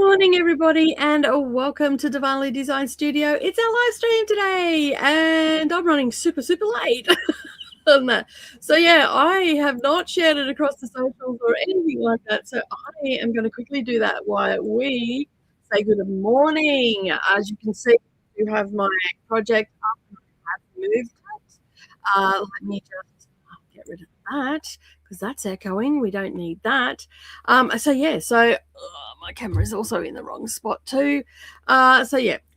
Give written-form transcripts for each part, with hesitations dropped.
morning, everybody, and welcome to Darvanalee Design Studio. It's our live stream today, and I'm running super late on that. So, yeah, I have not shared it across the socials or anything like that. So, I am going to quickly do that while we say good morning. As you can see, you have my project up and I have moved it. Let me just get rid of that because that's echoing. We don't need that. My camera is also in the wrong spot too.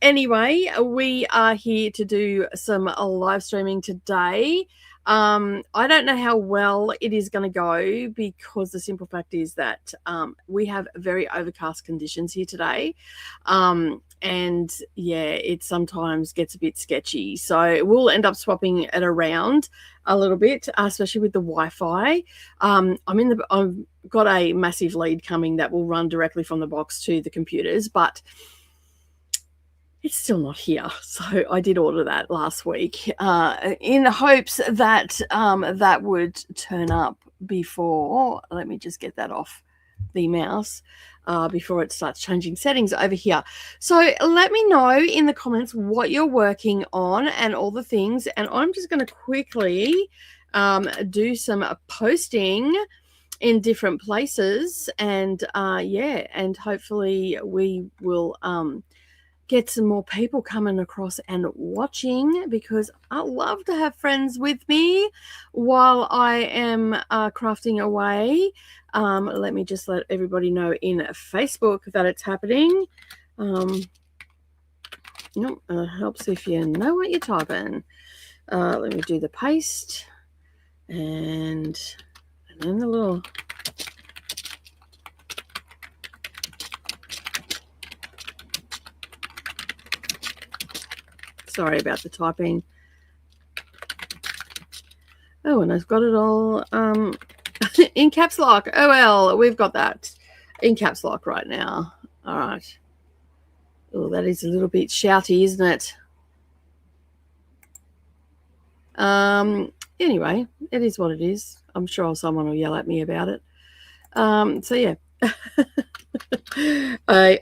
Anyway, we are here to do some live streaming today. I don't know how well it is going to go because the simple fact is that we have very overcast conditions here today. And yeah, it sometimes gets a bit sketchy. So we'll end up swapping it around a little bit, especially with the Wi-Fi. I've got a massive lead coming that will run directly from the box to the computers, but it's still not here. So I did order that last week in hopes that that would turn up before. Let me just get that off the mouse before it starts changing settings over here. So let me know in the comments what you're working on and all the things. And I'm just going to quickly do some posting in different places. And and hopefully we will get some more people coming across and watching, because I love to have friends with me while I am crafting away. Let me just let everybody know in Facebook that it's happening. Helps if you know what you're typing. Let me do the paste and then the little... Sorry about the typing. Oh, and I've got it all in caps lock. Oh, well, we've got that in caps lock right now. All right. Oh, that is a little bit shouty, isn't it? Anyway, it is what it is. I'm sure someone will yell at me about it. I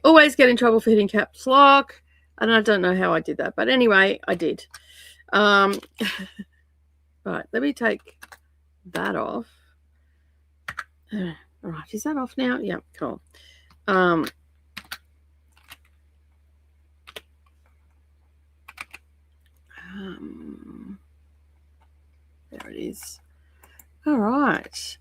always get in trouble for hitting caps lock. And I don't know how I did that. But anyway, I did. Right, let me take that off. All right, is that off now? Yeah, cool. There it is. All right.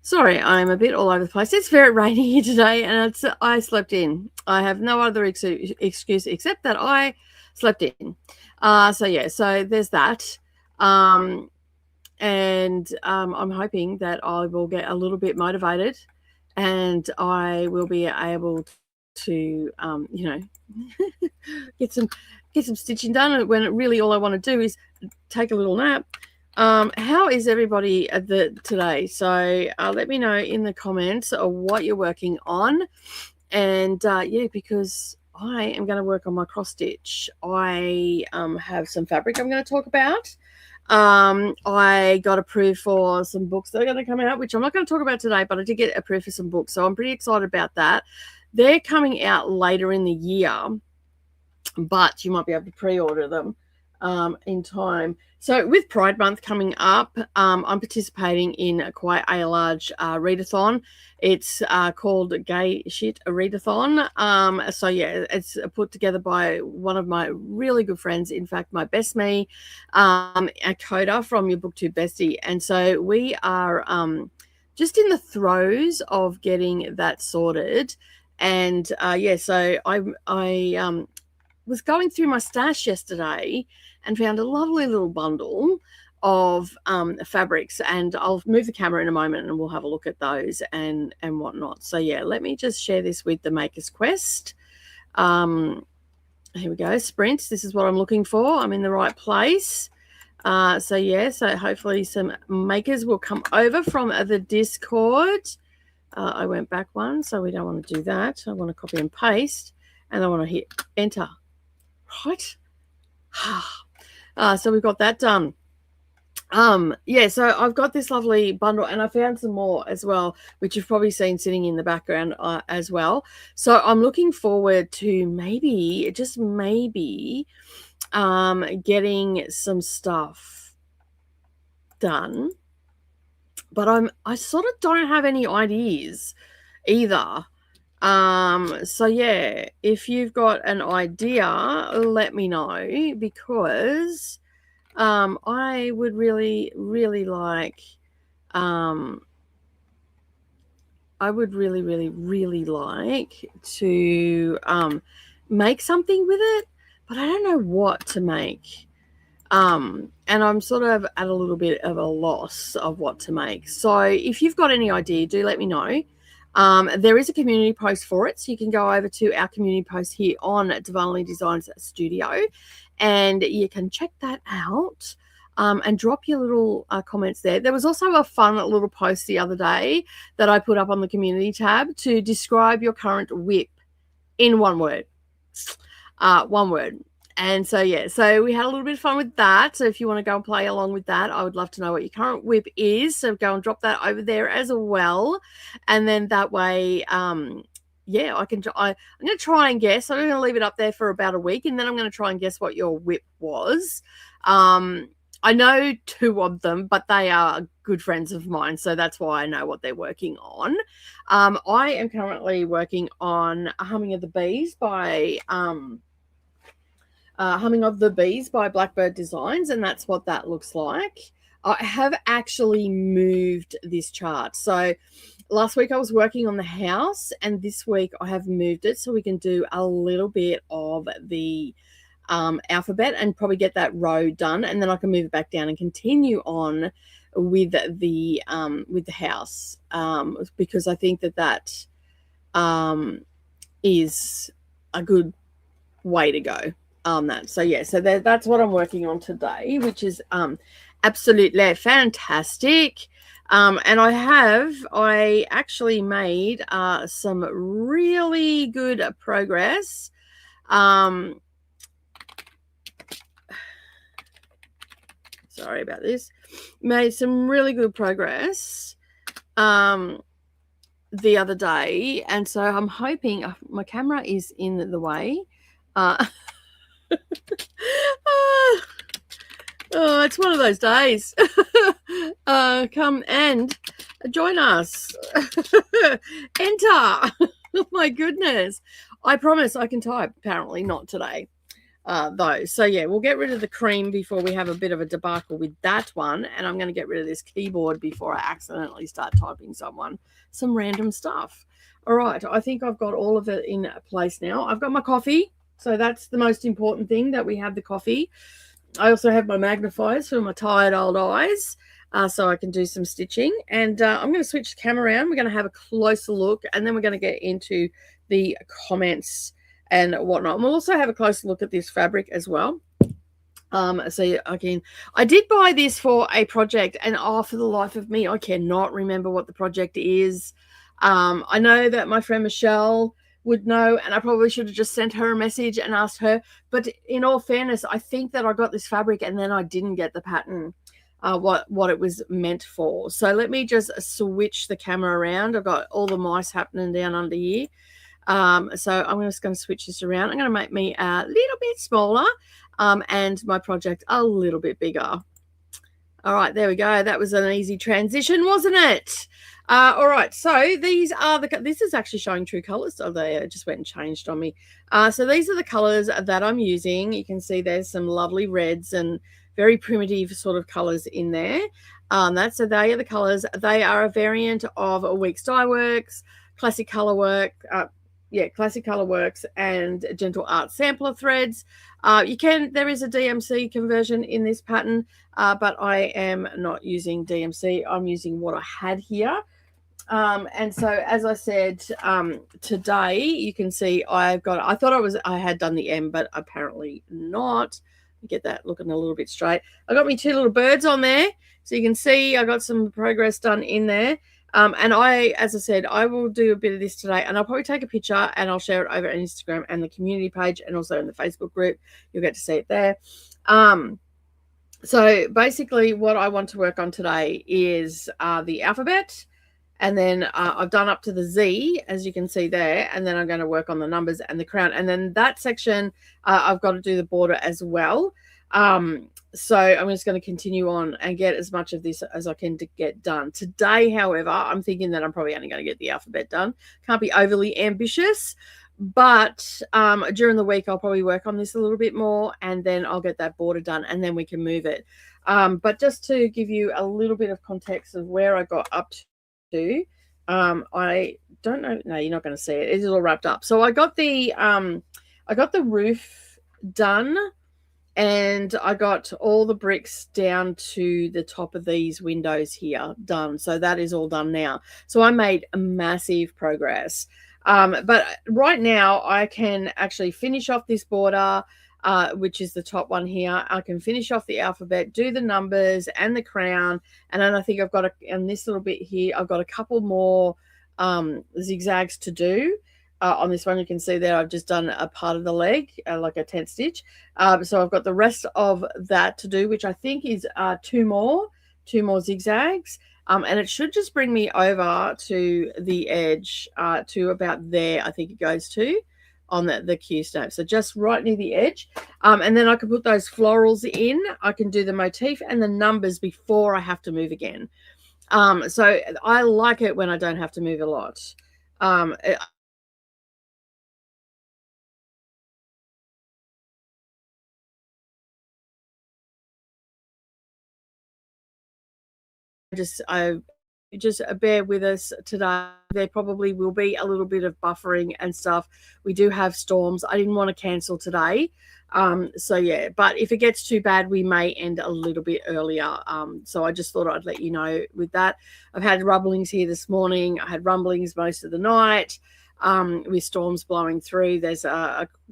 Sorry, I'm a bit all over the place. It's very rainy here today, and I slept in. I have no other excuse except that I slept in. So there's that. I'm hoping that I will get a little bit motivated, and I will be able to, get some stitching done. When really all I want to do is take a little nap. How is everybody today? So let me know in the comments what you're working on. And because I am going to work on my cross stitch. I have some fabric I'm going to talk about. I got approved for some books that are going to come out, which I'm not going to talk about today, but I did get approved for some books. So I'm pretty excited about that. They're coming out later in the year, but you might be able to pre-order them in time. So with Pride Month coming up, I'm participating in quite a large readathon. It's called Gay Shit Readathon. It's put together by one of my really good friends. In fact, my best me, Coda from Your Booktube Bestie. And so we are just in the throes of getting that sorted. And so I was going through my stash yesterday and found a lovely little bundle of fabrics, and I'll move the camera in a moment and we'll have a look at those and whatnot. So yeah, let me just share this with the Maker's Quest. Here we go, sprints. This is what I'm looking for. I'm in the right place. So hopefully some makers will come over from the Discord. I went back one, so we don't want to do that. I want to copy and paste, and I want to hit enter. Right. So we've got that done. Yeah, so I've got this lovely bundle, and I found some more as well, which you've probably seen sitting in the background as well. So I'm looking forward to maybe, just maybe, getting some stuff done, but I sort of don't have any ideas either. So yeah, if you've got an idea, let me know, because I would really, really like, I would really, really, really like to make something with it, but I don't know what to make. And I'm sort of at a little bit of a loss of what to make. So if you've got any idea, do let me know. There is a community post for it, so you can go over to our community post here on Darvanalee Designs Studio, and you can check that out. And drop your little comments there. There was also a fun little post the other day that I put up on the community tab to describe your current whip in one word. One word. And so, yeah, so we had a little bit of fun with that. So if you want to go and play along with that, I would love to know what your current whip is. So go and drop that over there as well. And then that way, yeah, I'm going to try and guess. I'm going to leave it up there for about a week, and then I'm going to try and guess what your whip was. I know two of them, but they are good friends of mine, so that's why I know what they're working on. I am currently working on Humming of the Bees by Blackbird Designs, and that's what that looks like. I have actually moved this chart. So last week I was working on the house, and this week I have moved it so we can do a little bit of the alphabet and probably get that row done, and then I can move it back down and continue on with the house, because I think that is a good way to go on that. So yeah, so that's what I'm working on today, which is absolutely fantastic. And I actually made some really good progress. Sorry about this. Made some really good progress the other day, and so I'm hoping my camera is in the way. Oh, it's one of those days. Come and join us. Enter. Oh my goodness. I promise I can type. Apparently not today. Though. So yeah, we'll get rid of the cream before we have a bit of a debacle with that one, and I'm going to get rid of this keyboard before I accidentally start typing some random stuff. All right, I think I've got all of it in place now. I've got my coffee, so that's the most important thing, that we have the coffee. I also have my magnifiers for my tired old eyes, so I can do some stitching. And I'm going to switch the camera around. We're going to have a closer look, and then we're going to get into the comments and whatnot. And we'll also have a closer look at this fabric as well. So again, I did buy this for a project, and for the life of me, I cannot remember what the project is. I know that my friend Michelle would know, and I probably should have just sent her a message and asked her. But in all fairness, I think that I got this fabric and then I didn't get the pattern, what it was meant for. So let me just switch the camera around. I've got all the mice happening down under here. So I'm just going to switch this around. I'm going to make me a little bit smaller, and my project a little bit bigger. All right, there we go. That was an easy transition, wasn't it? All right, so these are this is actually showing true colors. So they just went and changed on me. So these are the colors that I'm using. You can see there's some lovely reds and very primitive sort of colors in there. So they are the colors. They are a variant of Weeks Dye Works, Classic Color Work, Classic Color Works, and Gentle Art Sampler threads. There is a DMC conversion in this pattern, but I am not using DMC. I'm using what I had here. And so, as I said, today you can see I thought I had done the M, but apparently not. Get that looking a little bit straight. I got me two little birds on there, so you can see I got some progress done in there. And as I said, I will do a bit of this today, and I'll probably take a picture and I'll share it over on Instagram and the community page, and also in the Facebook group. You'll get to see it there. So basically what I want to work on today is the alphabet. And then I've done up to the Z, as you can see there. And then I'm going to work on the numbers and the crown. And then that section, I've got to do the border as well. So I'm just going to continue on and get as much of this as I can to get done. Today, however, I'm thinking that I'm probably only going to get the alphabet done. Can't be overly ambitious. But during the week, I'll probably work on this a little bit more. And then I'll get that border done. And then we can move it. But just to give you a little bit of context of where I got up to, I don't know. No, you're not going to see it. It's all wrapped up. So I got the roof done, and I got all the bricks down to the top of these windows here done. So that is all done now. So I made a massive progress. But right now I can actually finish off this border, which is the top one here. I can finish off the alphabet, do the numbers and the crown. And then I think I've got and this little bit here, I've got a couple more zigzags to do. On this one, you can see there I've just done a part of the leg, like a tent stitch. So I've got the rest of that to do, which I think is two more zigzags. And it should just bring me over to the edge, to about there, I think it goes to, on the Q snap. So just right near the edge. And then I can put those florals in. I can do the motif and the numbers before I have to move again. So I like it when I don't have to move a lot. Just bear with us today. There probably will be a little bit of buffering and stuff. We do have storms. I didn't want to cancel today. So yeah, but if it gets too bad, we may end a little bit earlier. So I just thought I'd let you know with that. I've had rumblings here this morning. I had rumblings most of the night, with storms blowing through. There's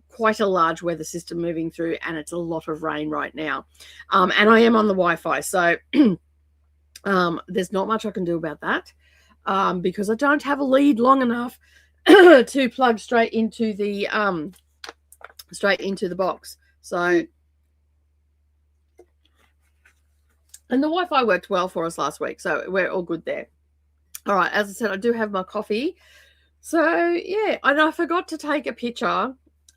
quite a large weather system moving through, and it's a lot of rain right now. And I am on the Wi-Fi, so there's not much I can do about that, because I don't have a lead long enough to plug straight into the box. So, and the Wi-Fi worked well for us last week, so we're all good there. All right, as I said, I do have my coffee. So yeah, and I forgot to take a picture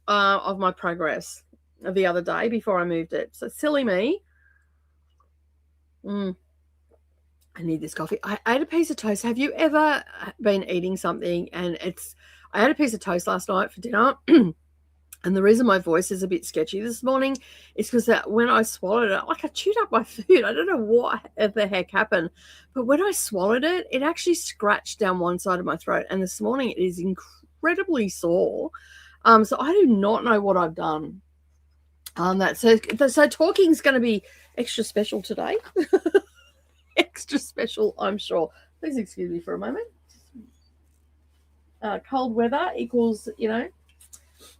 of my progress the other day before I moved it. So silly me. I need this coffee. I ate a piece of toast. Have you ever been eating something and I ate a piece of toast last night for dinner. And the reason my voice is a bit sketchy this morning is because when I swallowed it, like I chewed up my food. I don't know what the heck happened. But when I swallowed it, it actually scratched down one side of my throat. And this morning it is incredibly sore. So I do not know what I've done. So talking is going to be extra special today. Extra special, I'm sure. Please excuse me for a moment. Cold weather equals,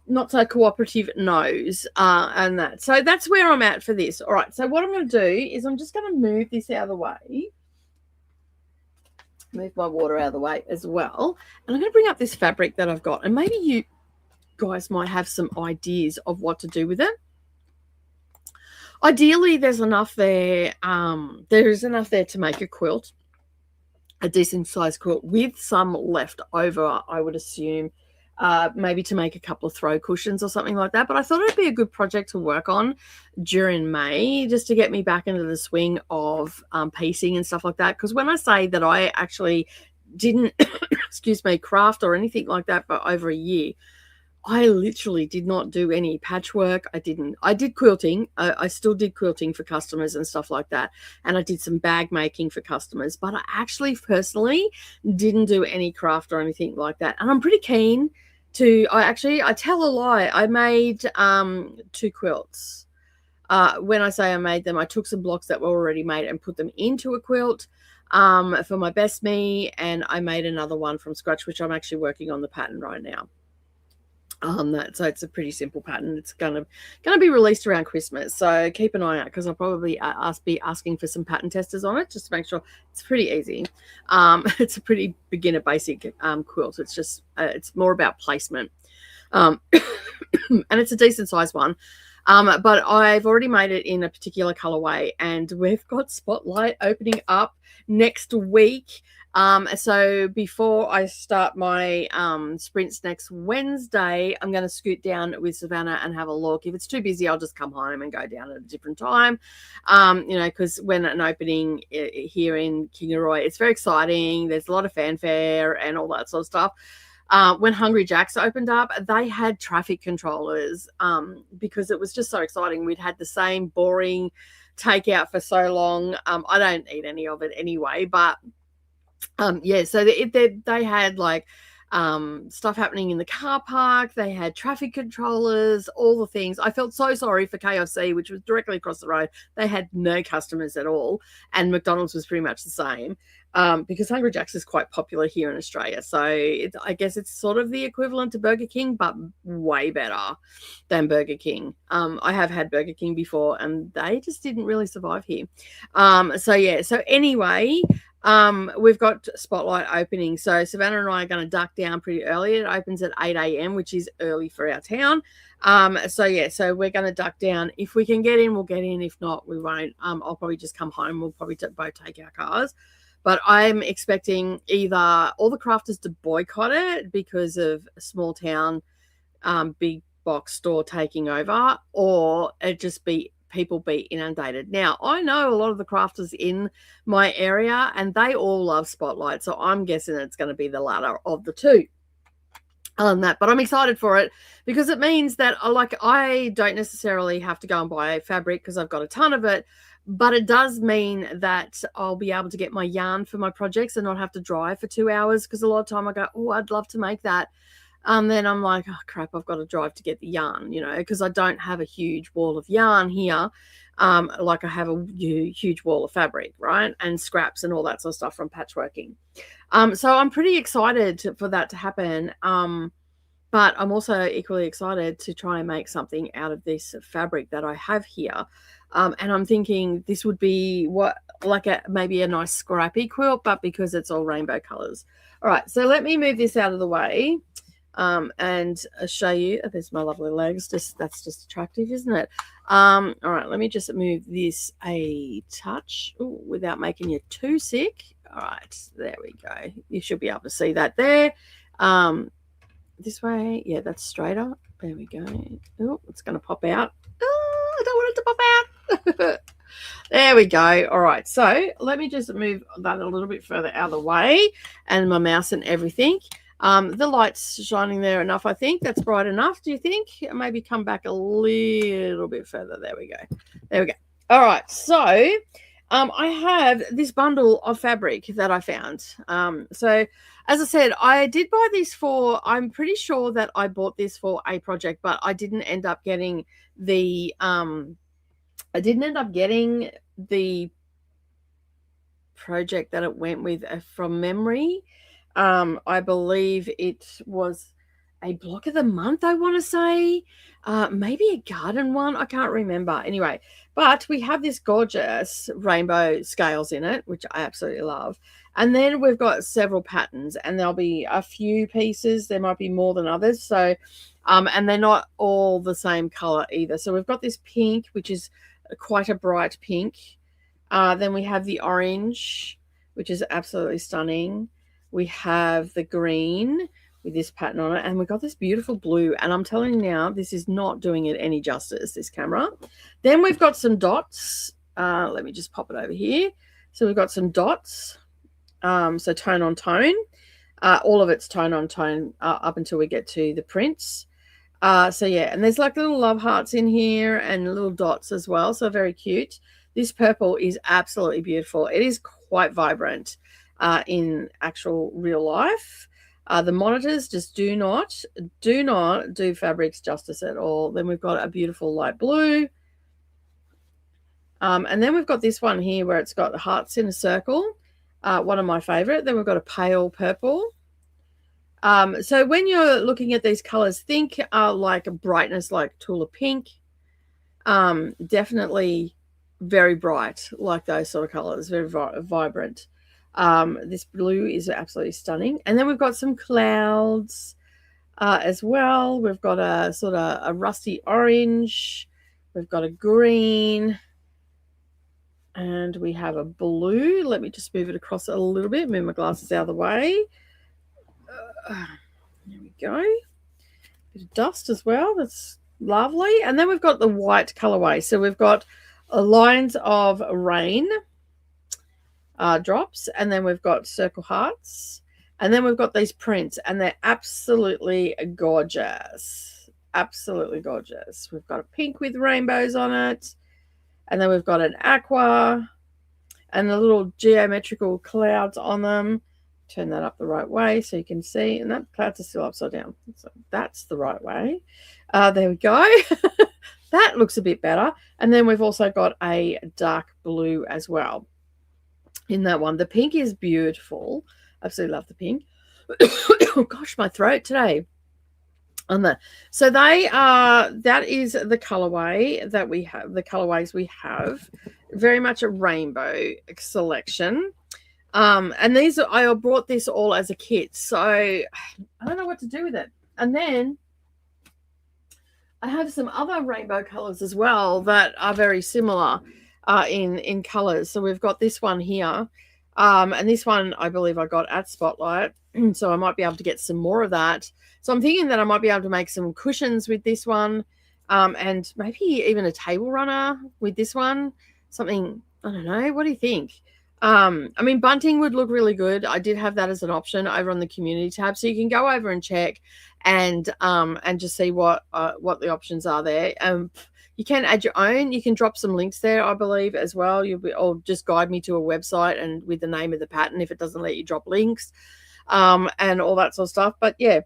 not so cooperative nose, and that. So that's where I'm at for this. All right, so what I'm going to do is I'm just going to move this out of the way. Move my water out of the way as well. And I'm going to bring up this fabric that I've got. And maybe you guys might have some ideas of what to do with it. Ideally, there's enough there. There is enough there to make a quilt, a decent sized quilt with some left over, I would assume, maybe to make a couple of throw cushions or something like that. But I thought it'd be a good project to work on during May, just to get me back into the swing of piecing and stuff like that. Because when I say that I actually didn't, excuse me, craft or anything like that for over a year, I literally did not do any patchwork. I did quilting. I still did quilting for customers and stuff like that. And I did some bag making for customers. But I actually personally didn't do any craft or anything like that. And I'm pretty keen to, I tell a lie. I made 2 quilts. When I say I made them, I took some blocks that were already made and put them into a quilt for my best me. And I made another one from scratch, which I'm actually working on the pattern right now. So it's a pretty simple pattern. It's gonna be released around Christmas, so keep an eye out, because I'll probably be asking for some pattern testers on it just to make sure. It's pretty easy. It's a pretty beginner basic quilt. It's just it's more about placement, and it's a decent size one. But I've already made it in a particular colorway, and we've got Spotlight opening up next week. So before I start my sprints next Wednesday, I'm going to scoot down with Savannah and have a look. If it's too busy, I'll just come home and go down at a different time. Because when an opening here in Kingaroy, it's very exciting. There's a lot of fanfare and all that sort of stuff. When Hungry Jack's opened up, they had traffic controllers because it was just so exciting. We'd had the same boring takeout for so long. I don't eat any of it anyway, but so they had like stuff happening in the car park. They had traffic controllers, all the things. I felt so sorry for KFC, which was directly across the road. They had no customers at all, and McDonald's was pretty much the same. Because Hungry Jack's is quite popular here in Australia. So I guess it's sort of the equivalent to Burger King, but way better than Burger King. I have had Burger King before, and they just didn't really survive here. So anyway, we've got Spotlight opening. So Savannah and I are going to duck down pretty early. It opens at 8 a.m., which is early for our town. So we're going to duck down. If we can get in, we'll get in. If not, we won't. I'll probably just come home. We'll probably both take our cars. But I'm expecting either all the crafters to boycott it because of a small town, big box store taking over, or it just be people be inundated. Now, I know a lot of the crafters in my area, and they all love Spotlight, so I'm guessing it's going to be the latter of the two. But I'm excited for it because it means that I don't necessarily have to go and buy fabric because I've got a ton of it. But it does mean that I'll be able to get my yarn for my projects and not have to drive for 2 hours, because a lot of time I go, oh, I'd love to make that. Then I'm like, oh, crap, I've got to drive to get the yarn, because I don't have a huge wall of yarn here, like I have a huge wall of fabric, right, and scraps and all that sort of stuff from patchworking. So I'm pretty excited for that to happen. But I'm also equally excited to try and make something out of this fabric that I have here. And I'm thinking this would be maybe a nice scrappy quilt, but because it's all rainbow colors. All right, so let me move this out of the way and show you. Oh, there's my lovely legs. That's just attractive, isn't it? All right, let me just move this a touch without making you too sick. All right, there we go. You should be able to see that there. This way, yeah, that's straighter. There we go. Oh, it's going to pop out. Oh, I don't want it to pop out. There we go. All right, so let me just move that a little bit further out of the way, and my mouse and everything. The light's shining there enough, I think. That's bright enough, do you think? Maybe come back a little bit further. There we go. There we go. All right, so I have this bundle of fabric that I found. So as I said, I did buy this I'm pretty sure that I bought this for a project, but I didn't end up getting the project that it went with from memory. I believe it was a block of the month, I want to say. Maybe a garden one. I can't remember. Anyway, but we have this gorgeous rainbow scales in it, which I absolutely love. And then we've got several patterns, and there'll be a few pieces. There might be more than others. So, and they're not all the same color either. So we've got this pink, which is quite a bright pink. Then we have the orange, which is absolutely stunning. We have the green with this pattern on it, and we've got this beautiful blue, and I'm telling you now, this is not doing it any justice, this camera. Then we've got some dots. Let me just pop it over here. So we've got some dots, so tone on tone. All of it's tone on tone up until we get to the prints. So yeah, and there's like little love hearts in here and little dots as well, so very cute. This purple is absolutely beautiful. It is quite vibrant in actual real life. The monitors just do not do fabrics justice at all. Then we've got a beautiful light blue. And then we've got this one here where it's got the hearts in a circle. One of my favorite. Then we've got a pale purple. So when you're looking at these colors, think like a brightness like Tula pink. Definitely very bright, like those sort of colors, very vibrant. This blue is absolutely stunning. And then we've got some clouds as well. We've got a sort of a rusty orange We've got a green. And we have a blue. Let me just move it across a little bit. Move my glasses out of the way. There we go. Bit of dust as well. That's lovely. And then we've got the white colorway. So we've got lines of rain drops. And then we've got circle hearts. And then we've got these prints. And they're absolutely gorgeous. Absolutely gorgeous. We've got a pink with rainbows on it. And then we've got an aqua and the little geometrical clouds on them. Turn that up the right way so you can see. And that clouds are still upside down. So that's the right way. There we go. That looks a bit better. And then we've also got a dark blue as well in that one. The pink is beautiful. Absolutely love the pink. Oh, gosh, my throat today. On that, so they are, that is the colorway that we have, the colorways we have, very much a rainbow selection. And these are, I brought this all as a kit, so I don't know what to do with it. And then I have some other rainbow colors as well that are very similar in colors. So we've got this one here, and this one I believe I got at Spotlight, so I might be able to get some more of that. So I'm thinking that I might be able to make some cushions with this one, and maybe even a table runner with this one. Something, I don't know. What do you think? I mean, bunting would look really good. I did have that as an option over on the community tab, so you can go over and check and just see what the options are there. You can add your own. You can drop some links there, I believe, as well. Or just guide me to a website and with the name of the pattern if it doesn't let you drop links, and all that sort of stuff. But yeah.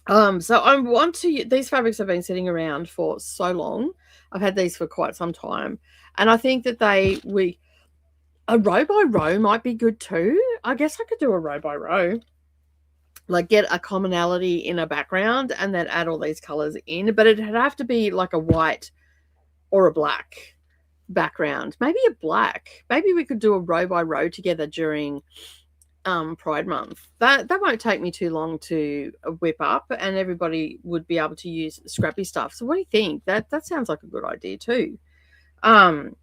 So I want to, these fabrics have been sitting around for so long. I've had these for quite some time. And I think that a row by row might be good too. I guess I could do a row by row. Like get a commonality in a background and then add all these colors in. But it'd have to be like a white or a black background. Maybe a black. Maybe we could do a row by row together during Pride Month. That won't take me too long to whip up, and everybody would be able to use scrappy stuff. So what do you think? That sounds like a good idea too. And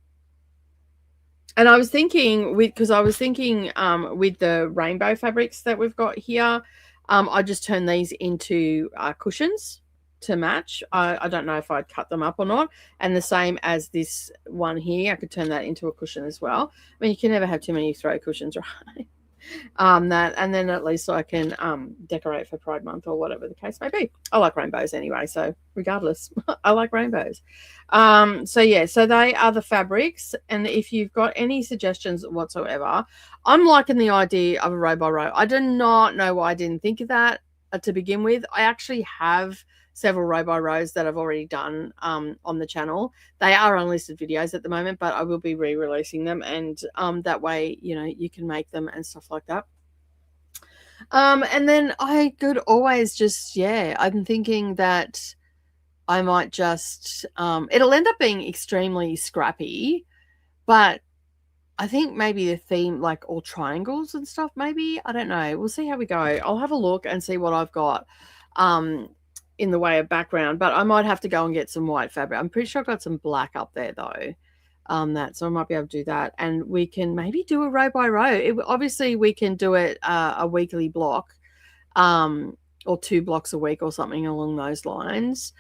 I was thinking with the rainbow fabrics that we've got here, I just turn these into cushions to match. I don't know if I'd cut them up or not. And the same as this one here, I could turn that into a cushion as well. I mean, you can never have too many throw cushions, right? And then at least I can decorate for Pride Month or whatever the case may be. I like rainbows anyway, so regardless, I like rainbows. So yeah, so they are the fabrics, and if you've got any suggestions whatsoever, I'm liking the idea of a row by row. I do not know why I didn't think of that to begin with. I actually have several row by rows that I've already done on the channel. They are unlisted videos at the moment, but I will be re-releasing them, and that way, you know, you can make them and stuff like that. And then I could always just, yeah, I'm thinking that I might just, it'll end up being extremely scrappy, but I think maybe the theme, like all triangles and stuff, maybe, I don't know. We'll see how we go. I'll have a look and see what I've got in the way of background, but I might have to go and get some white fabric. I'm pretty sure I've got some black up there though, so I might be able to do that, and we can maybe do a row by row. Obviously we can do it a weekly block, or 2 blocks a week or something along those lines,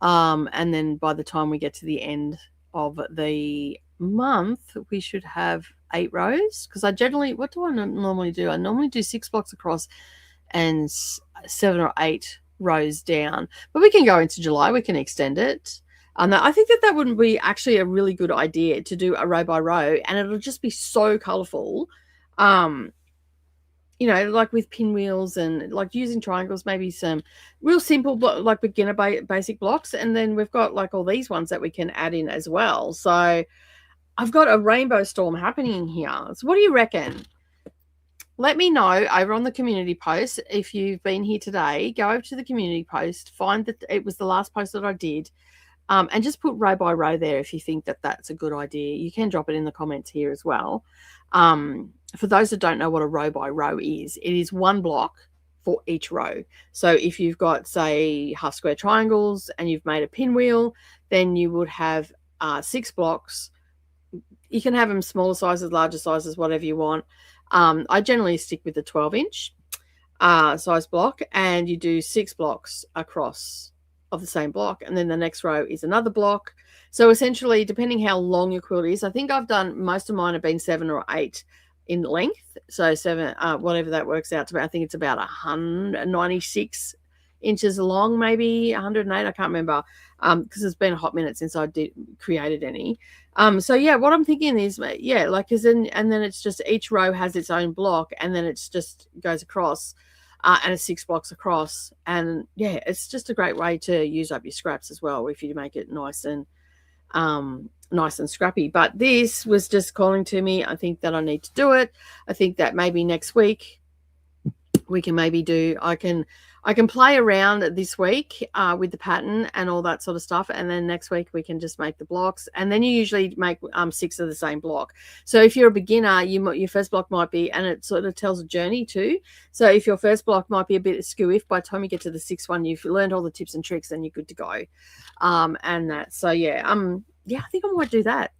and then by the time we get to the end of the month we should have 8 rows, because I generally, what do I normally do? I normally do 6 blocks across and 7 or 8 rows down, but we can go into July, we can extend it. And I think that wouldn't be actually a really good idea to do a row by row, and it'll just be so colorful, you know, like with pinwheels and like using triangles, maybe some real simple like beginner basic blocks, and then we've got like all these ones that we can add in as well. So I've got a rainbow storm happening here. So what do you reckon? Let me know over on the community post. If you've been here today, go over to the community post, find that it was the last post that I did, and just put row by row there if you think that that's a good idea. You can drop it in the comments here as well. For those that don't know what a row by row is, it is 1 block for each row. So if you've got, say, half square triangles and you've made a pinwheel, then you would have 6 blocks. You can have them smaller sizes, larger sizes, whatever you want. I generally stick with the 12-inch size block, and you do 6 blocks across of the same block, and then the next row is another block. So essentially, depending how long your quilt is, I think I've done, most of mine have been 7 or 8 in length. So 7, whatever that works out to be. I think it's about 196 inches long, maybe 108. I can't remember, because it's been a hot minute since I created any. So yeah, what I'm thinking is, yeah, like, cause then, and then it's just each row has its own block, and then it's just goes across, and it's 6 blocks across. And yeah, it's just a great way to use up your scraps as well, if you make it nice and scrappy. But this was just calling to me. I think that I need to do it. I think that maybe next week we can maybe do, I can play around this week with the pattern and all that sort of stuff, and then next week we can just make the blocks, and then you usually make 6 of the same block. So if you're a beginner, your first block might be, and it sort of tells a journey too, so if your first block might be a bit askew, if by the time you get to the 6th one you've learned all the tips and tricks, then you're good to go. And that, so yeah, I think I might do that.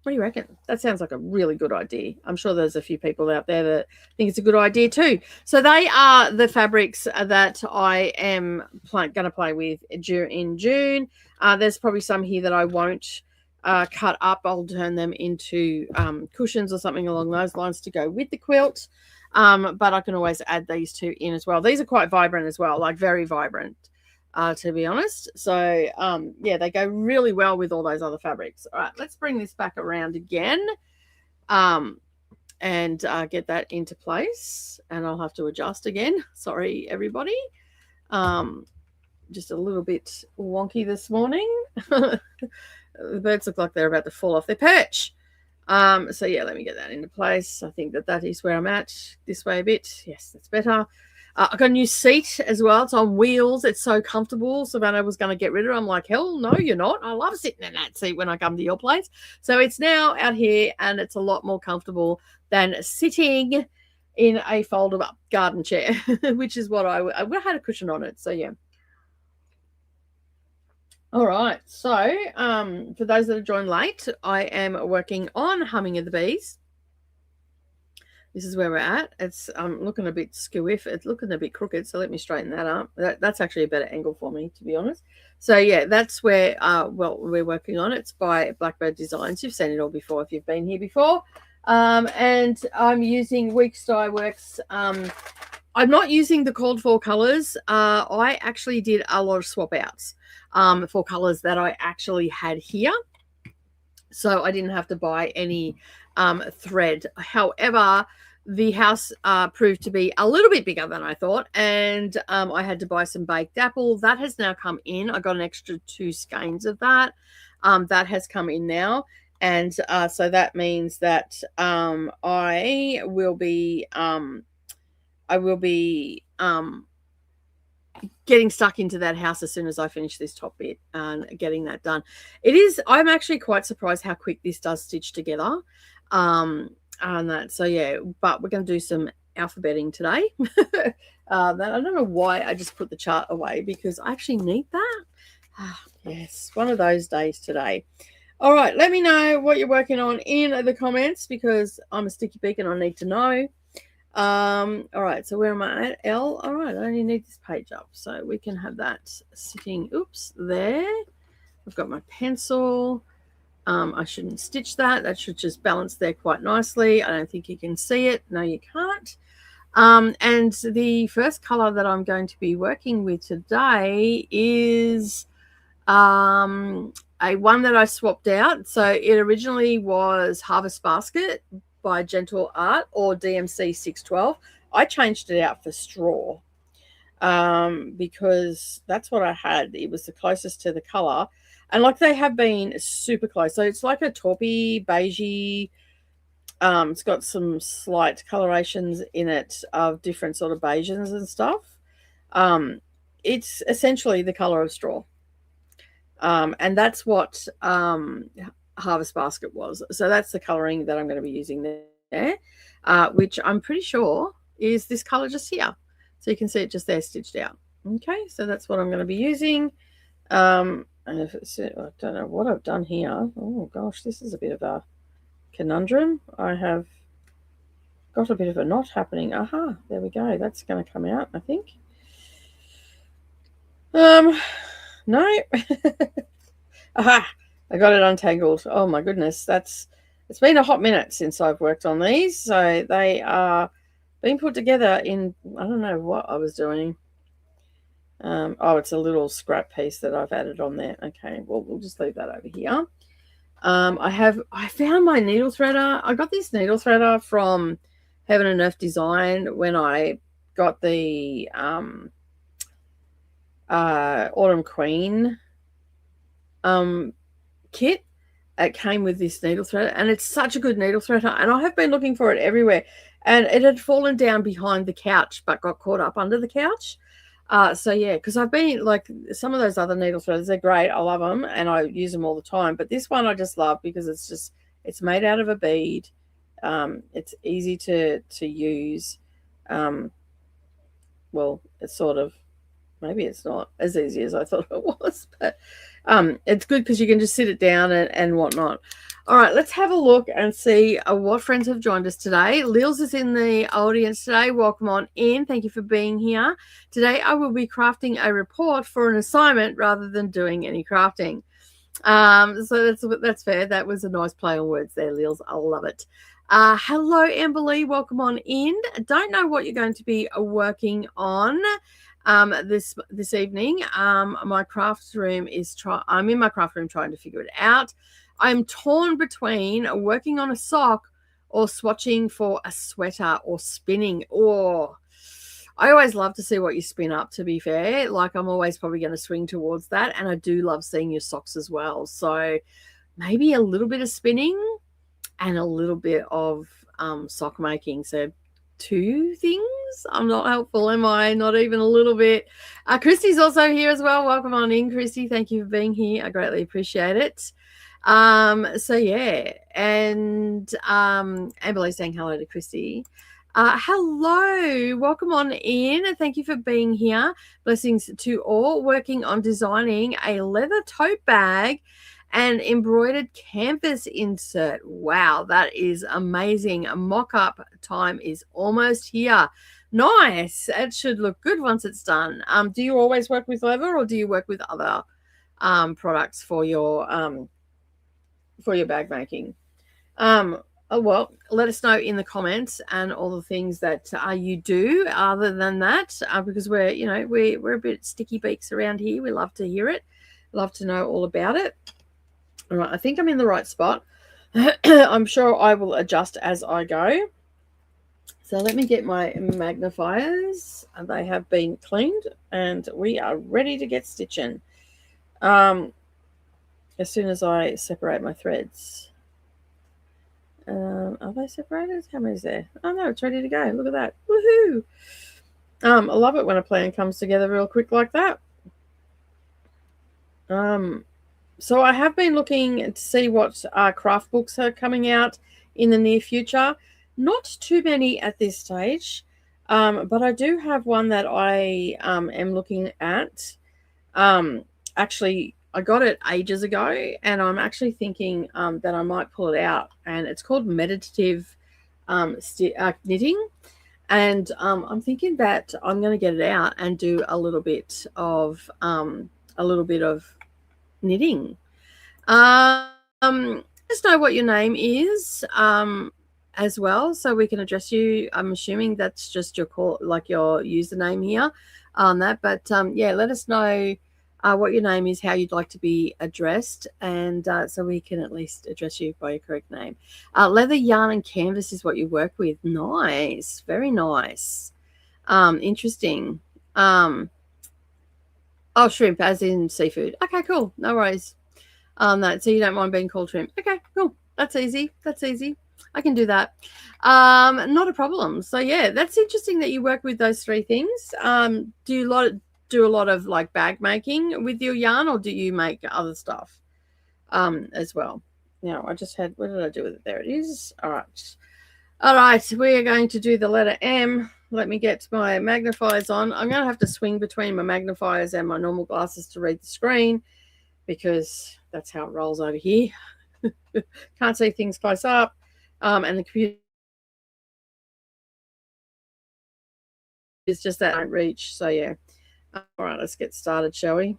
What do you reckon? That sounds like a really good idea. I'm sure there's a few people out there that think it's a good idea too. So they are the fabrics that I am going to play with in June. There's probably some here that I won't cut up. I'll turn them into cushions or something along those lines to go with the quilt. But I can always add these two in as well. These are quite vibrant as well, like very vibrant. To be honest. So yeah, they go really well with all those other fabrics. All right, let's bring this back around again, and get that into place, and I'll have to adjust again. Sorry everybody, just a little bit wonky this morning. The birds look like they're about to fall off their perch. So yeah, let me get that into place. I think that is where I'm at. This way a bit. Yes, that's better. I've got a new seat as well. It's on wheels. It's so comfortable. Savannah was going to get rid of it. I'm like, hell no, you're not. I love sitting in that seat when I come to your place. So it's now out here, and it's a lot more comfortable than sitting in a folded up garden chair, which is what I had a cushion on it. So yeah. All right. So for those that have joined late, I am working on Humming of the Bees. This is where we're at. It's looking a bit skewiff. It's looking a bit crooked, so let me straighten that up. That's actually a better angle for me, to be honest. So yeah, that's where well, we're working on. It's by Blackbird Designs. You've seen it all before if you've been here before. And I'm using Weeks Dye Works. I'm not using the called for colors. I actually did a lot of swap outs for colors that I actually had here, so I didn't have to buy any thread. However, the house proved to be a little bit bigger than I thought, and I had to buy some baked apple. That has now come in. I got an extra 2 skeins of that. That has come in now, and so that means that I will be getting stuck into that house as soon as I finish this top bit and getting that done. I'm actually quite surprised how quick this does stitch together. And that, so yeah, but we're going to do some alphabeting today. I don't know why I just put the chart away, because I actually need that. Yes, one of those days today. All right, let me know what you're working on in the comments, because I'm a sticky beacon. I need to know. All right, so where am I at? L. All right, I only need this page up, so we can have that sitting. Oops, there. I've got my pencil. I shouldn't stitch that. That should just balance there quite nicely. I don't think you can see it. No, you can't. And the first color that I'm going to be working with today is a one that I swapped out. So it originally was Harvest Basket by Gentle Art, or DMC 612. I changed it out for Straw because that's what I had. It was the closest to the color. And like, they have been super close. So it's like a taupey, beigey. It's got some slight colorations in it of different sort of beiges and stuff. It's essentially the color of straw. And that's what Harvest Basket was. So that's the coloring that I'm going to be using there, which I'm pretty sure is this color just here. So you can see it just there stitched out. Okay, so that's what I'm going to be using. And if it's, I don't know what I've done here. Oh gosh, this is a bit of a conundrum. I have got a bit of a knot happening. Aha, there we go. That's going to come out, I think. No. Aha, I got it untangled. Oh my goodness, it's been a hot minute since I've worked on these, so they are being put together in, I don't know what I was doing. Oh, it's a little scrap piece that I've added on there. Okay, well, we'll just leave that over here. I found my needle threader. I got this needle threader from Heaven and Earth Design when I got the Autumn Queen kit. It came with this needle threader, and it's such a good needle threader, and I have been looking for it everywhere, and it had fallen down behind the couch but got caught up under the couch. So yeah, because I've been like some of those other needle threaders, they're great. I love them and I use them all the time. But this one I just love because it's made out of a bead. It's easy to use. Well, it's sort of, maybe it's not as easy as I thought it was, but it's good because you can just sit it down and whatnot. All right, let's have a look and see what friends have joined us today. Lils is in the audience today. Welcome on in. Thank you for being here. Today I will be crafting a report for an assignment rather than doing any crafting. So that's fair. That was a nice play on words there, Lils. I love it. Hello, Amberly. Welcome on in. Don't know what you're going to be working on this evening. My craft room I'm in my craft room trying to figure it out. I'm torn between working on a sock or swatching for a sweater or spinning. Or I always love to see what you spin up, to be fair. Like, I'm always probably going to swing towards that. And I do love seeing your socks as well. So maybe a little bit of spinning and a little bit of sock making. So 2 things. I'm not helpful, am I? Not even a little bit. Christy's also here as well. Welcome on in, Christy. Thank you for being here. I greatly appreciate it. So yeah, and Amberly saying hello to Christy. Hello, welcome on in. Thank you for being here. Blessings to all. Working on designing a leather tote bag and embroidered canvas insert. Wow, that is amazing. A mock-up time is almost here. Nice. It should look good once it's done. Do you always work with leather, or do you work with other products for your bag making? Well, let us know in the comments and all the things that you do other than that, because we're a bit sticky beaks around here. We love to hear it, love to know all about it. All right, I think I'm in the right spot. I'm sure I will adjust as I go. So let me get my magnifiers. They have been cleaned and we are ready to get stitching. As soon as I separate my threads. Are they separated? How many is there? Oh no, it's ready to go. Look at that. Woohoo! I love it when a plan comes together real quick like that. So I have been looking to see what craft books are coming out in the near future. Not too many at this stage, but I do have one that I am looking at. Actually, I got it ages ago, and I'm actually thinking that I might pull it out. And it's called Meditative Knitting. And I'm thinking that I'm going to get it out and do a little bit of knitting. Just know what your name is as well, so we can address you. I'm assuming that's just your call, like your username here on that. But yeah, let us know what your name is, how you'd like to be addressed, and so we can at least address you by your correct name. Leather, yarn, and canvas is what you work with. Nice, very nice. Interesting. Oh, shrimp, as in seafood. Okay, cool. No worries. So you don't mind being called shrimp. Okay, cool. That's easy. I can do that. Not a problem. So yeah, that's interesting that you work with those 3 things. Do you do a lot of like bag making with your yarn, or do you make other stuff as well? Now I just had, what did I do with it? There it is. All right, we are going to do the letter M. Let me get my magnifiers on. I'm going to have to swing between my magnifiers and my normal glasses to read the screen. because that's how it rolls over here. Can't see things close up, and the computer is just that I don't reach. So yeah. All right, let's get started, shall we?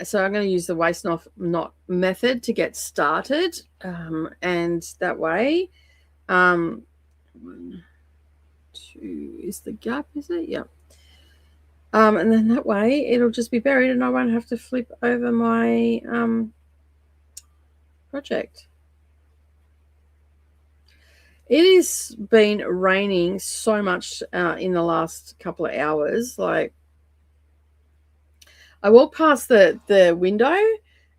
So I'm going to use the waist knot method to get started, and that way, 1, 2 is the gap, is it? Yep. And then that way it'll just be buried, and I won't have to flip over my project. It has been raining so much in the last couple of hours. Like, I walked past the window,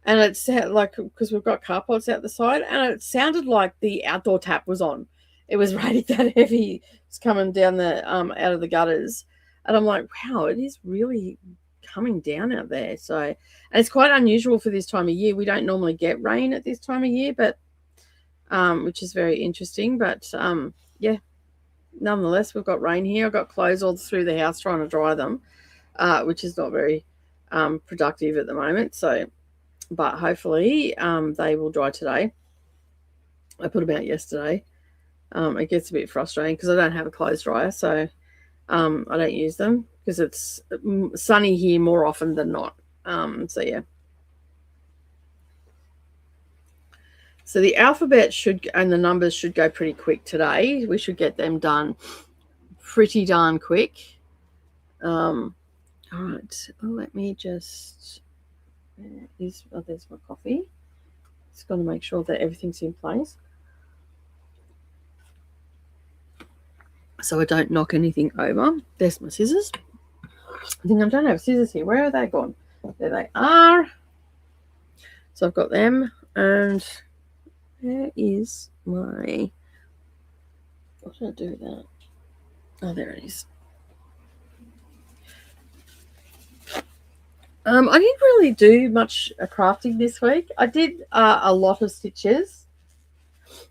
and it sounded like, because we've got carports out the side, and it sounded like the outdoor tap was on. It was raining that heavy. It's coming down the out of the gutters, and I'm like, wow, it is really coming down out there. So, and it's quite unusual for this time of year. We don't normally get rain at this time of year, but which is very interesting. But yeah, nonetheless, we've got rain here. I've got clothes all through the house trying to dry them, which is not very productive at the moment. So, but hopefully they will dry today. I put them out yesterday. It gets a bit frustrating because I don't have a clothes dryer, so I don't use them because it's sunny here more often than not. So yeah. So the alphabet should, and the numbers should go pretty quick today. We should get them done pretty darn quick. All right, let me just, there's my coffee. Just got to make sure that everything's in place, so I don't knock anything over. There's my scissors. I think I don't have scissors here. Where are they gone? There they are. So I've got them, and where is my, what did I do with that? Oh, there it is. I didn't really do much crafting this week. I did a lot of stitches.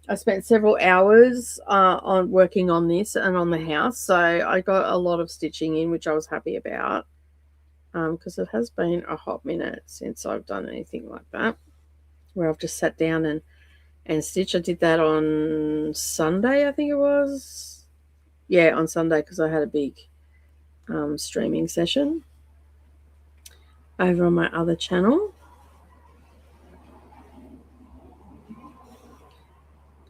I spent several hours on working on this and on the house, so I got a lot of stitching in, which I was happy about, because it has been a hot minute since I've done anything like that, where I've just sat down and stitched. I did that on Sunday, I think it was. Yeah, on Sunday, because I had a big streaming session over on my other channel.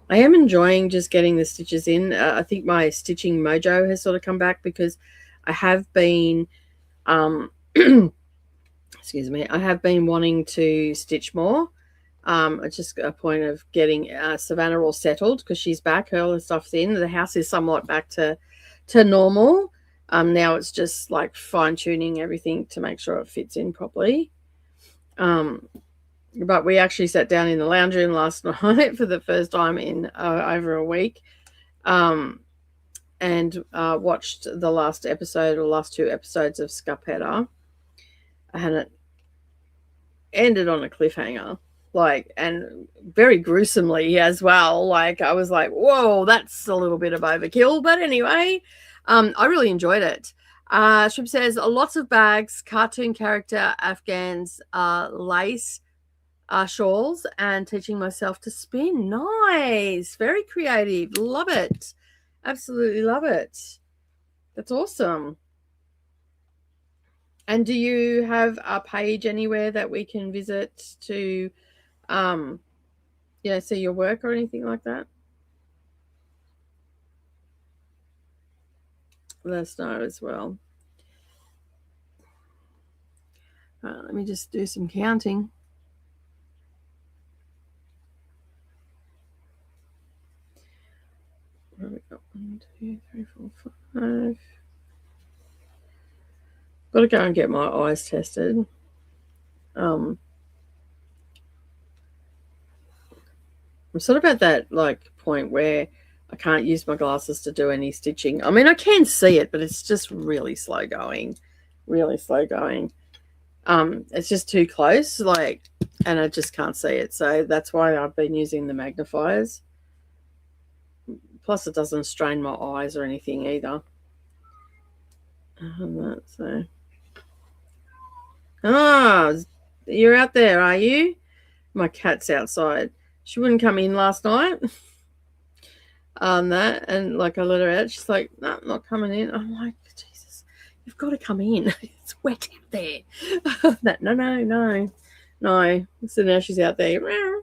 I am enjoying just getting the stitches in. I think my stitching mojo has sort of come back because I have been, excuse me, I have been wanting to stitch more. It's just a point of getting Savannah all settled because she's back. All the stuff's in. The house is somewhat back to normal. Now it's just like fine-tuning everything to make sure it fits in properly. But we actually sat down in the lounge room last night for the first time in over a week, and watched the last episode or last 2 episodes of Scarpetta, and it ended on a cliffhanger, like, and very gruesomely as well. Like, I was like, whoa, that's a little bit of overkill. But anyway, I really enjoyed it. Shib says, lots of bags, cartoon character, Afghans, lace, shawls, and teaching myself to spin. Nice. Very creative. Love it. Absolutely love it. That's awesome. And do you have a page anywhere that we can visit to see your work or anything like that? Let us know as well. Let me just do some counting. Where we got 1, 2, 3, 4, 5. Got to go and get my eyes tested. I'm sort of at that like point where I can't use my glasses to do any stitching. I mean, I can see it, but it's just really slow going. Really slow going. It's just too close, like, and I just can't see it. So that's why I've been using the magnifiers. Plus it doesn't strain my eyes or anything either. So. You're out there, are you? My cat's outside. She wouldn't come in last night. That, and like I let her out. She's like, no, I'm not coming in. I'm like, Jesus, you've got to come in. It's wet out there. No. So now she's out there. Right.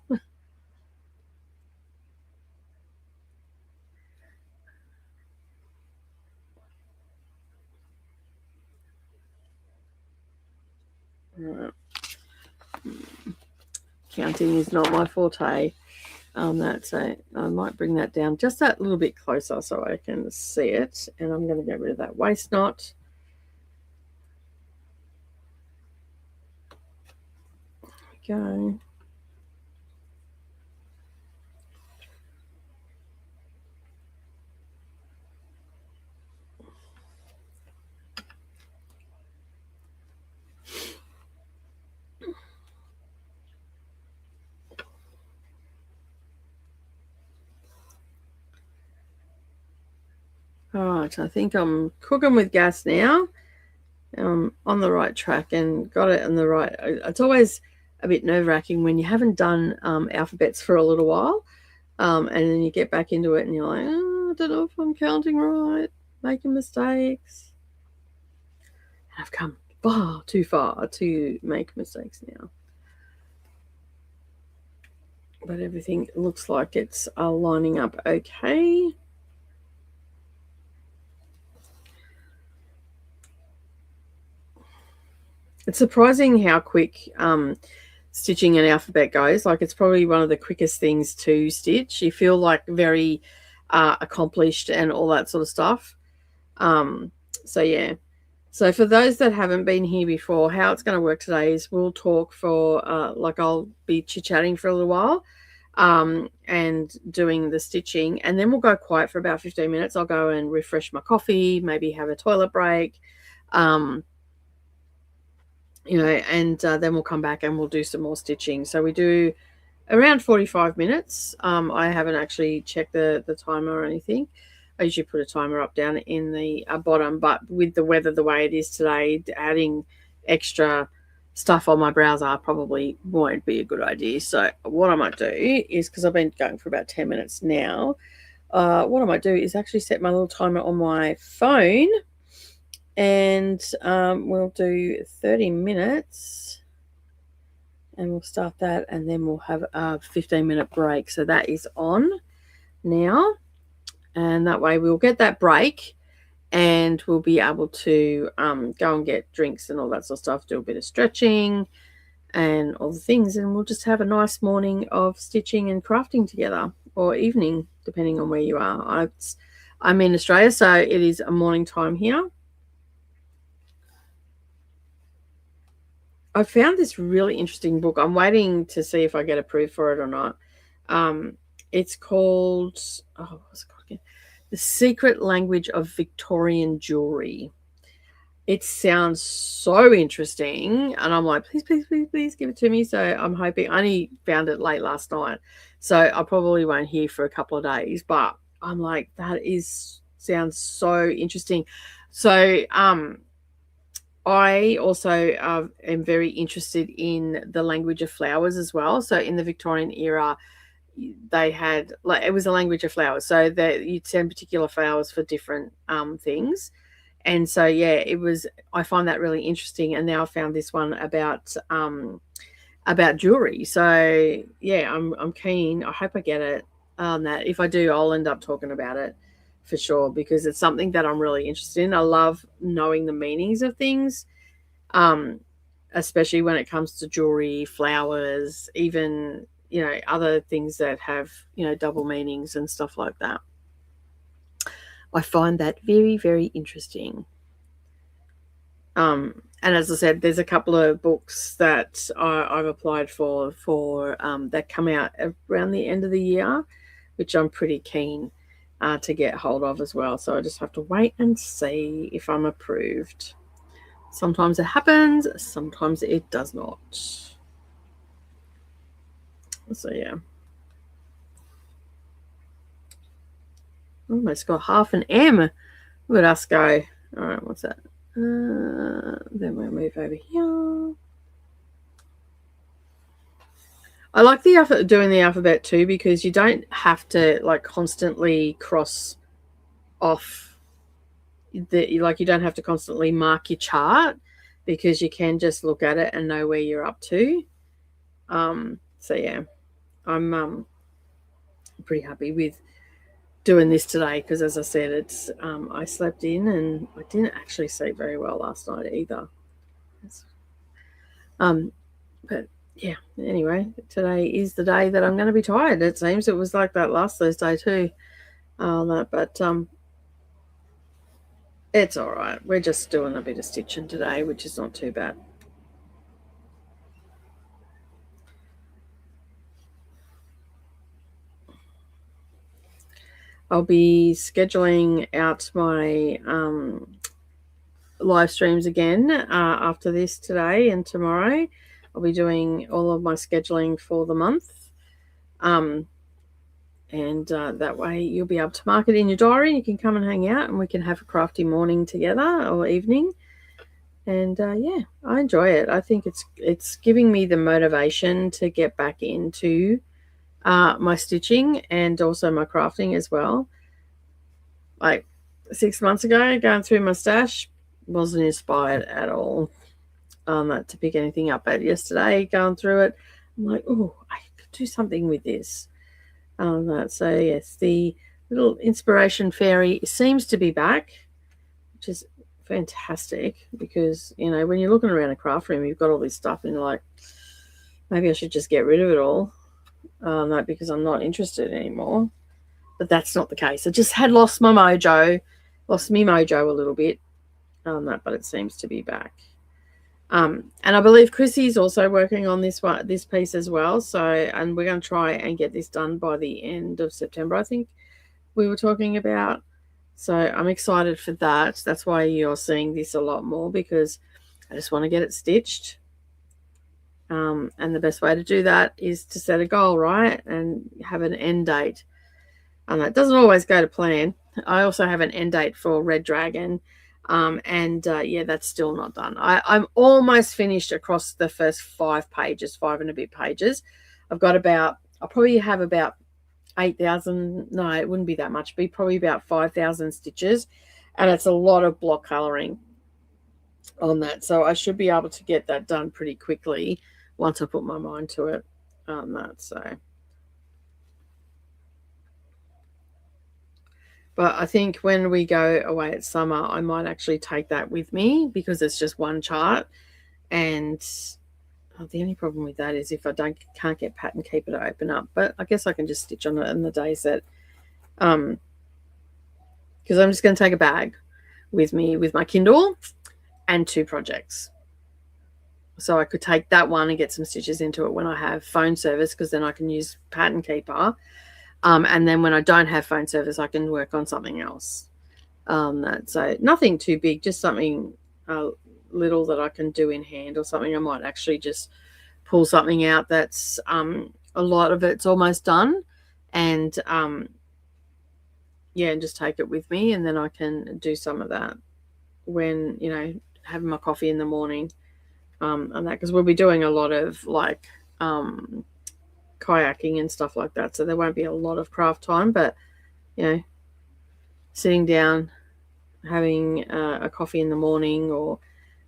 Counting is not my forte. That's I might bring that down just that little bit closer so I can see it. And I'm going to get rid of that waist knot. There we go. All right, I think I'm cooking with gas now. On the right track and got it in the right. It's always a bit nerve-wracking when you haven't done alphabets for a little while, and then you get back into it and you're like, I don't know if I'm counting right, making mistakes. And I've come far too far to make mistakes now. But everything looks like it's lining up okay. It's surprising how quick stitching an alphabet goes. Like, it's probably one of the quickest things to stitch. You feel like very accomplished and all that sort of stuff. So yeah. So for those that haven't been here before, how it's going to work today is we'll talk for like I'll be chit-chatting for a little while and doing the stitching, and then we'll go quiet for about 15 minutes. I'll go and refresh my coffee, maybe have a toilet break, you know, and then we'll come back and we'll do some more stitching. So we do around 45 minutes. I haven't actually checked the timer or anything. I usually put a timer up down in the bottom, but with the weather the way it is today, adding extra stuff on my browser probably won't be a good idea. So what I might do is, because I've been going for about 10 minutes now, what I might do is actually set my little timer on my phone, and we'll do 30 minutes and we'll start that, and then we'll have a 15-minute break. So that is on now, and that way we'll get that break and we'll be able to go and get drinks and all that sort of stuff, do a bit of stretching and all the things, and we'll just have a nice morning of stitching and crafting together, or evening, depending on where you are. I'm in Australia, so it is a morning time here. I found this really interesting book. I'm waiting to see if I get approved for it or not. It's called, what's it called again? The Secret Language of Victorian Jewelry. It sounds so interesting, and I'm like, please give it to me. So I'm hoping. I only found it late last night, so I probably won't hear for a couple of days, but I'm like, sounds so interesting. So I also am very interested in the language of flowers as well. So in the Victorian era, they had, like, it was a language of flowers, so that you'd send particular flowers for different things. And so yeah, I find that really interesting. And now I found this one about jewelry. So yeah, I'm keen. I hope I get it on that. If I do, I'll end up talking about it for sure, because it's something that I'm really interested in. I love knowing the meanings of things, especially when it comes to jewelry, flowers, even, you know, other things that have, you know, double meanings and stuff like that. I find that very, very interesting. And as I said, there's a couple of books that I've applied for that come out around the end of the year, which I'm pretty keen to get hold of as well. So I just have to wait and see if I'm approved. Sometimes it happens, sometimes it does not. So yeah. almost got half an M. Look at us go. All right, what's that? Then we'll move over here. I like doing the alphabet too, because you don't have to like constantly cross off you don't have to constantly mark your chart, because you can just look at it and know where you're up to. So yeah, I'm pretty happy with doing this today, because as I said, it's I slept in and I didn't actually sleep very well last night either. But yeah, anyway, today is the day that I'm going to be tired. It seems it was like that last Thursday too. But it's all right. We're just doing a bit of stitching today, which is not too bad. I'll be scheduling out my live streams again after this today and tomorrow. I'll be doing all of my scheduling for the month. And that way you'll be able to mark it in your diary. You can come and hang out and we can have a crafty morning together or evening. And yeah, I enjoy it. I think it's giving me the motivation to get back into my stitching and also my crafting as well. Like 6 months ago, going through my stash, wasn't inspired at all to pick anything up. But yesterday, going through it, I'm like, oh, I could do something with this. So yes, the little inspiration fairy seems to be back, which is fantastic, because when you're looking around a craft room, you've got all this stuff and you're like, maybe I should just get rid of it all, because I'm not interested anymore. But that's not the case. I just had lost me mojo a little bit, but it seems to be back. And I believe Chrissy's also working on this piece as well. So, and we're going to try and get this done by the end of September, I think we were talking about. So I'm excited for that. That's why you're seeing this a lot more, because I just want to get it stitched. And the best way to do that is to set a goal, right? And have an end date. And that doesn't always go to plan. I also have an end date for Red Dragon. Yeah, that's still not done. I'm almost finished across the first 5 and a bit pages. I'll probably have about 8,000. No, it wouldn't be that much. It'd be probably about 5,000 stitches. And it's a lot of block coloring on that. So I should be able to get that done pretty quickly once I put my mind to it on that. So. But I think when we go away at summer, I might actually take that with me, because it's just one chart. And the only problem with that is if I can't get pattern keeper to open up. But I guess I can just stitch on it in the days that, because I'm just going to take a bag with me with my Kindle and 2 projects. So I could take that one and get some stitches into it when I have phone service, because then I can use pattern keeper. And then when I don't have phone service, I can work on something else. So nothing too big, just something little that I can do in hand, or something I might actually just pull something out that's a lot of it's almost done, and yeah, and just take it with me, and then I can do some of that when having my coffee in the morning, and that, because we'll be doing a lot of like kayaking and stuff like that, so there won't be a lot of craft time, but sitting down, having a coffee in the morning or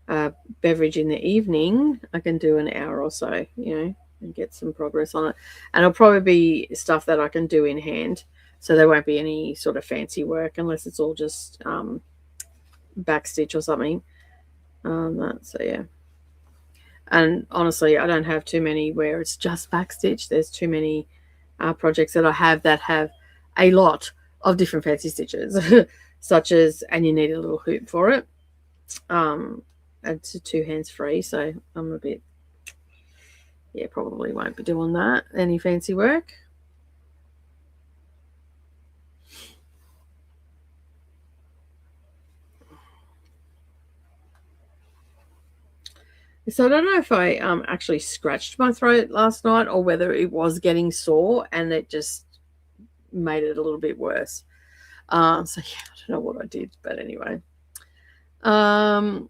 a beverage in the evening, I can do an hour or so, and get some progress on it. And it'll probably be stuff that I can do in hand, so there won't be any sort of fancy work unless it's all just backstitch or something. So yeah. And honestly, I don't have too many where it's just backstitch. There's too many projects that I have that have a lot of different fancy stitches, such as, and you need a little hoop for it. It's 2 hands free, so I'm a bit, probably won't be doing that, any fancy work. So I don't know if I actually scratched my throat last night, or whether it was getting sore and it just made it a little bit worse. So yeah, I don't know what I did, but anyway. All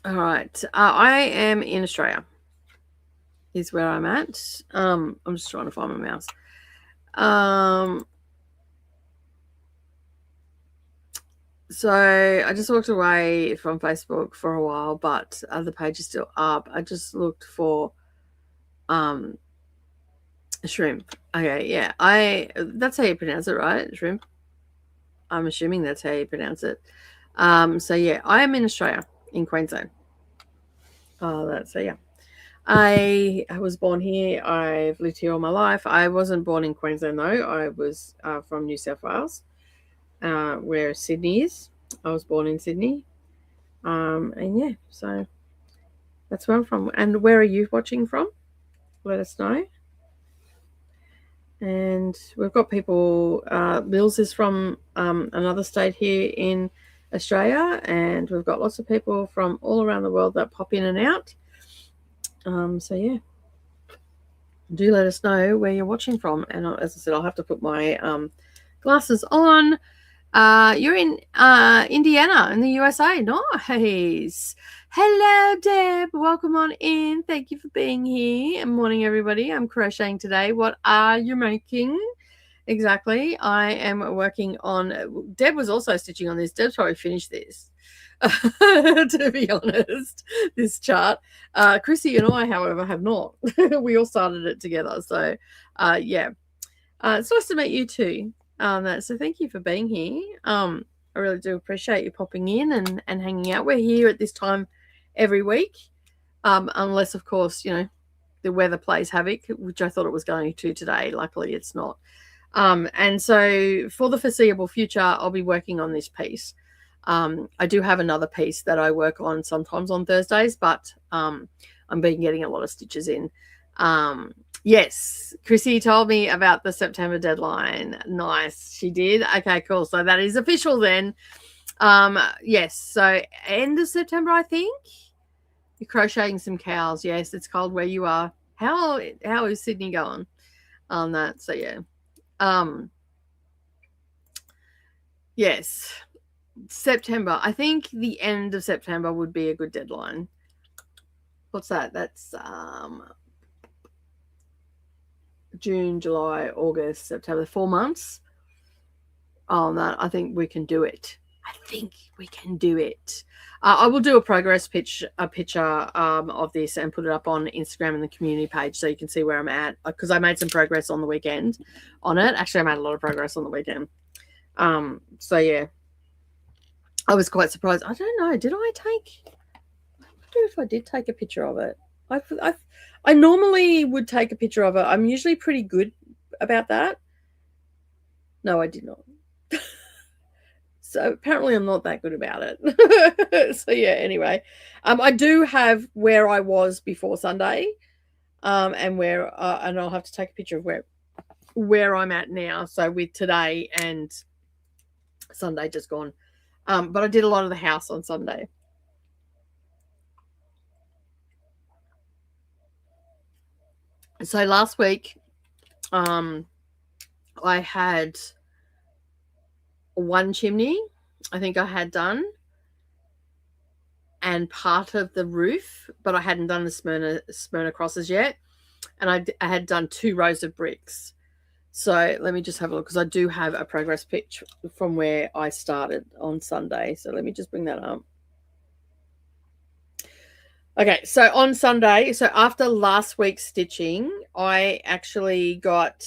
right. I am in Australia. Is where I'm at. I'm just trying to find my mouse. So I just walked away from Facebook for a while, but the page is still up. I just looked for shrimp. Okay, yeah. That's how you pronounce it, right? Shrimp. I'm assuming that's how you pronounce it. So yeah, I am in Australia, in Queensland. So yeah. I was born here. I've lived here all my life. I wasn't born in Queensland though. I was from New South Wales, where Sydney is. I was born in Sydney. And yeah, so that's where I'm from. And where are you watching from? Let us know. And we've got people, Mills is from another state here in Australia, and we've got lots of people from all around the world that pop in and out. So yeah, do let us know where you're watching from. And as I said, I'll have to put my glasses on. You're in Indiana in the USA. Nice. Hello, Deb. Welcome on in. Thank you for being here. Good morning, everybody. I'm crocheting today. What are you making? Exactly. I am working on. Deb was also stitching on this. Deb's probably finished this. To be honest, this chart. Chrissy and I, however, have not. We all started it together. So, yeah. It's nice to meet you too. So thank you for being here. I really do appreciate you popping in and hanging out. We're here at this time every week, unless, of course, the weather plays havoc, which I thought it was going to today. Luckily, it's not. And so for the foreseeable future, I'll be working on this piece. I do have another piece that I work on sometimes on Thursdays, but I'm been getting a lot of stitches in. Yes, Chrissy told me about the September deadline. Nice, she did. Okay, cool. So that is official then. Yes, so end of September, I think. You're crocheting some cows. Yes, it's cold where you are. How is Sydney going on that? So yeah. Yes, September. I think the end of September would be a good deadline. What's that? That's June, July, August, September, 4 months. That I think we can do it. I will do a progress picture of this and put it up on Instagram and the community page so you can see where I'm at, because I made some progress on the weekend on it. Actually, I made a lot of progress on the weekend. So yeah, I was quite surprised. I don't know. I wonder if I did take a picture of it. I normally would take a picture of it. I'm usually pretty good about that. No, I did not. So apparently I'm not that good about it. So yeah, anyway, I do have where I was before Sunday, and and I'll have to take a picture of where I'm at now. So with today and Sunday just gone, but I did a lot of the house on Sunday. So last week, I had one chimney, I think I had done, and part of the roof, but I hadn't done the Smyrna crosses yet. And I had done 2 rows of bricks. So let me just have a look, because I do have a progress picture from where I started on Sunday. So let me just bring that up. Okay, so on Sunday, so after last week's stitching, I actually got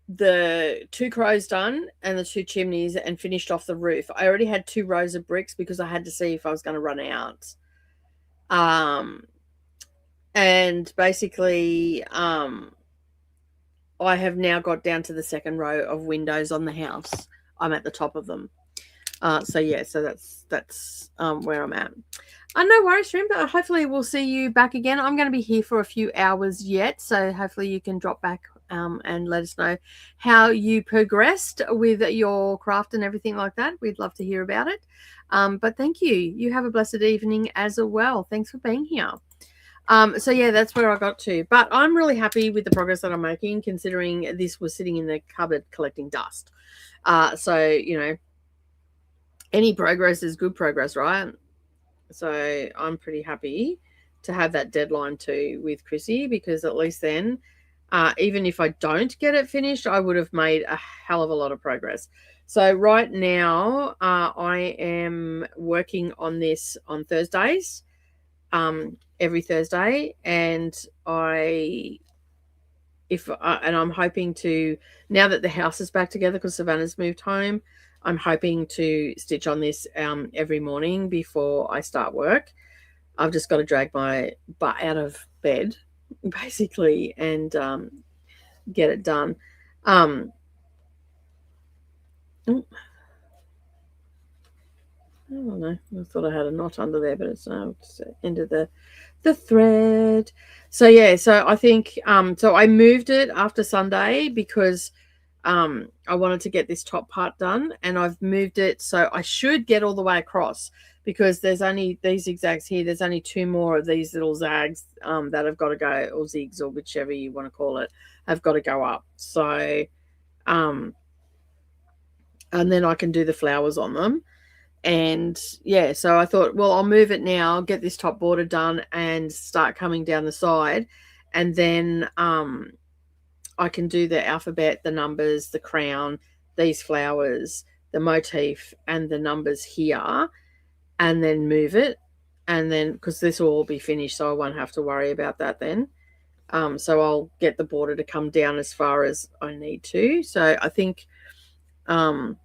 the 2 crows done and the 2 chimneys and finished off the roof. I already had 2 rows of bricks because I had to see if I was going to run out. And basically, I have now got down to the 2nd row of windows on the house. I'm at the top of them. So yeah, so that's where I'm at. No worries, Shrimp. Hopefully we'll see you back again. I'm going to be here for a few hours yet, so hopefully you can drop back and let us know how you progressed with your craft and everything like that. We'd love to hear about it. But thank you. You have a blessed evening as well. Thanks for being here. So yeah, that's where I got to. But I'm really happy with the progress that I'm making, considering this was sitting in the cupboard collecting dust. So you know, any progress is good progress, right? So I'm pretty happy to have that deadline too with Chrissy, because at least then, even if I don't get it finished, I would have made a hell of a lot of progress. So right now, I am working on this on Thursdays, every Thursday, and I'm hoping to, now that the house is back together because Savannah's moved home, I'm hoping to stitch on this every morning before I start work. I've just got to drag my butt out of bed, basically, and get it done. Oh, I don't know. I thought I had a knot under there, but it's the end of the thread. So yeah, so I think so I moved it after Sunday because I wanted to get this top part done, and I've moved it so I should get all the way across, because there's only these zigzags here. There's only 2 more of these little zags that have got to go, or zigs, or whichever you want to call it, have got to go up. So and then I can do the flowers on them. And yeah, so I thought, well, I'll move it now, get this top border done, and start coming down the side, and then I can do the alphabet, the numbers, the crown, these flowers, the motif, and the numbers here, and then move it. And then, because this will all be finished, so I won't have to worry about that then. So I'll get the border to come down as far as I need to. So I think I've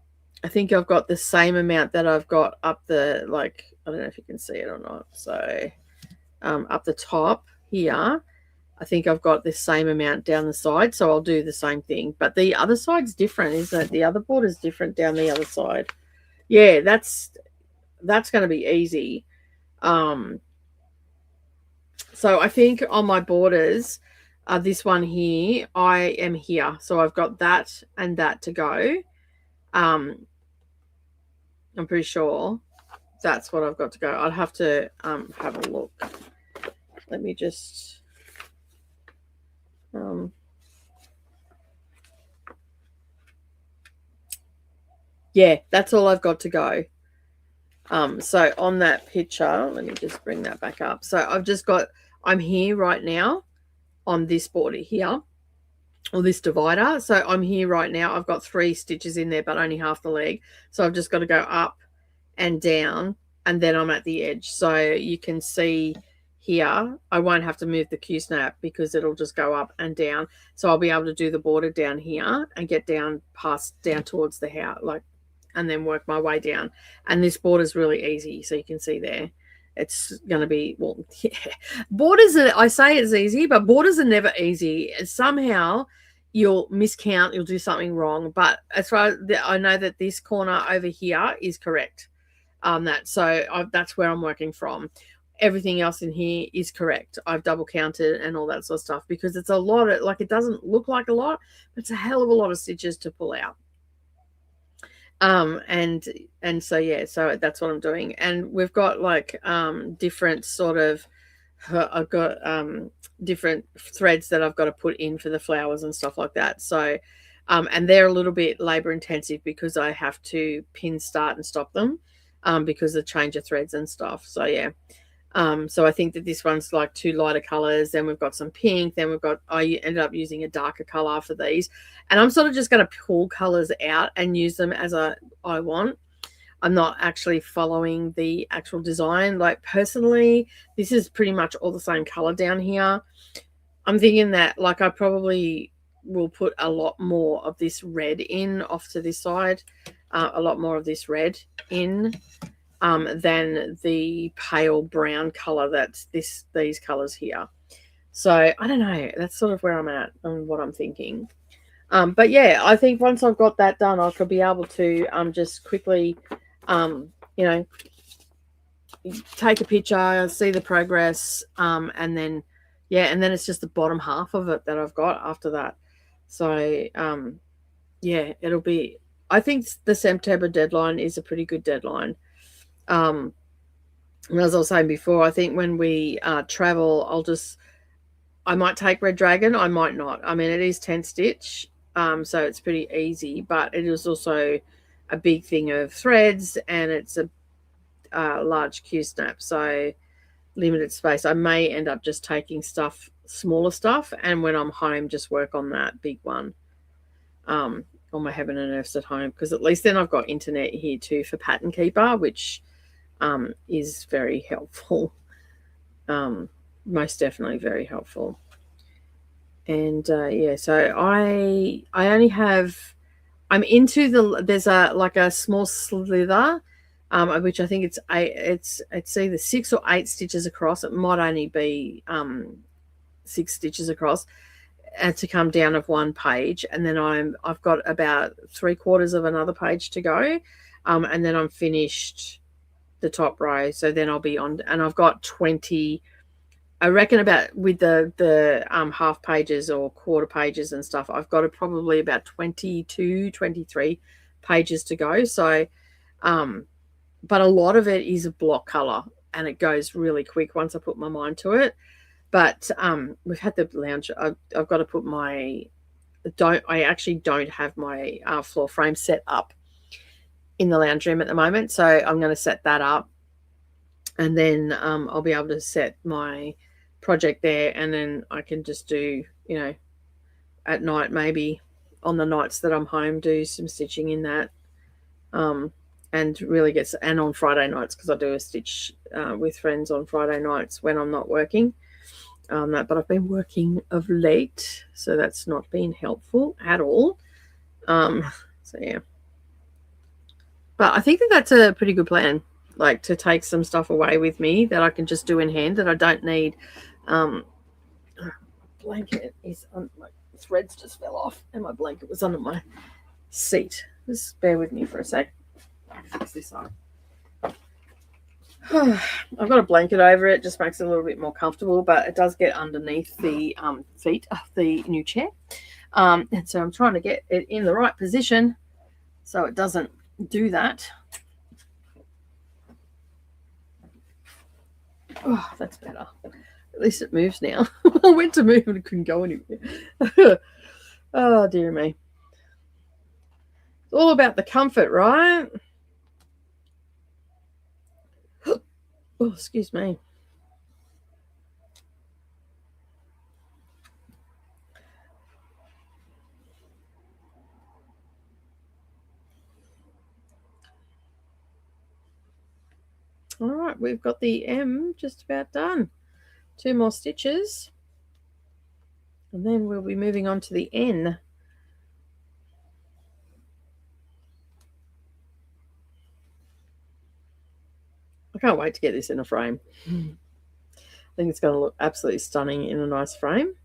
got the same amount that I've got up the, like, I don't know if you can see it or not. So up the top here, I think I've got the same amount down the side, so I'll do the same thing. But the other side's different, isn't it? The other border's different down the other side. Yeah, that's going to be easy. So I think on my borders, this one here, I am here. So I've got that and that to go. I'm pretty sure that's what I've got to go. I'd have to have a look. Let me just... yeah, that's all I've got to go. So on that picture, let me just bring that back up. So I've just got, I'm here right now on this border here, or this divider. So I'm here right now. I've got 3 stitches in there, but only half the leg. So I've just got to go up and down, and then I'm at the edge. So you can see here, I won't have to move the Q-snap because it'll just go up and down. So I'll be able to do the border down here and get down towards the house, like, and then work my way down. And this border is really easy. So you can see there, it's going to be, well, yeah. Borders are, I say it's easy, but borders are never easy. Somehow you'll miscount, you'll do something wrong. But as far as I know that this corner over here is correct. That's where I'm working from. Everything else in here is correct. I've double counted and all that sort of stuff, because it's a lot of, like, it doesn't look like a lot, but it's a hell of a lot of stitches to pull out. And so yeah, so that's what I'm doing. And we've got like different sort of, I've got different threads that I've got to put in for the flowers and stuff like that. So and they're a little bit labor intensive because I have to pin start and stop them because of change of threads and stuff. So yeah. So I think that this one's like 2 lighter colors. Then we've got some pink. Then we've got, I ended up using a darker color for these. And I'm sort of just going to pull colors out and use them as I want. I'm not actually following the actual design. Like, personally, this is pretty much all the same color down here. I'm thinking that, like, I probably will put a lot more of this red in off to this side. A lot more of this red in. Than the pale brown color that's these colors here. So I don't know, that's sort of where I'm at and what I'm thinking. But yeah, I think once I've got that done, I could be able to just quickly take a picture, see the progress, and then it's just the bottom half of it that I've got after that. So yeah, it'll be, I think the September deadline is a pretty good deadline. And as I was saying before, I think when we travel, I might take Red Dragon, I might not. I mean, it is 10 stitch, so it's pretty easy, but it is also a big thing of threads, and it's a large Q snap, so limited space. I may end up just taking smaller stuff, and when I'm home, just work on that big one. On my Heaven and Earths at home, because at least then I've got internet here too for Pattern Keeper, which is very helpful. Most definitely very helpful. And yeah, so I only have, I'm into there's a small slither, which I think it's either 6 or 8 stitches across. It might only be 6 stitches across, and to come down of one page, and then I've got about 3/4 of another page to go, and then I'm finished the top row. So then I'll be on, and I've got 20. I reckon about with the half pages or quarter pages and stuff, I've got probably about 22, 23 pages to go. So, but a lot of it is a block color, and it goes really quick once I put my mind to it. But we've had the lounge. I've got to put I actually don't have my floor frame set up in the lounge room at the moment, so I'm going to set that up, and then I'll be able to set my project there, and then I can just do, at night, maybe on the nights that I'm home, do some stitching in that, and really and on Friday nights, because I do a stitch with friends on Friday nights when I'm not working. But I've been working of late, so that's not been helpful at all. So yeah, but I think that's a pretty good plan, like to take some stuff away with me that I can just do in hand, that I don't need. Blanket is on, my threads just fell off, and my blanket was under my seat. Just bear with me for a sec. I'll fix this up. I've got a blanket over it, just makes it a little bit more comfortable, but it does get underneath the feet of the new chair. And so I'm trying to get it in the right position so it doesn't do that. Oh, that's better. At least it moves now. I went to move and it couldn't go anywhere. Oh, dear me. It's all about the comfort, right? Oh, excuse me. All right, we've got the M just about done. 2 more stitches, and then we'll be moving on to the N. I can't wait to get this in a frame. I think it's going to look absolutely stunning in a nice frame.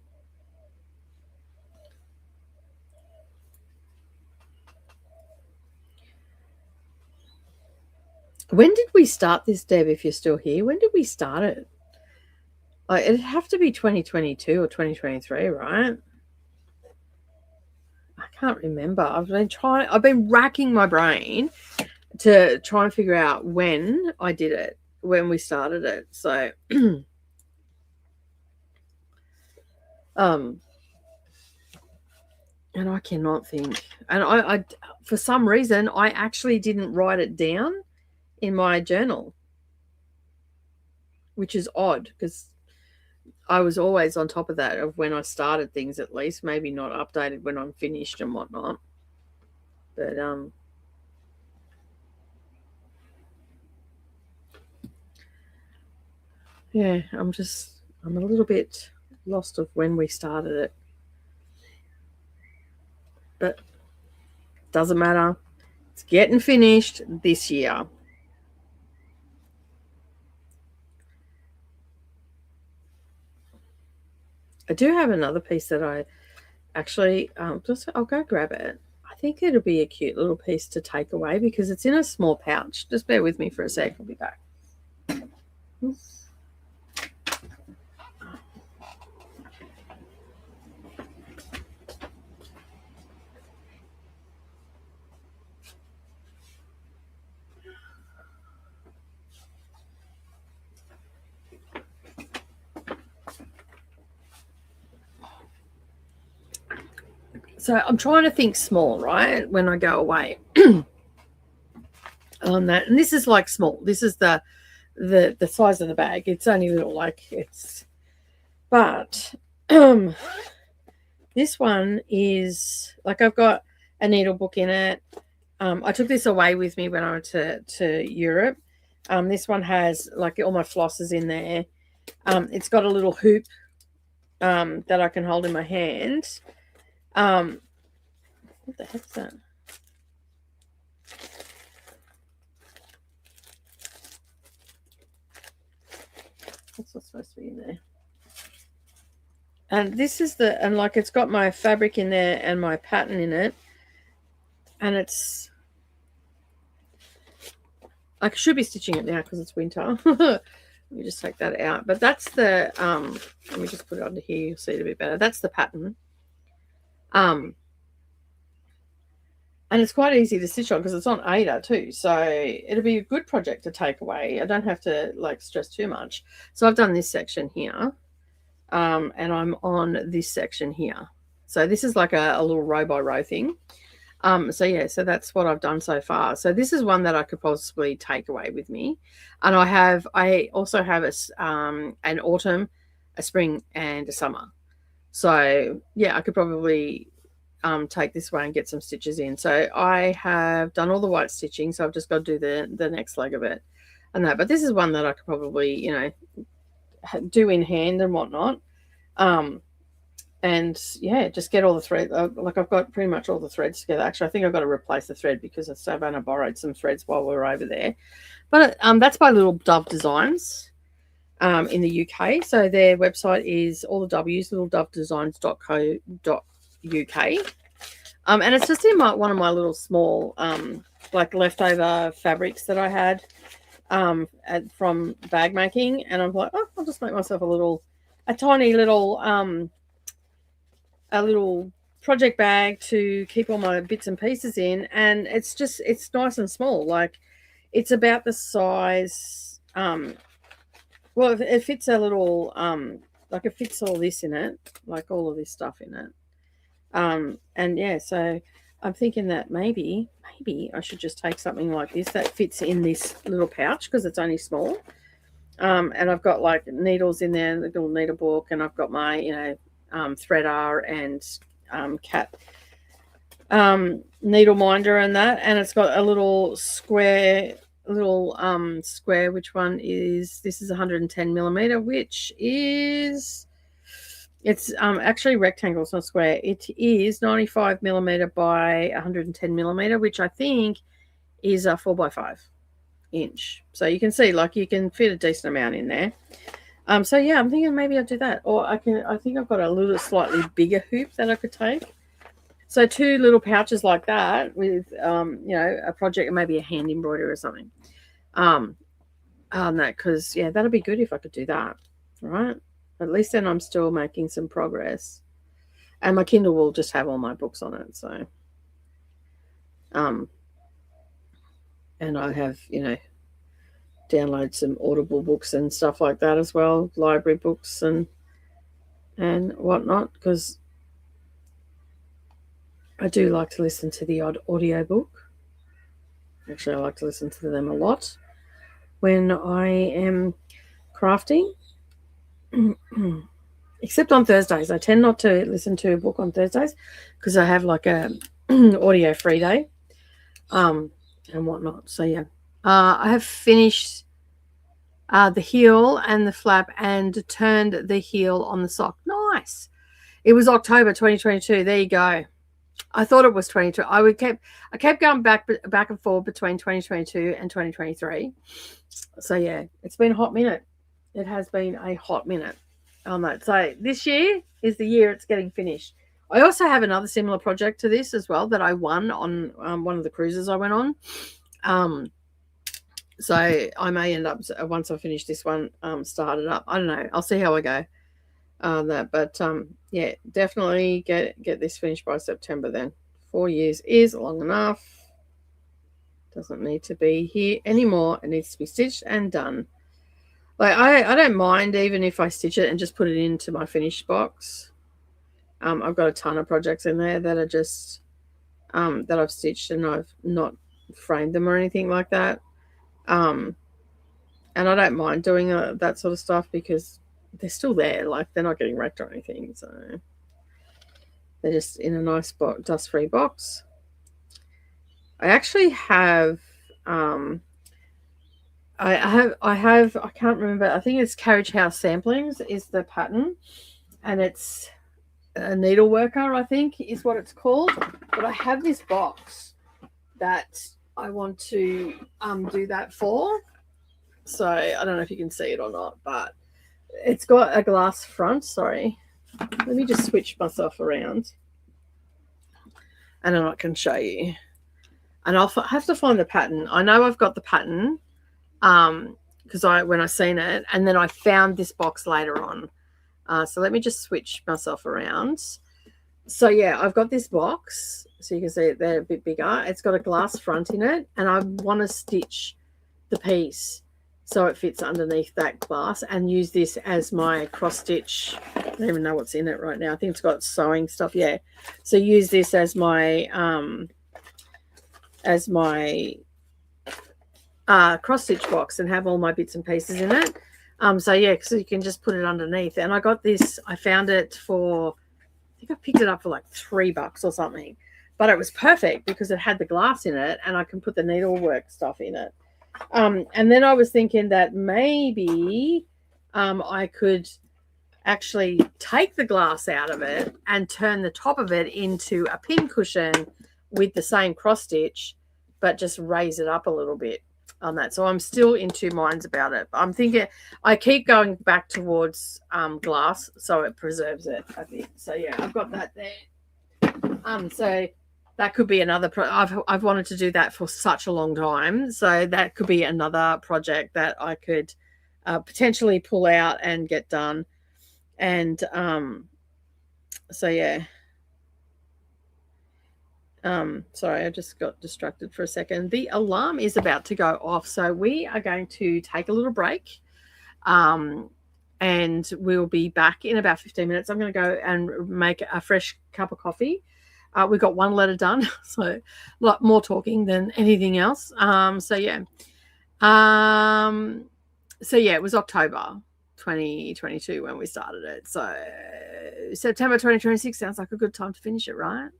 When did we start this, Deb, if you're still here? When did we start it? Like, it'd have to be 2022 or 2023, right? I can't remember. I've been racking my brain to try and figure out when I did it, when we started it. So, and I cannot think. And I for some reason, I actually didn't write it down in my journal, which is odd, because I was always on top of that, of when I started things, at least. Maybe not updated when I'm finished and whatnot. But yeah, I'm a little bit lost of when we started it. But doesn't matter. It's getting finished this year. I do have another piece that I actually I'll go grab it. I think it'll be a cute little piece to take away, because it's in a small pouch. Just bear with me for a sec. I'll be back. So I'm trying to think small, right, when I go away on that. And this is like small. This is the size of the bag. It's only little, like it's, but this one is like, I've got a needle book in it. I took this away with me when I went to Europe. This one has like all my flosses in there. It's got a little hoop that I can hold in my hand. What the heck's that? What's not supposed to be in there? And this is and like it's got my fabric in there and my pattern in it. And it's, I should be stitching it now because it's winter. Let me just take that out. But that's the, let me just put it under here. You'll see it a bit better. That's the pattern. And it's quite easy to stitch on because it's on Ada too. So it'll be a good project to take away. I don't have to like stress too much. So I've done this section here. And I'm on this section here. So this is like a little row by row thing. So yeah, so that's what I've done so far. So this is one that I could possibly take away with me. And I also have an autumn, a spring, and a summer. So yeah, I could probably take this away and get some stitches in. So I have done all the white stitching, so I've just got to do the next leg of it and that. But this is one that I could probably, you know, do in hand and whatnot. And yeah, just get all the thread. Like I've got pretty much all the threads together. Actually, I think I've got to replace the thread because Savannah borrowed some threads while we were over there. But that's by Little Dove Designs in the UK. So their website is all the W's, littledovedesigns.co.uk. And it's just in one of my little small like leftover fabrics that I had from bag making. And I'm like, oh, I'll just make myself a tiny little a little project bag to keep all my bits and pieces in. And it's nice and small. Like it's about the size, well, it fits a little, like it fits all this in it, like all of this stuff in it. And yeah, so I'm thinking that maybe I should just take something like this that fits in this little pouch because it's only small. And I've got like needles in there, the little needle book, and I've got my, you know, threader and cat needle minder and that. And it's got a little square, which one is, this is 110 millimeter, which is, it's actually rectangle, it's not square. It is 95 millimeter by 110 millimeter, which I think is a 4x5 inch. So you can see, like, you can fit a decent amount in there. So yeah, I'm thinking maybe I'll do that. Or I think I've got a little slightly bigger hoop that I could take. So 2 little pouches like that with, you know, a project, maybe a hand embroidery or something. On that, because yeah, that'd be good if I could do that. All right. At least then I'm still making some progress. And my Kindle will just have all my books on it. So, and I have, you know, download some Audible books and stuff like that as well, library books and whatnot, because I do like to listen to the odd audio book. Actually, I like to listen to them a lot when I am crafting. Except on Thursdays. I tend not to listen to a book on Thursdays because I have like a audio free day and whatnot. So yeah, I have finished the heel and the flap and turned the heel on the sock. Nice. It was October 2022. There you go. I thought it was 22. I kept going back and forth between 2022 and 2023. So yeah, it's been a hot minute. It has been a hot minute on that. So this year is the year it's getting finished. I also have another similar project to this as well that I won on one of the cruises I went on. So I may end up, once I finish this one, start it up. I don't know. I'll see how I go. But yeah, definitely get this finished by September then. 4 years is long enough. Doesn't need to be here anymore. It needs to be stitched and done. Like I don't mind even if I stitch it and just put it into my finished box. I've got a ton of projects in there that are just that I've stitched and I've not framed them or anything like that. And I don't mind doing that sort of stuff because they're still there. Like, they're not getting wrecked or anything. So they're just in a nice dust-free box. I actually have I can't remember, I think it's Carriage House Samplings is the pattern, and it's a needle worker, I think is what it's called. But I have this box that I want to do that for. So I don't know if you can see it or not, but it's got a glass front. Sorry, let me just switch myself around and then I can show you. And I'll have to find the pattern. I know I've got the pattern because when I seen it, and then I found this box later on. So let me just switch myself around. So yeah, I've got this box, so you can see it there a bit bigger. It's got a glass front in it, and I want to stitch the piece so it fits underneath that glass and use this as my cross stitch. I don't even know what's in it right now. I think it's got sewing stuff. Yeah, so use this as my cross stitch box and have all my bits and pieces in it. So yeah, so you can just put it underneath. And I got this, I found it for, I think I picked it up for like $3 or something, but it was perfect because it had the glass in it and I can put the needlework stuff in it. And then I was thinking that maybe I could actually take the glass out of it and turn the top of it into a pin cushion with the same cross stitch, but just raise it up a little bit on that. So I'm still in two minds about it. I'm thinking I keep going back towards glass so it preserves it, I think. So yeah, I've got that there. So that could be another I've wanted to do that for such a long time. So that could be another project that I could potentially pull out and get done. And so yeah. Sorry, I just got distracted for a second. The alarm is about to go off, so we are going to take a little break, and we'll be back in about 15 minutes. I'm going to go and make a fresh cup of coffee. We got one letter done, so a lot more talking than anything else. So yeah, it was October 2022 when we started it. So September 2026 sounds like a good time to finish it, right?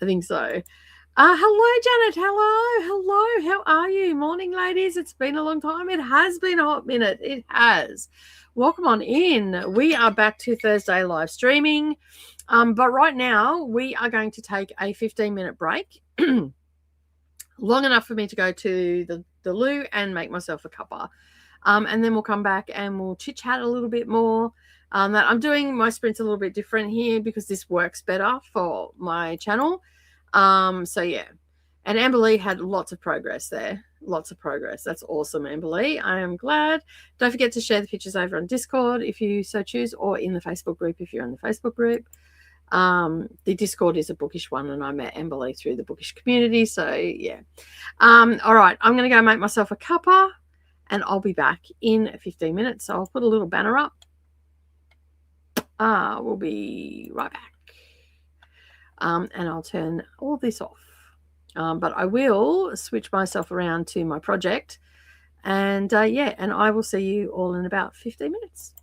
I think so. Hello, Janet. Hello. How are you? Morning, ladies. It's been a long time. It has been a hot minute. It has. Welcome on in. We are back to Thursday live streaming. But right now, we are going to take a 15-minute break. Long enough for me to go to the loo and make myself a cuppa. And then we'll come back and we'll chit-chat a little bit more. That I'm doing my sprints a little bit different here because this works better for my channel. So yeah, and Amber Lee had lots of progress there. Lots of progress. That's awesome, Amber Lee. I am glad. Don't forget to share the pictures over on Discord if you so choose, or in the Facebook group if you're in the Facebook group. The Discord is a bookish one, and I met Amber Lee through the bookish community. So yeah. All right, I'm going to go make myself a cuppa, and I'll be back in 15 minutes. So I'll put a little banner up. We'll be right back. And I'll turn all this off. But I will switch myself around to my project. And yeah, and I will see you all in about 15 minutes.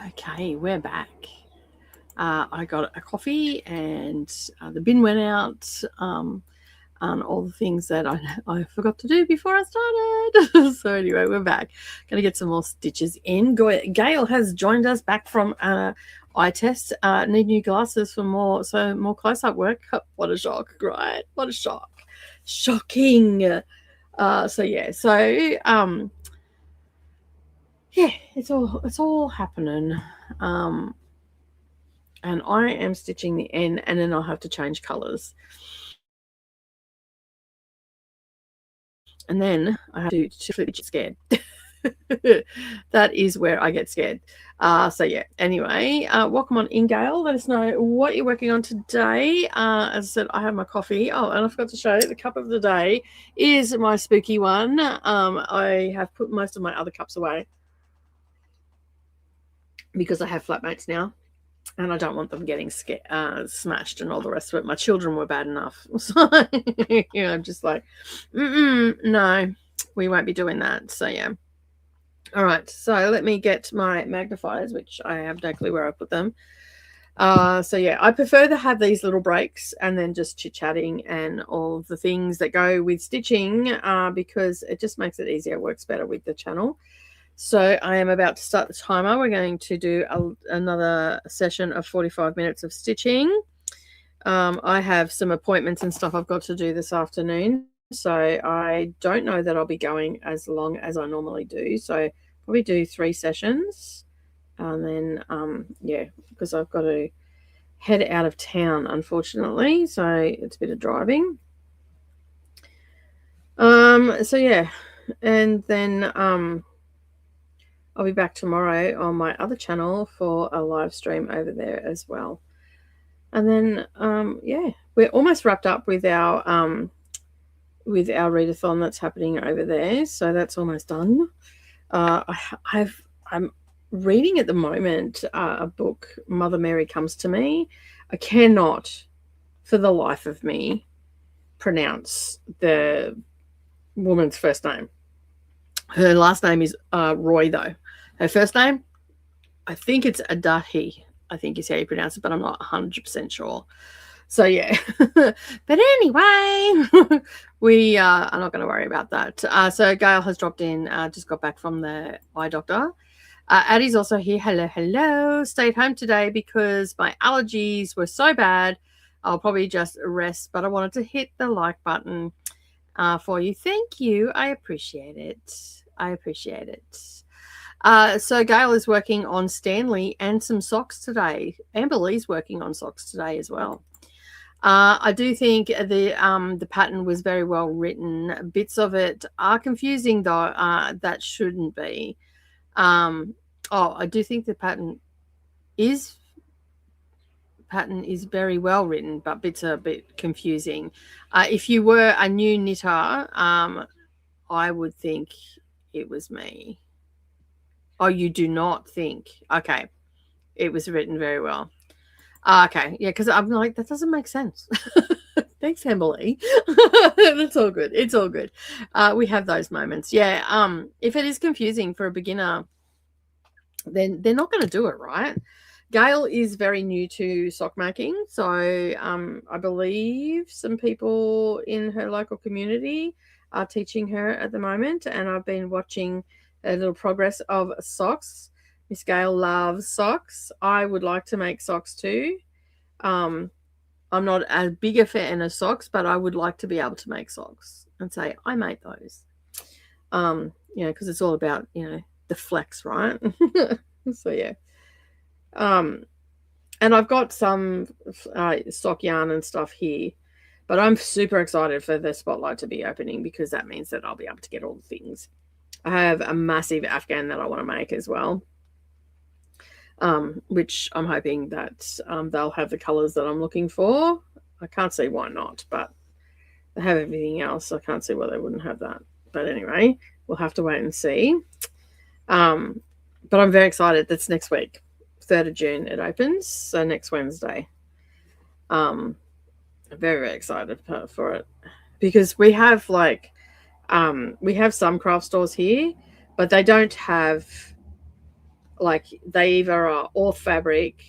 Okay, we're back. I got a coffee and the bin went out, and all the things that I forgot to do before I started. So anyway, we're back. Going to get some more stitches in. Gail has joined us back from eye test. Need new glasses for more close-up work. What a shock, right? What a shock. Shocking. Yeah, it's all happening. And I am stitching the end, and then I'll have to change colors. And then I have to flip scared. That is where I get scared. Yeah, anyway, welcome on in, Gail. Let us know what you're working on today. As I said, I have my coffee. Oh, and I forgot to show you, the cup of the day is my spooky one. I have put most of my other cups away because I have flatmates now. And I don't want them getting smashed and all the rest of it. My children were bad enough. So, I'm just like, no, we won't be doing that. So, yeah. All right. So, let me get my magnifiers, which I have no clue where I put them. Yeah, I prefer to have these little breaks and then just chit-chatting and all the things that go with stitching because it just makes it easier. It works better with the channel. So I am about to start the timer. We're going to do another session of 45 minutes of stitching. I have some appointments and stuff I've got to do this afternoon. So I don't know that I'll be going as long as I normally do. So probably do 3 sessions. And then, yeah, because I've got to head out of town, unfortunately. So it's a bit of driving. Yeah. And then... I'll be back tomorrow on my other channel for a live stream over there as well. And then, yeah, we're almost wrapped up with our readathon that's happening over there. So that's almost done. I'm reading at the moment a book, Mother Mary Comes to Me. I cannot, for the life of me, pronounce the woman's first name. Her last name is Roy, though. Her first name, I think it's Adahi, I think is how you pronounce it, but I'm not 100% sure. So, yeah. But anyway, we are not going to worry about that. So, Gail has dropped in, just got back from the eye doctor. Addie's also here. Hello, hello. Stayed home today because my allergies were so bad. I'll probably just rest, but I wanted to hit the like button for you. Thank you. I appreciate it. So Gail is working on Stanley and some socks today. Amber Lee's working on socks today as well. I do think the pattern was very well written. Bits of it are confusing, though. That shouldn't be. I do think the pattern is very well written, but bits are a bit confusing. If you were a new knitter, I would think it was me. Oh, you do not think? Okay. It was written very well. Okay. Yeah, because I'm like, that doesn't make sense. Thanks, Emily. That's all good. It's all good. We have those moments. Yeah. If it is confusing for a beginner, then they're not going to do it right. Gail is very new to sock making. So I believe some people in her local community are teaching her at the moment. And I've been watching a little progress of socks. Miss Gail loves socks. I would like to make socks too. I'm not as big a fan of socks, but I would like to be able to make socks and say, I made those. Because it's all about, the flex, right? So, yeah. And I've got some sock yarn and stuff here, but I'm super excited for the spotlight to be opening because that means that I'll be able to get all the things. I have a massive Afghan that I want to make as well, which I'm hoping that they'll have the colors that I'm looking for. I can't see why not, but they have everything else. I can't see why they wouldn't have that. But anyway, we'll have to wait and see. But I'm very excited. That's next week, 3rd of June it opens, so next Wednesday. I'm very, very excited for it because we have we have some craft stores here, but they don't have like they either are all fabric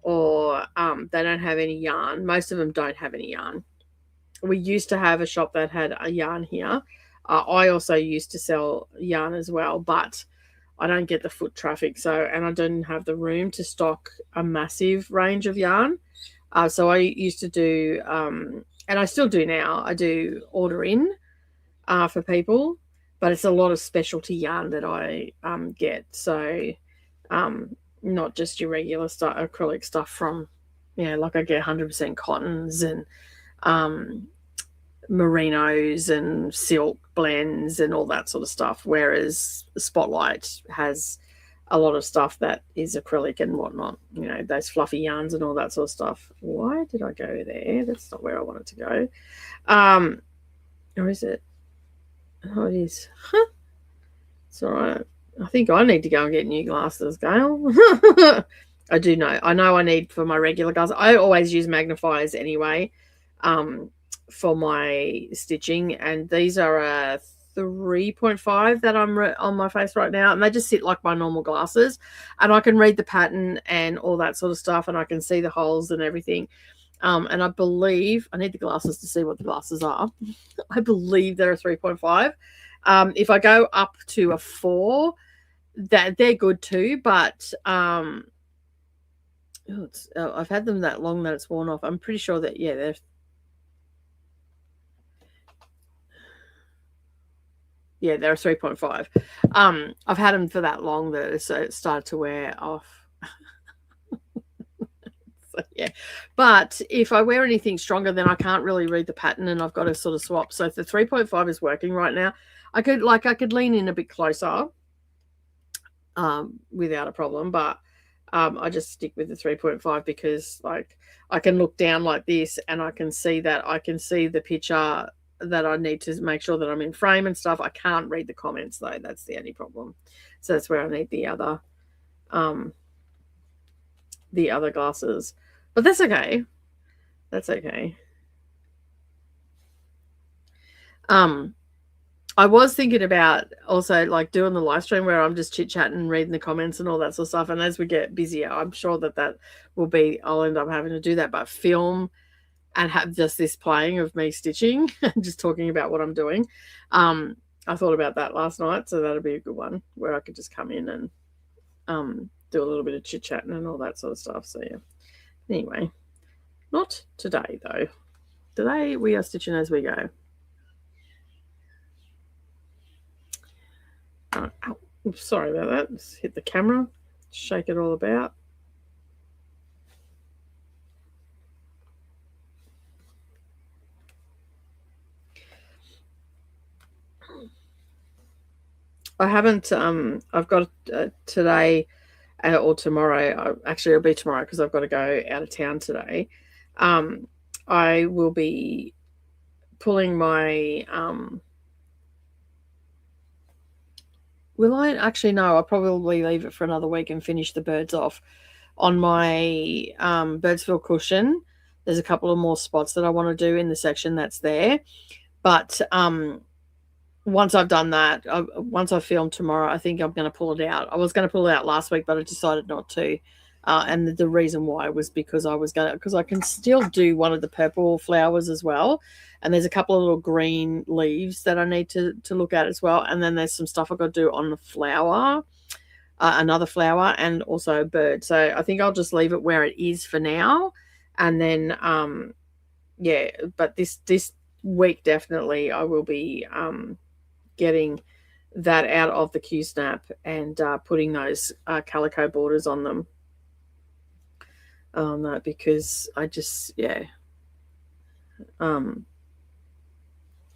or they don't have any yarn. Most of them don't have any yarn. We used to have a shop that had a yarn here. I also used to sell yarn as well, but I don't get the foot traffic, and I didn't have the room to stock a massive range of yarn. So I used to do, and I still do now. I do order in for people, but it's a lot of specialty yarn that I get. So not just your regular stuff, acrylic stuff from, like I get 100% cottons and merinos and silk blends and all that sort of stuff, whereas Spotlight has a lot of stuff that is acrylic and whatnot, those fluffy yarns and all that sort of stuff. Why did I go there? That's not where I wanted to go. Or is it? Oh, it is. Huh. It's all right. I think I need to go and get new glasses, Gail. I do know. I know I need for my regular glasses. I always use magnifiers anyway. For my stitching, and these are a 3.5 that I'm on my face right now, and they just sit like my normal glasses, and I can read the pattern and all that sort of stuff, and I can see the holes and everything. And I believe I need the glasses to see what the glasses are. I believe they're a 3.5. If I go up to a 4, that they're good too, but I've had them that long that it's worn off. I'm pretty sure that they're they're a 3.5. I've had them for that long that it started to wear off. So, but if I wear anything stronger, then I can't really read the pattern, and I've got to sort of swap. So if the 3.5 is working right now, I could lean in a bit closer without a problem, but I just stick with the 3.5 because I can look down like this and I can see the picture that I need to make sure that I'm in frame and stuff. I can't read the comments though. That's the only problem. So that's where I need the other glasses. But that's okay. That's okay. I was thinking about also doing the live stream where I'm just chit-chatting and reading the comments and all that sort of stuff. And as we get busier, I'm sure that will be, I'll end up having to do that, but film and have just this playing of me stitching and just talking about what I'm doing. I thought about that last night, so that'll be a good one where I could just come in and do a little bit of chit-chatting and all that sort of stuff. So yeah. Anyway, not today though. Today we are stitching as we go. Oops, sorry about that. Just hit the camera, shake it all about. I haven't, I've got today or tomorrow, actually it'll be tomorrow because I've got to go out of town today. I will be pulling my, will I? Actually, no, I'll probably leave it for another week and finish the birds off. On my Birdsville cushion, there's a couple of more spots that I want to do in the section that's there. But once I've done that, once I film tomorrow, I think I'm going to pull it out. I was going to pull it out last week, but I decided not to. And the reason why was because I can still do one of the purple flowers as well. And there's a couple of little green leaves that I need to look at as well. And then there's some stuff I've got to do on the flower, another flower, and also a bird. So I think I'll just leave it where it is for now. And then, but this week definitely I will be getting that out of the Q-snap and putting those calico borders on them. Because I just,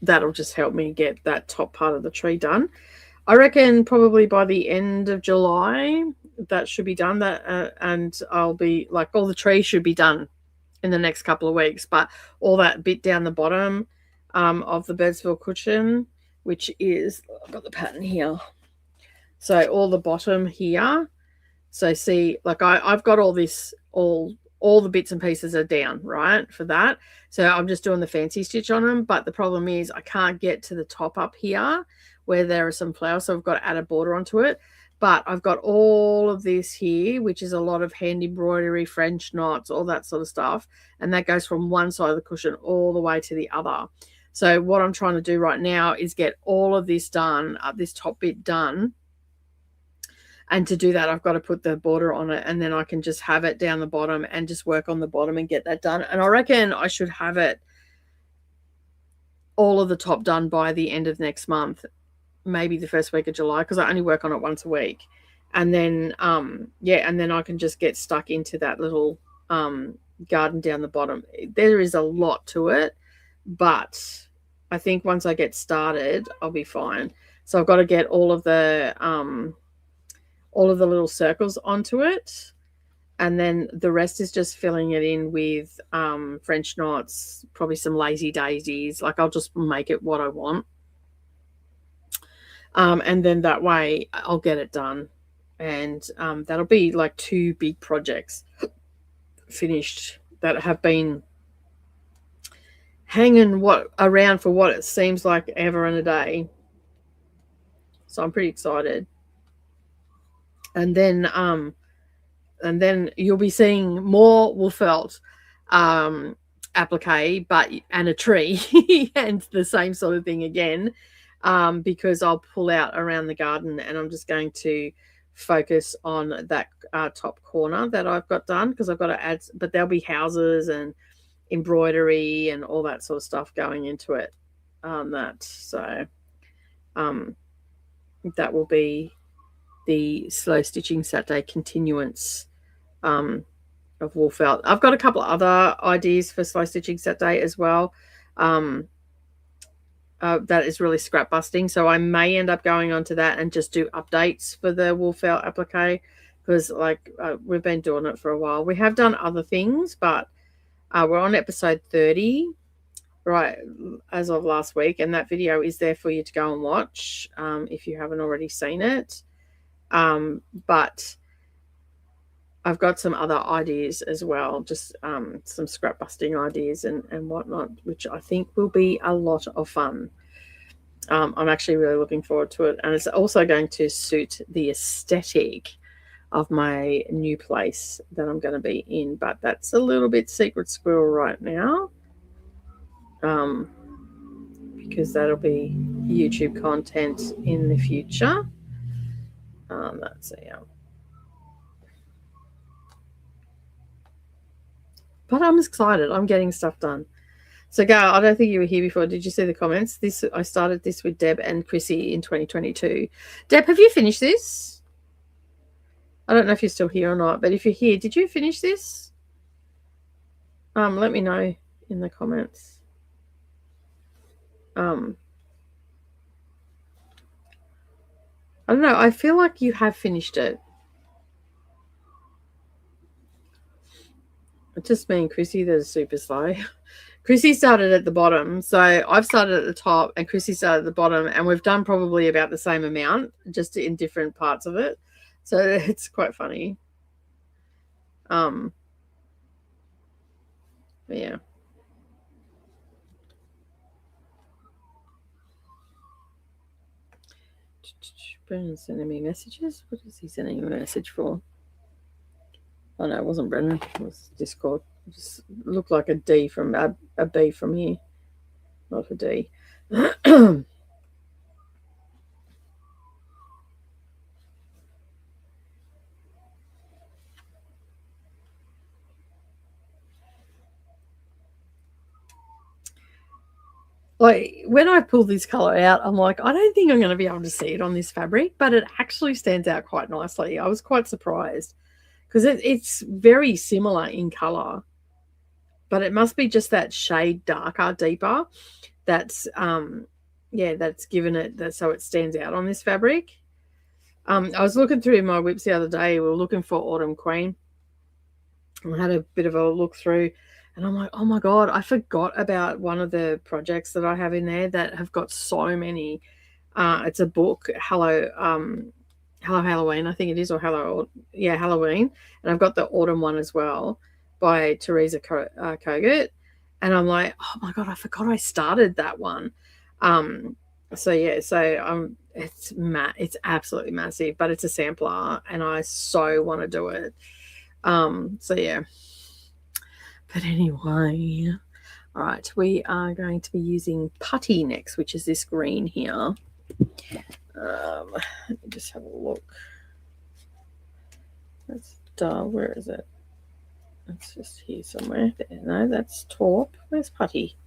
that'll just help me get that top part of the tree done. I reckon probably by the end of July that should be done. And I'll be all the trees should be done in the next couple of weeks. But all that bit down the bottom of the Birdsville cushion, which is, I've got the pattern here. So all the bottom here. So see, I've got all this, all the bits and pieces are down, right, for that. So I'm just doing the fancy stitch on them. But the problem is I can't get to the top up here where there are some flowers. So I've got to add a border onto it. But I've got all of this here, which is a lot of hand embroidery, French knots, all that sort of stuff. And that goes from one side of the cushion all the way to the other. So what I'm trying to do right now is get all of this done, this top bit done. And to do that, I've got to put the border on it, and then I can just have it down the bottom and just work on the bottom and get that done. And I reckon I should have it all of the top done by the end of next month, maybe the first week of July, because I only work on it once a week. And then and then I can just get stuck into that little garden down the bottom. There is a lot to it, but I think once I get started, I'll be fine. So I've got to get all of the little circles onto it, and then the rest is just filling it in with French knots, probably some lazy daisies. Like, I'll just make it what I want. And then that way I'll get it done. And that'll be like 2 big projects finished that have been hanging around for what it seems like ever and a day. So I'm pretty excited. And then you'll be seeing more wool felt applique, and a tree and the same sort of thing again, because I'll pull out around the garden, and I'm just going to focus on that top corner that I've got done, because I've got to add, but there'll be houses and embroidery and all that sort of stuff going into it on that. So that will be the Slow Stitching Saturday continuance of wool felt. I've got a couple of other ideas for Slow Stitching Saturday as well. That is really scrap busting, so I may end up going on to that and just do updates for the wool felt applique, because we've been doing it for a while. We have done other things, but we're on episode 30 right as of last week, and that video is there for you to go and watch if you haven't already seen it. But I've got some other ideas as well, just some scrap busting ideas and whatnot, which I think will be a lot of fun. I'm actually really looking forward to it, and it's also going to suit the aesthetic of my new place that I'm going to be in, but that's a little bit secret squirrel right now, because that'll be YouTube content in the future. Let's see. But I'm excited. I'm getting stuff done. So, Gail, I don't think you were here before. Did you see the comments? I started this with Deb and Chrissy in 2022. Deb, have you finished this? I don't know if you're still here or not, but if you're here, did you finish this? Let me know in the comments. I don't know. I feel like you have finished it. It's just me and Chrissy that are super slow. Chrissy started at the bottom, so I've started at the top, and Chrissy started at the bottom, and we've done probably about the same amount, just in different parts of it. So it's quite funny. Yeah. Brennan's sending me messages. What is he sending me a message for? Oh no, it wasn't Brennan. It was Discord. It just looked like a D from a B from here, not a D. Like, when I pull this color out, I'm like, I don't think I'm going to be able to see it on this fabric, but it actually stands out quite nicely. I was quite surprised, because it's very similar in color, but it must be just that shade darker, deeper, that's that's given it that, so it stands out on this fabric. I was looking through my whips the other day. We were looking for Autumn Queen, and I had a bit of a look through, and I'm like, oh my God, I forgot about one of the projects that I have in there that have got so many. It's a book, Hello Halloween, I think it is, or Halloween. And I've got the autumn one as well by Teresa Kogut. And I'm like, oh my God, I forgot I started that one. So It's absolutely massive, but it's a sampler, and I so want to do it. So yeah. But anyway, all right, we are going to be using putty next, which is this green here. Let me just have a look. That's where is it? It's just here somewhere. There. No, that's taupe. Where's putty?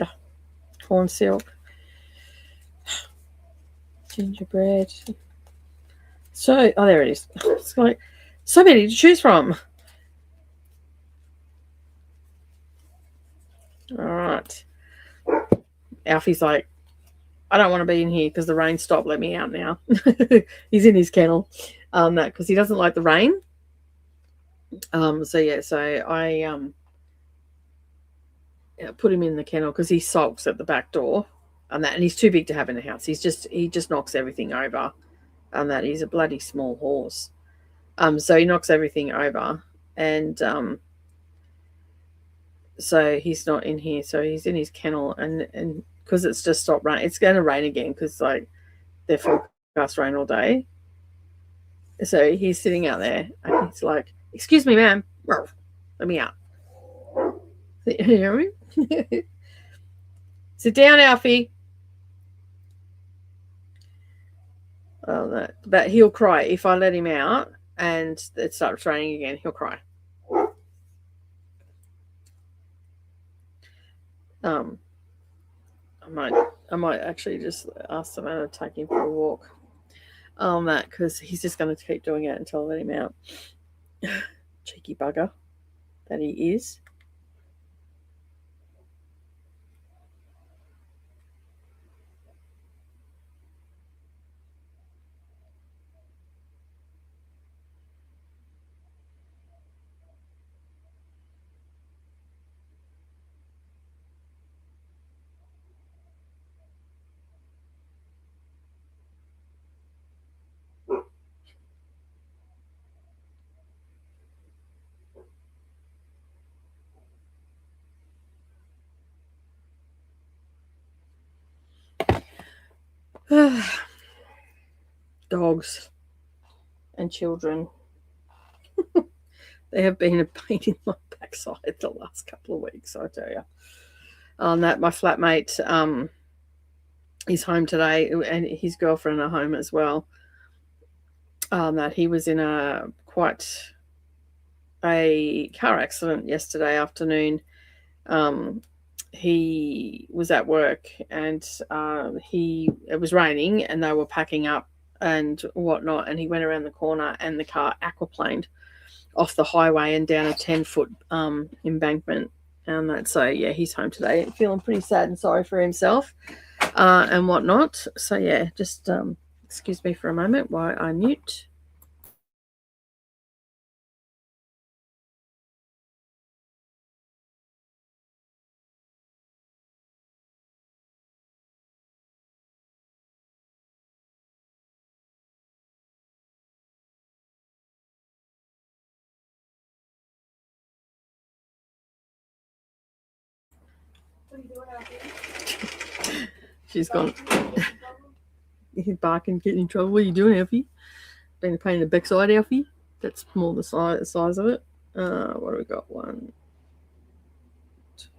Oh, corn silk. Gingerbread. So, oh, there it is. It's like so many to choose from. All right. Alfie's like, I don't want to be in here because the rain stopped. Let me out now. He's in his kennel. That because he doesn't like the rain. So yeah, so I put him in the kennel because he sulks at the back door, and he's too big to have in the house. He just knocks everything over, and that he's a bloody small horse. So he knocks everything over, and so he's not in here. So he's in his kennel, and because it's just stopped rain, it's going to rain again because like they're forecast rain all day. So he's sitting out there, and he's like, "Excuse me, ma'am, let me out." You hear me? Sit down, Alfie. Oh, but he'll cry if I let him out and it starts raining again. He'll cry. I might actually just ask Savannah to take him for a walk. That because he's just going to keep doing it until I let him out. Cheeky bugger that he is. Dogs and children. They have been a pain in my backside the last couple of weeks, I tell you. That my flatmate is home today, and his girlfriend are home as well. That he was in a car accident yesterday afternoon. He was at work, and it was raining, and they were packing up and whatnot, and he went around the corner, and the car aquaplaned off the highway and down a 10-foot embankment. And that, so yeah, he's home today, feeling pretty sad and sorry for himself and whatnot. So yeah, just excuse me for a moment while I mute. What are you doing out there? She's gone. He's barking, getting in trouble. What are you doing, Alfie? Been a pain in the backside, Alfie. That's more the size of it. What do we got? 1, 2.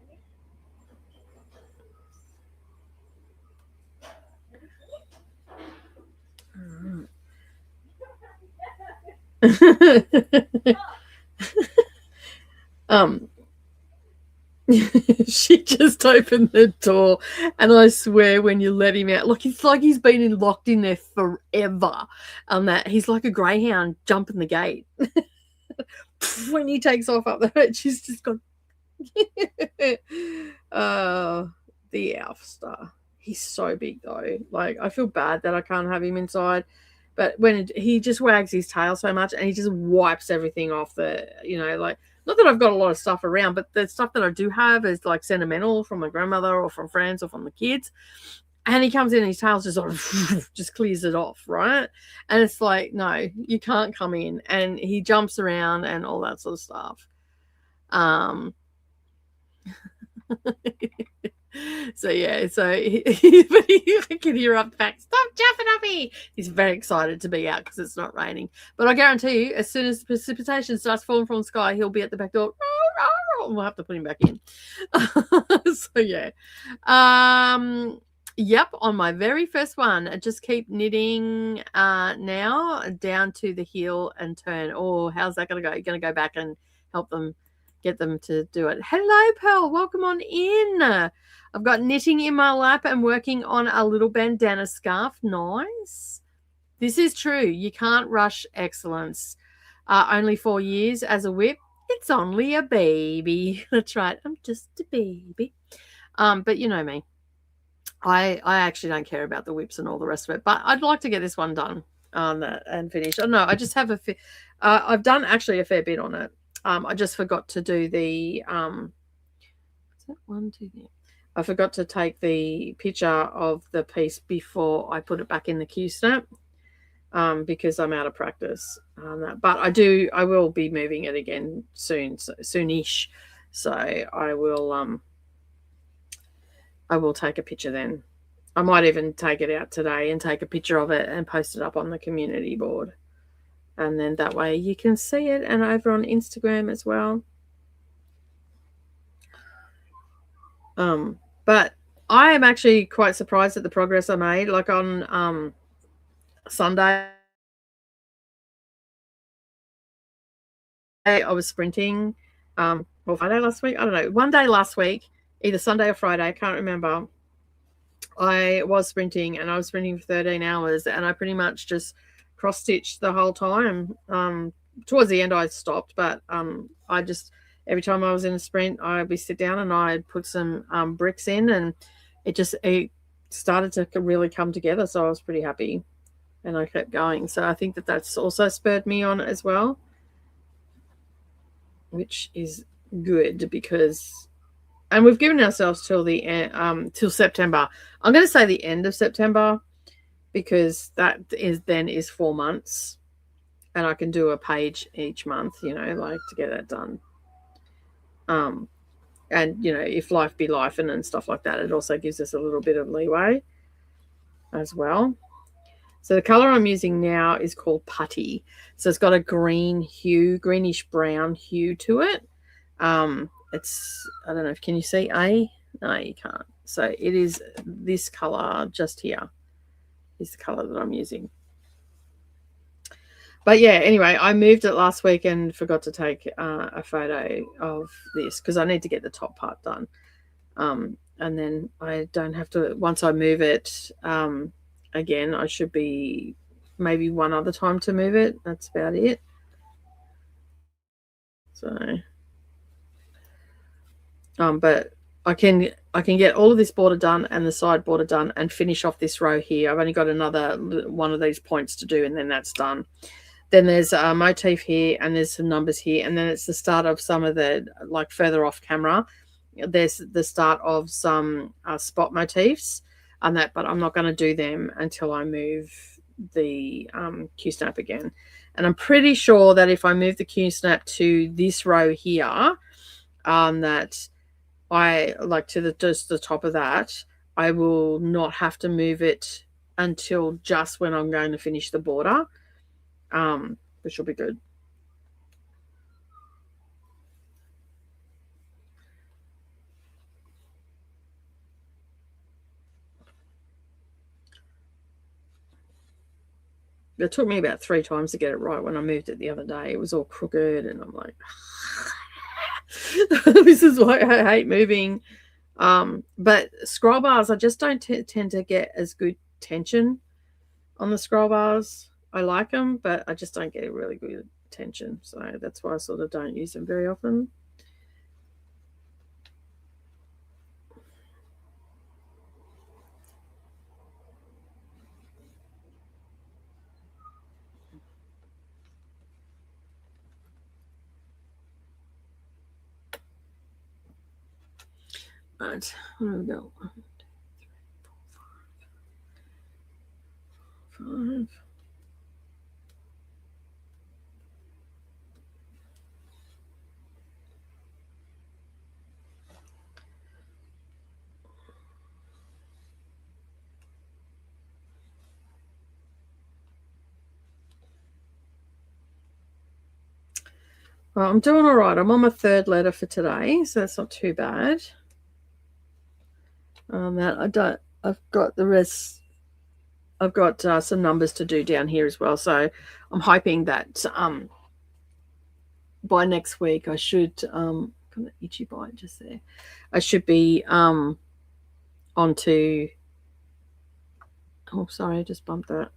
She just opened the door, and I swear when you let him out, look, it's like he's been locked in there forever. That he's like a greyhound jumping the gate. When he takes off up there, she's just gone. The Alf star. He's so big though. Like, I feel bad that I can't have him inside, but when he just wags his tail so much, and he just wipes everything off like. Not that I've got a lot of stuff around, but the stuff that I do have is like sentimental from my grandmother or from friends or from the kids. And he comes in and his tail just sort of just clears it off, right? And it's like, no, you can't come in. And he jumps around and all that sort of stuff. So yeah, but I can hear up the back, stop jumping on me. He's very excited to be out because it's not raining. But I guarantee you, as soon as the precipitation starts falling from the sky, he'll be at the back door. And we'll have to put him back in. So yeah. Yep, on my very first one, I just keep knitting now down to the heel and turn. Oh, how's that going to go? You're going to go back and help them, get them to do it. Hello, Pearl. Welcome on in. I've got knitting in my lap and working on a little bandana scarf. Nice. This is true. You can't rush excellence. Only 4 years as a whip. It's only a baby. That's right. I'm just a baby. But you know me. I actually don't care about the whips and all the rest of it, but I'd like to get this one done and finish. I don't know. I just have I've done actually a fair bit on it. I just forgot to do the what's that one, two, three? I forgot to take the picture of the piece before I put it back in the Q-snap because I'm out of practice on that. But I will be moving it again soonish. So I will take a picture then. I might even take it out today and take a picture of it and post it up on the community board. And then that way you can see it, and over on Instagram as well. But I am actually quite surprised at the progress I made. Like on Sunday, I was sprinting. Or Friday last week, I don't know. One day last week, either Sunday or Friday, I can't remember. I was sprinting, and I was sprinting for 13 hours, and I pretty much just cross-stitched the whole time. Towards the end, I stopped, but I just, every time I was in a sprint, I'd be sit down and I'd put some bricks in, and it started to really come together. So I was pretty happy, and I kept going. So I think that's also spurred me on as well, which is good because. And we've given ourselves till the end, till September. I'm going to say the end of September because that is 4 months, and I can do a page each month, like to get that done. And if life be life and stuff like that, it also gives us a little bit of leeway as well. So the color I'm using now is called Putty. So it's got a green hue, greenish brown hue to it. It's, I don't know, can you see A? No, you can't. So it is this color just here is the color that I'm using. But yeah, anyway, I moved it last week and forgot to take a photo of this because I need to get the top part done. And then I don't have to, once I move it again, I should be maybe one other time to move it. That's about it. So but I can get all of this border done and the side border done and finish off this row here. I've only got another one of these points to do, and then that's done. Then there's a motif here, and there's some numbers here, and then it's the start of some of the, like further off camera, there's the start of some spot motifs and that, but I'm not going to do them until I move the Q-snap again. And I'm pretty sure that if I move the Q-snap to this row here, that I like to just the top of that, I will not have to move it until just when I'm going to finish the border, which will be good. It took me about 3 times to get it right when I moved it the other day. It was all crooked, and I'm like, this is why I hate moving. But scroll bars, I just don't tend to get as good tension on the scroll bars. I like them, but I just don't get really good tension. So that's why I sort of don't use them very often. Right, there we go. 1, 2, 3, 4, 5. Well, I'm doing all right. I'm on my third letter for today, so that's not too bad. I've got the rest. I've got some numbers to do down here as well, so I'm hoping that by next week I should got an itchy bite just there. I should be onto. Oh, sorry, I just bumped that.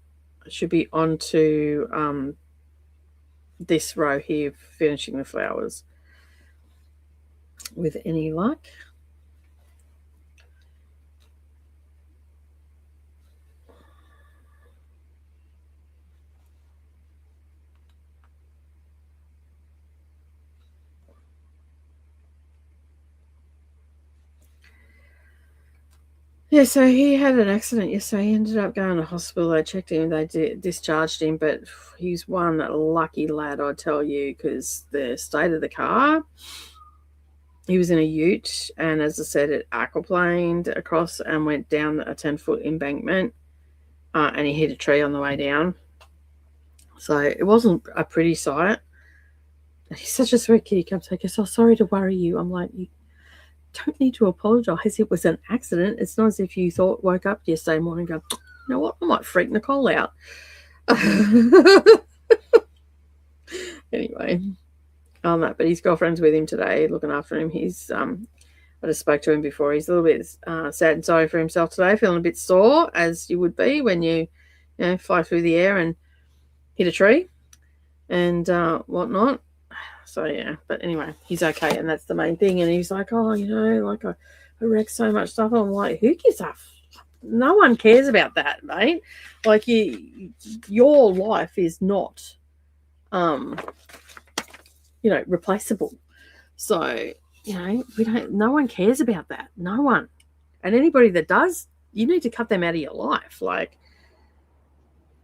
I should be onto this row here, finishing the flowers with any luck. Yeah, so he had an accident yesterday. He ended up going to hospital. They checked him, they discharged him, but he's one lucky lad, I tell you, because the state of the car, he was in a ute, and as I said, it aquaplaned across and went down a 10-foot embankment, and he hit a tree on the way down. So it wasn't a pretty sight. He's such a sweet kid. He comes and goes, "Oh, sorry to worry you." I'm like, "You don't need to apologise. It was an accident. It's not as if you woke up yesterday morning and go, you know what, I might freak Nicole out." Anyway, on that, but his girlfriend's with him today, looking after him. I just spoke to him before. He's a little bit sad and sorry for himself today, feeling a bit sore, as you would be when you fly through the air and hit a tree and whatnot. So yeah, but anyway, he's okay, and that's the main thing. And he's like, "Oh, like I wrecked so much stuff." I'm like, "Who gives a no one cares about that, mate. Like your life is not, replaceable. So no one cares about that. No one, and anybody that does, you need to cut them out of your life. Like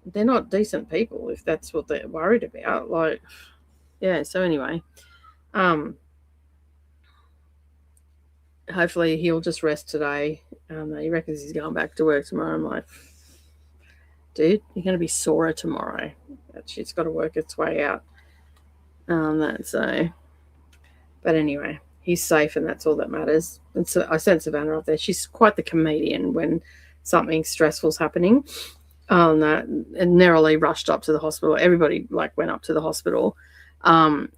they're not decent people if that's what they're worried about. Like, yeah. So anyway, hopefully he'll just rest today. He reckons he's going back to work tomorrow. I'm like, dude, you're going to be sorer tomorrow. That shit's got to work its way out. But anyway, he's safe, and that's all that matters. And so I sent Savannah up there. She's quite the comedian when something stressful's happening. And narrowly rushed up to the hospital. Everybody went up to the hospital. And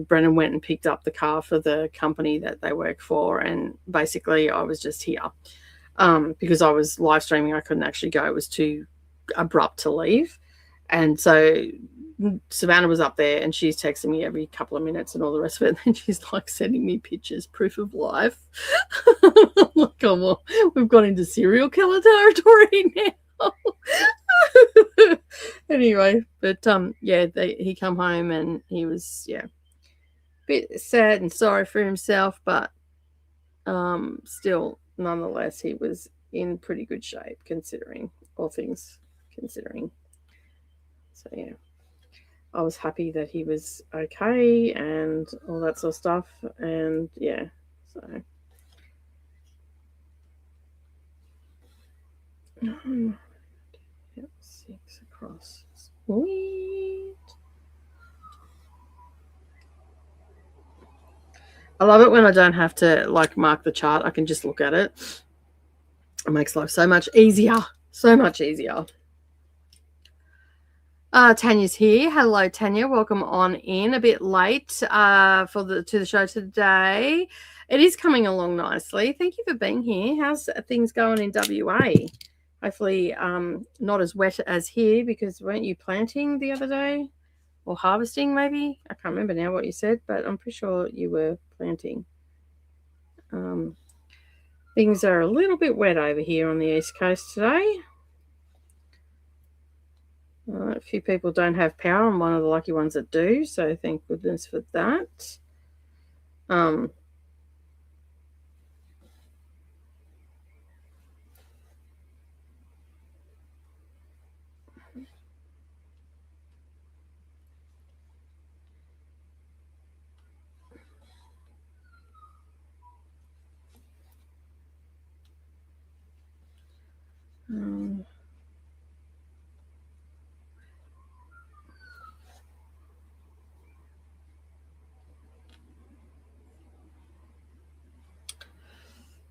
Brennan went and picked up the car for the company that they work for, and basically I was just here because I was live streaming. I couldn't actually go. It was too abrupt to leave, and so Savannah was up there, and she's texting me every couple of minutes and all the rest of it. And she's sending me pictures, proof of life. I'm like, oh, well, we've gone into serial killer territory now. Anyway, but he come home and he was a bit sad and sorry for himself, but still, nonetheless, he was in pretty good shape considering all things considering. So yeah, I was happy that he was okay and all that sort of stuff, and yeah, so. Yep, 6 across. Sweet. I love it when I don't have to mark the chart. I can just look at it. It makes life so much easier. So much easier. Tanya's here. Hello, Tanya. Welcome on in. A bit late to the show today. It is coming along nicely. Thank you for being here. How's things going in WA? Hopefully not as wet as here, because weren't you planting the other day? Or harvesting, maybe? I can't remember now what you said, but I'm pretty sure you were planting. Things are a little bit wet over here on the East Coast today. A few people don't have power. I'm one of the lucky ones that do, so thank goodness for that.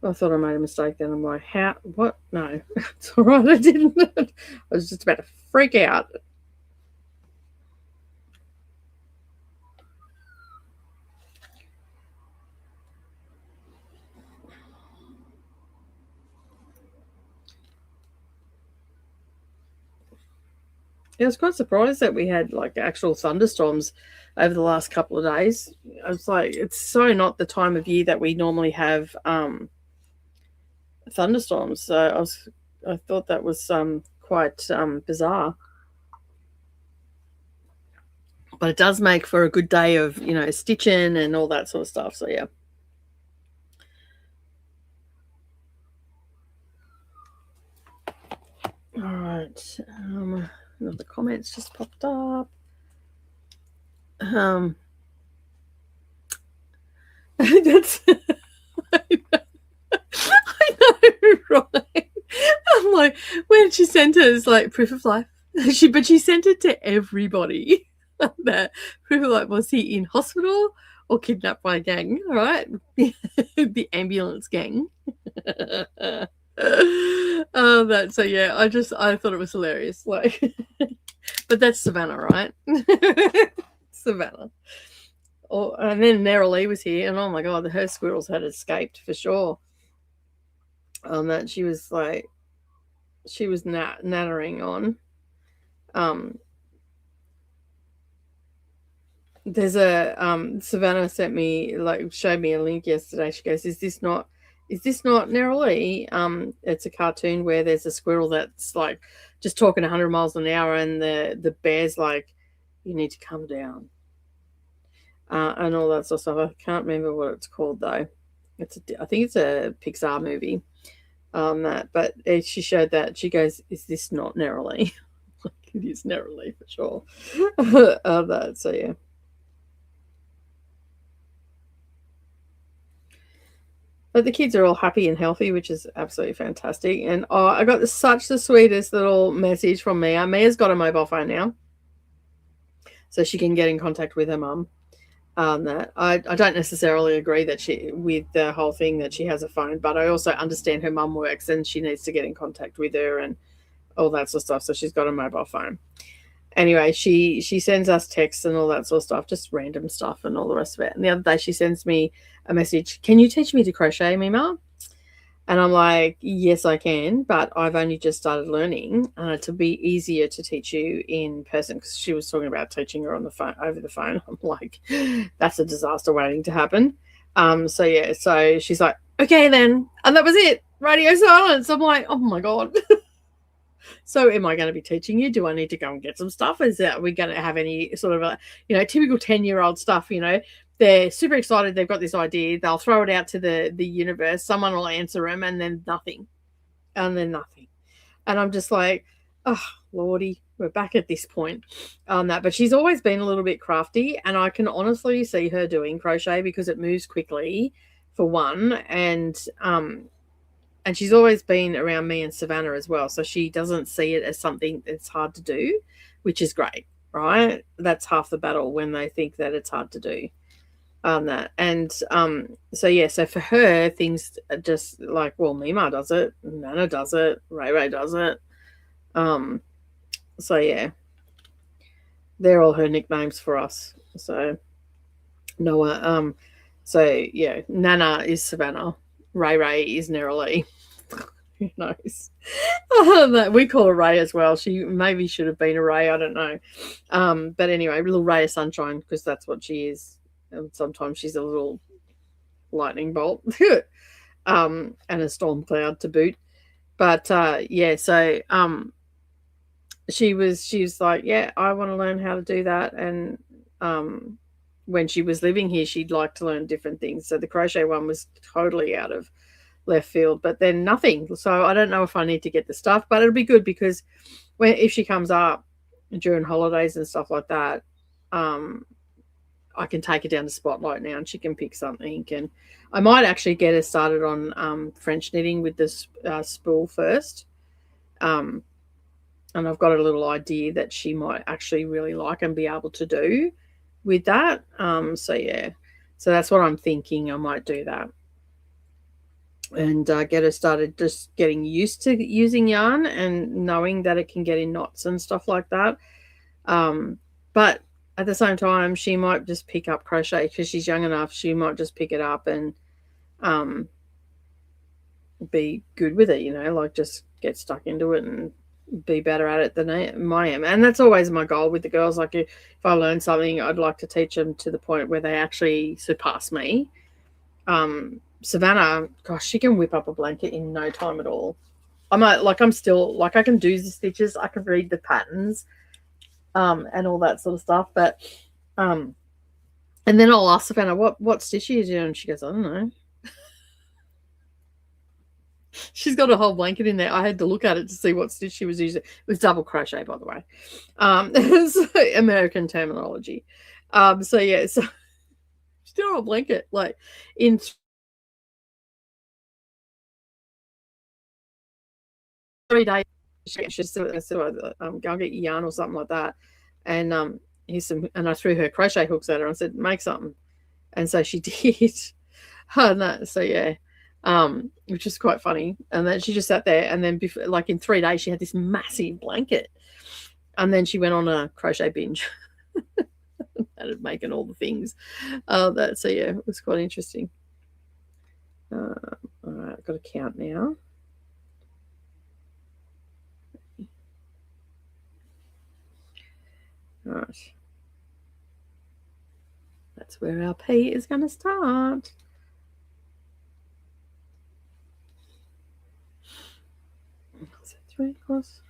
I thought I made a mistake then. I'm like, how? What? No, it's all right. I didn't. I was just about to freak out. I was quite surprised that we had like actual thunderstorms over the last couple of days. I was like, it's so not the time of year that we normally have thunderstorms. So I thought that was quite bizarre. But it does make for a good day of, stitching and all that sort of stuff. So yeah. All right. Another comment's just popped up. That's I know, right? I'm like, when she sent it, it's like proof of life. But she sent it to everybody. That proof of life, was he in hospital or kidnapped by a gang? All right, the ambulance gang. Oh, that. So yeah, I thought it was hilarious. Like, but that's Savannah, right? Savannah. Oh, and then Narrowlee was here, and oh my god, her squirrels had escaped for sure. That she was nattering on. There's a Savannah showed me a link yesterday. She goes, is this not Narrowlee? It's a cartoon where there's a squirrel that's like just talking 100 miles an hour, and the bear's like, you need to calm down, and all that sort of stuff. I can't remember what it's called though. I think it's a Pixar movie. But she showed that. She goes, is this not Narrowlee? Like, it is Narrowlee for sure. That, so yeah. But the kids are all happy and healthy, which is absolutely fantastic. And I got such the sweetest little message from Mia. Mia's got a mobile phone now, so she can get in contact with her mum. That I don't necessarily agree with the whole thing that she has a phone, but I also understand her mum works and she needs to get in contact with her and all that sort of stuff. So she's got a mobile phone. Anyway, she sends us texts and all that sort of stuff, just random stuff and all the rest of it. And the other day she sends me a message, can you teach me to crochet, Mima? And I'm like, yes, I can, but I've only just started learning to be easier to teach you in person, because she was talking about teaching her on the phone, over the phone. I'm like, that's a disaster waiting to happen. So yeah, so she's like, okay then. And that was it. Radio silence. I'm like, oh my God. So am I going to be teaching you? Do I need to go and get some stuff? Are we going to have any sort of typical 10-year-old stuff, they're super excited. They've got this idea. They'll throw it out to the universe. Someone will answer them, and then nothing. And then nothing. And I'm just like, oh, Lordy, we're back at this point on that. But she's always been a little bit crafty, and I can honestly see her doing crochet because it moves quickly, for one. And she's always been around me and Savannah as well. So she doesn't see it as something that's hard to do, which is great, right? That's half the battle, when they think that it's hard to do. That. And so yeah, so for her, things are just like, well, Mima does it, Nana does it, Ray does it. So yeah, they're all her nicknames for us. So Noah, so yeah, Nana is Savannah, Ray is Narrowlee. Who knows? We call her Ray as well. She maybe should have been a Ray, I don't know. But anyway, little ray of sunshine, because that's what she is. And sometimes she's a little lightning bolt and a storm cloud to boot. But yeah, so she was like, yeah, I want to learn how to do that. And when she was living here, she'd like to learn different things. So the crochet one was totally out of left field, but then nothing. So I don't know if I need to get the stuff, but it'll be good, because if she comes up during holidays and stuff like that, I can take her down to Spotlight now and she can pick something. And I might actually get her started on French knitting with this spool first. And I've got a little idea that she might actually really like and be able to do with that. So yeah, so that's what I'm thinking. I might do that. and get her started just getting used to using yarn and knowing that it can get in knots and stuff like that. But at the same time, she might just pick up crochet because she's young enough. She might just pick it up and be good with it, like just get stuck into it and be better at it than I am. And that's always my goal with the girls. Like if I learn something, I'd like to teach them to the point where they actually surpass me. Savannah, gosh, she can whip up a blanket in no time at all. I'm still like, I can do the stitches, I can read the patterns, and all that sort of stuff. But and then I'll ask Savannah, what stitch are you doing? And she goes, I don't know. She's got a whole blanket in there. I had to look at it to see what stitch she was using. It was double crochet, by the way. So American terminology. So yeah, so she's doing a whole blanket like in 3 days. She said, go get yarn or something like that. And here's some, and I threw her crochet hooks at her and said, make something. And so she did. So yeah. Which is quite funny. And then she just sat there, and then before, like in 3 days, she had this massive blanket. And then she went on a crochet binge. Started making all the things. So yeah, it was quite interesting. All right, I've got to count now. All right. That's where our P is going to start. Is that 3 across?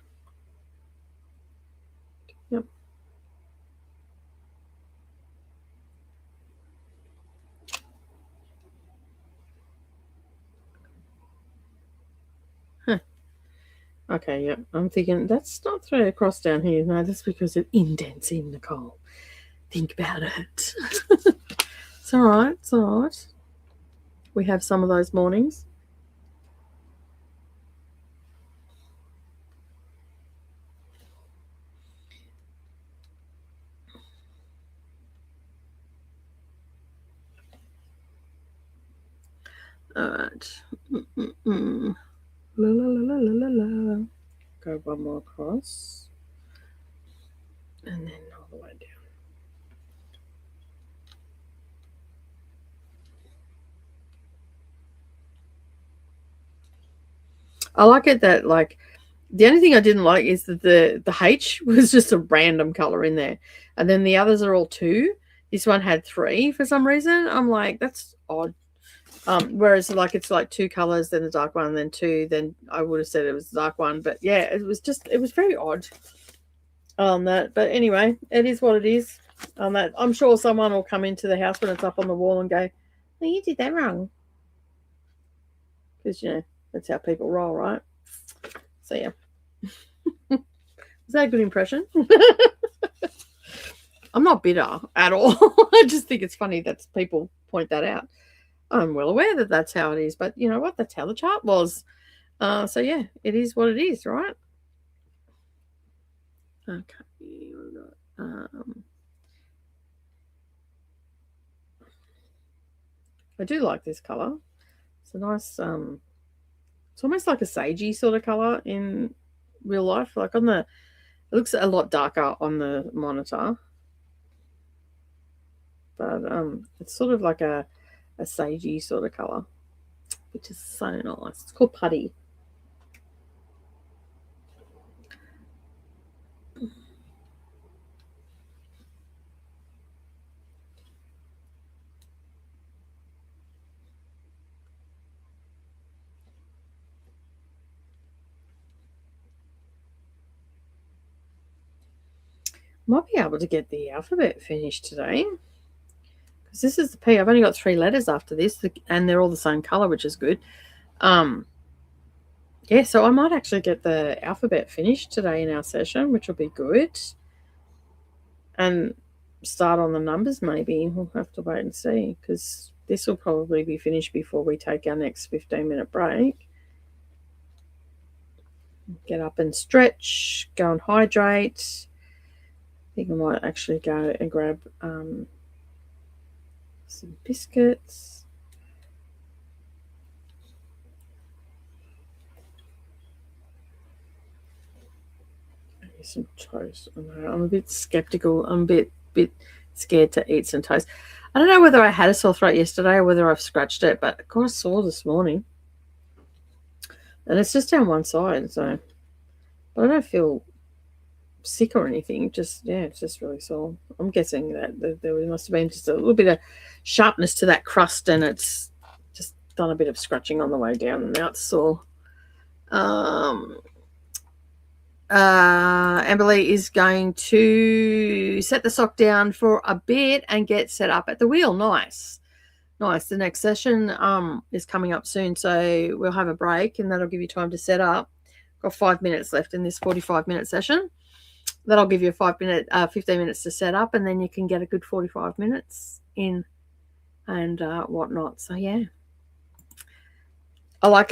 Yep. Huh. Okay, yep. I'm thinking that's not 3 across down here. No, that's because it indents in, Nicole. Think about it. It's all right. It's all right. We have some of those mornings. All right. La, la, la, la, la, la. Go one more across. And then all the way down. I like it that, like, the only thing I didn't like is that the H was just a random color in there. And then the others are all 2. This one had 3 for some reason. I'm like, that's odd. Whereas like it's like 2 colors, then the dark one, and then 2, then I would have said it was the dark one. But yeah, it was very odd on that. But anyway, it is what it is. On that, I'm sure someone will come into the house when it's up on the wall and go, well, you did that wrong. Because that's how people roll, right? So yeah. Is that a good impression? I'm not bitter at all. I just think it's funny that people point that out. I'm well aware that that's how it is, but you know what? That's how the chart was. So yeah, it is what it is, right? Okay. I do like this color. It's a nice. It's almost like a sagey sort of color in real life. Like it looks a lot darker on the monitor, but it's sort of like a sagey sort of color, which is so nice. It's called putty. Might be able to get the alphabet finished today, because this is the P. I've only got 3 letters after this, and they're all the same color, which is good. Yeah, so I might actually get the alphabet finished today in our session, which will be good. And start on the numbers maybe. We'll have to wait and see, because this will probably be finished before we take our next 15-minute break. Get up and stretch, go and hydrate. I think I might actually go and grab some biscuits. some toast. I'm a bit skeptical. I'm a bit scared to eat some toast. I don't know whether I had a sore throat yesterday or whether I've scratched it, but I got a sore this morning. And it's just down one side, so I don't feel sick or anything. Just, yeah, it's just really sore. I'm guessing that there must have been just a little bit of sharpness to that crust, and it's just done a bit of scratching on the way down, and now it's sore. Amberly is going to set the sock down for a bit and get set up at the wheel. Nice. The next session is coming up soon, so we'll have a break and that'll give you time to set up. Got 5 minutes left in this 45-minute session. That'll give you a 15 minutes to set up, and then you can get a good 45 minutes in and whatnot. So yeah, I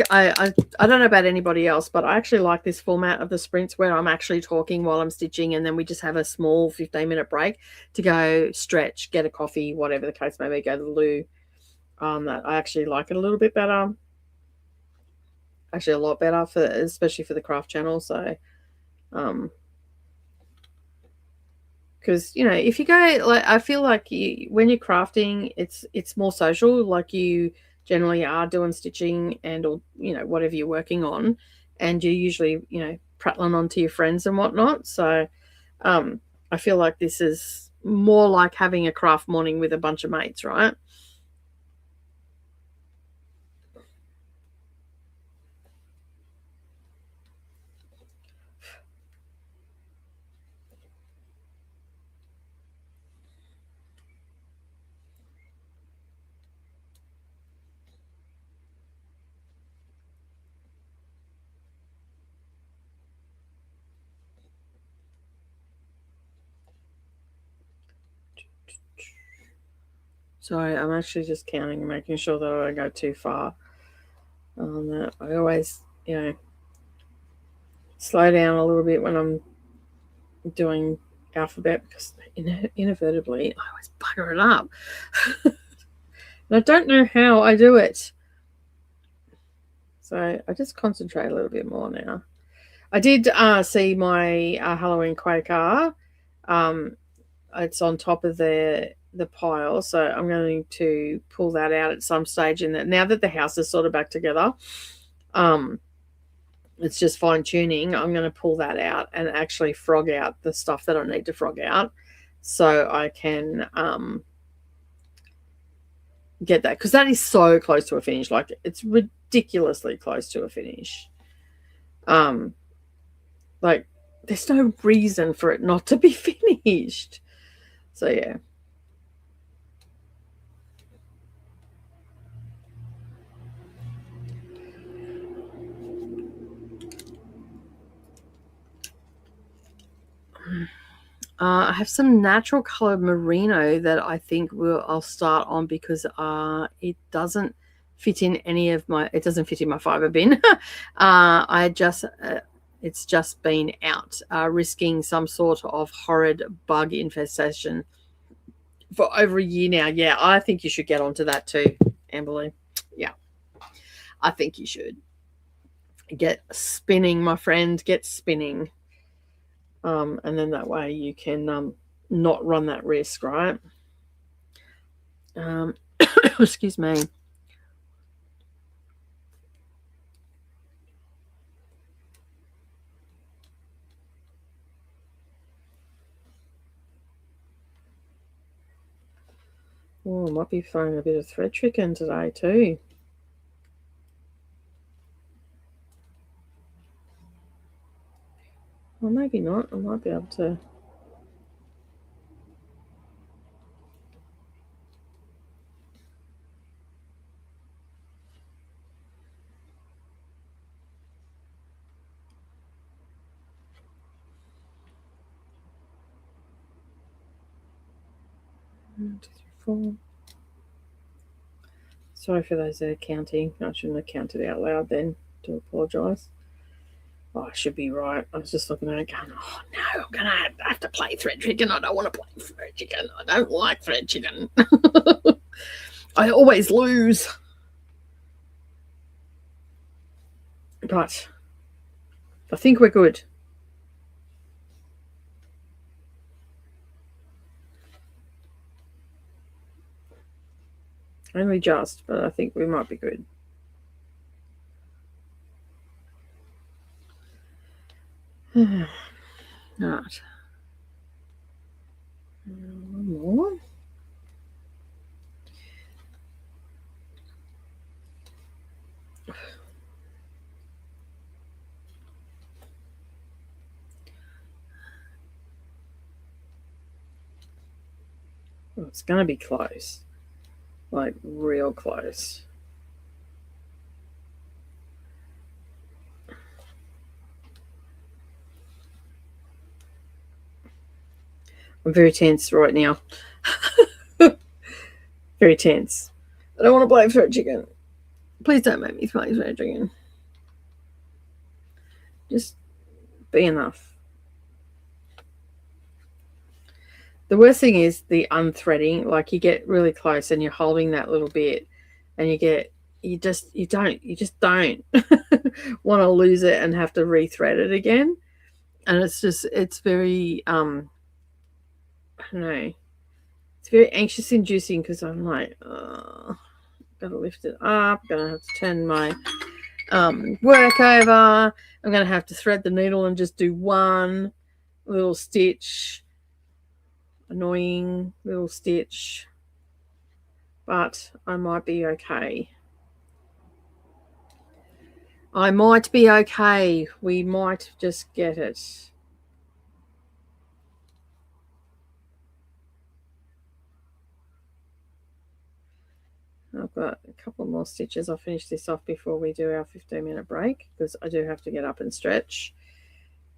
don't know about anybody else, but I actually like this format of the sprints where I'm actually talking while I'm stitching, and then we just have a small 15-minute break to go stretch, get a coffee, whatever the case may be, go to the loo. That I actually like it a little bit better. Actually, a lot better especially for the craft channel. So, because if you go, like, I feel like when you're crafting, it's more social. Like, you generally are doing stitching or whatever you're working on, and you're usually prattling on to your friends and whatnot. So, I feel like this is more like having a craft morning with a bunch of mates, right? Sorry, I'm actually just counting and making sure that I don't go too far on that. I always, slow down a little bit when I'm doing alphabet, because inadvertently I always bugger it up. And I don't know how I do it. So I just concentrate a little bit more now. I did see my Halloween Quaker. It's on top of the pile, so I'm going to pull that out at some stage in that. Now that the house is sort of back together, it's just fine tuning. I'm going to pull that out and actually frog out the stuff that I need to frog out, so I can get that, because that is so close to a finish. Like, it's ridiculously close to a finish. Like, there's no reason for it not to be finished. So yeah. I have some natural color merino that I think I'll start on, because it doesn't fit in it doesn't fit in my fiber bin. It's just been out, risking some sort of horrid bug infestation for over a year now. Yeah, I think you should get onto that too, Amberly. Yeah, I think you should get spinning, my friend. Get spinning. And then that way you can not run that risk, right? Excuse me. Oh, I might be throwing a bit of thread trick in today too. Well, maybe not. I might be able to. One, two, three, four. Sorry for those that are counting. I shouldn't have counted out loud then. Do apologise. Oh, I should be right. I was just looking at it going, oh no, I'm going to have to play thread chicken. I don't want to play thread chicken. I don't like thread chicken. I always lose. But I think we're good. Only just, but I think we might be good. All right. One more. Oh, it's going to be close. Like real close. I'm very tense right now. Very tense. I don't want to play thread chicken. Please don't make me play thread chicken. Just be enough. The worst thing is the unthreading. Like you get really close and you're holding that little bit, and you just don't want to lose it and have to rethread it again. And it's very I don't know. It's very anxious inducing because I'm like, gotta lift it up, gonna have to turn my work over. I'm gonna have to thread the needle and just do one little stitch. Annoying little stitch. But I might be okay. I might be okay. We might just get it. I've got a couple more stitches. I'll finish this off before we do our 15-minute break because I do have to get up and stretch.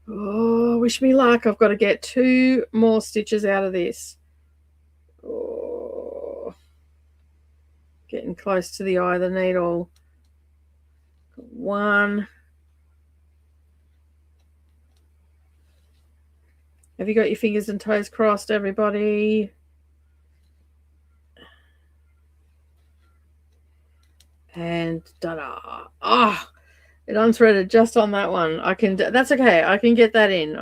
Oh, wish me luck. I've got to get 2 more stitches out of this. Oh, getting close to the eye of the needle. 1. Have you got your fingers and toes crossed, everybody? And ta-da! Oh, it unthreaded just on that one. That's okay. I can get that in.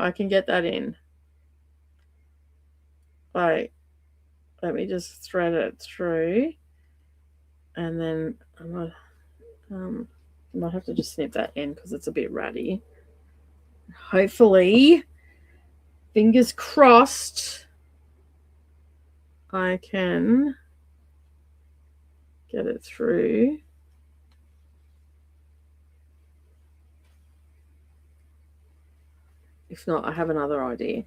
Like, let me just thread it through, and then I might have to just snip that in because it's a bit ratty. Hopefully, fingers crossed, I can get it through. If not, I have another idea.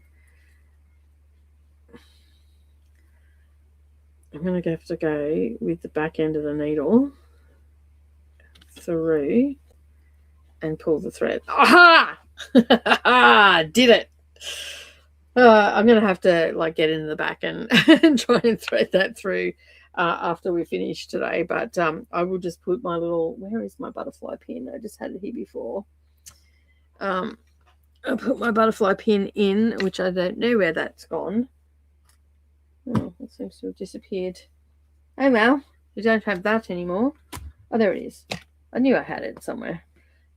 I'm going to have to go with the back end of the needle through and pull the thread. Aha! Did it. I'm going to have to like get into the back and try and thread that through after we finish today. But I will just put my little, where is my butterfly pin? I just had it here before. I'll put my butterfly pin in, which I don't know where that's gone. Oh, it seems to have disappeared. Oh, well, we don't have that anymore. Oh, there it is. I knew I had it somewhere. I'm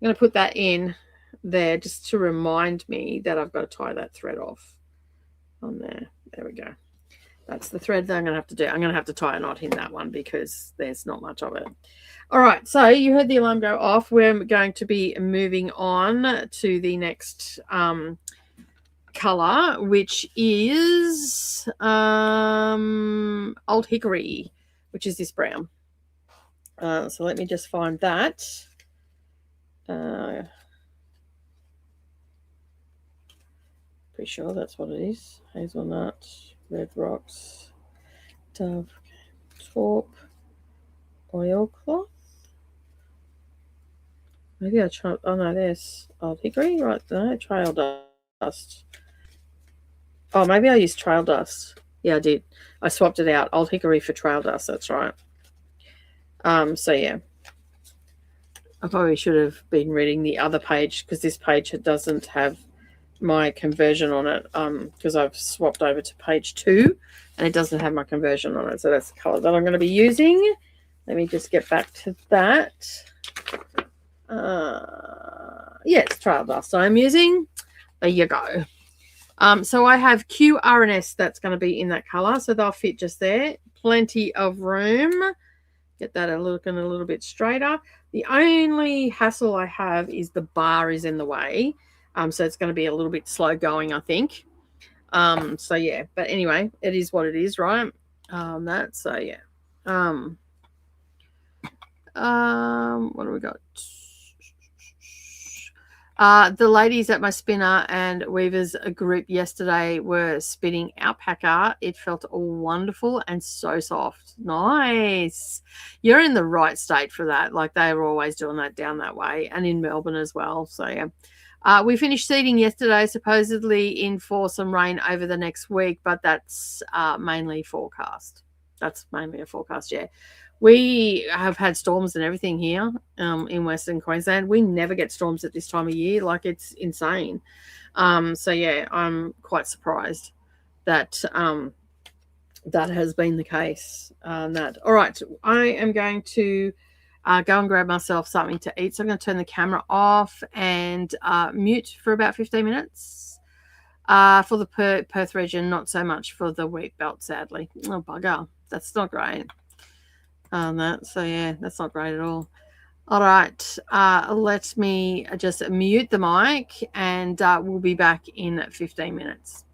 going to put that in there just to remind me that I've got to tie that thread off on there. There we go. That's the thread that I'm going to have to do. I'm going to have to tie a knot in that one because there's not much of it. All right, so you heard the alarm go off. We're going to be moving on to the next color, which is Old Hickory, which is this brown. So let me just find that. Pretty sure that's what it is. Hazelnut, red rocks, dove, taupe, oilcloth. Maybe I tried. Oh no, there's Old Hickory right there. Trail dust. Oh, maybe I used trail dust. Yeah, I did. I swapped it out. Old Hickory for trail dust. That's right. So yeah, I probably should have been reading the other page because this page doesn't have my conversion on it because I've swapped over to page 2 and it doesn't have my conversion on it. So that's the color that I'm going to be using. Let me just get back to that. Yes, trail dust I'm using. There you go. So I have Q, R, and S that's going to be in that color. So they'll fit just there. Plenty of room Get that looking a little bit straighter. The only hassle I have is the bar is in the way. So it's going to be a little bit slow going, I think. So yeah, but anyway, it is what it is, right? So yeah. What do we got? The ladies at my spinner and weavers group yesterday were spinning alpaca. It felt wonderful and so soft. Nice. You're in the right state for that. Like they were always doing that down that way, and in Melbourne as well. So yeah. We finished seeding yesterday, supposedly in for some rain over the next week, but that's mainly forecast. That's mainly a forecast, yeah. We have had storms and everything here in Western Queensland. We never get storms at this time of year. Like, it's insane. So, yeah, I'm quite surprised that that has been the case. All right, I am going to go and grab myself something to eat. So I'm going to turn the camera off and mute for about 15 minutes. For the Perth region, not so much for the wheat belt, sadly. Oh, bugger. That's not great. So yeah, that's not great at all. All right, let me just mute the mic, and we'll be back in 15 minutes.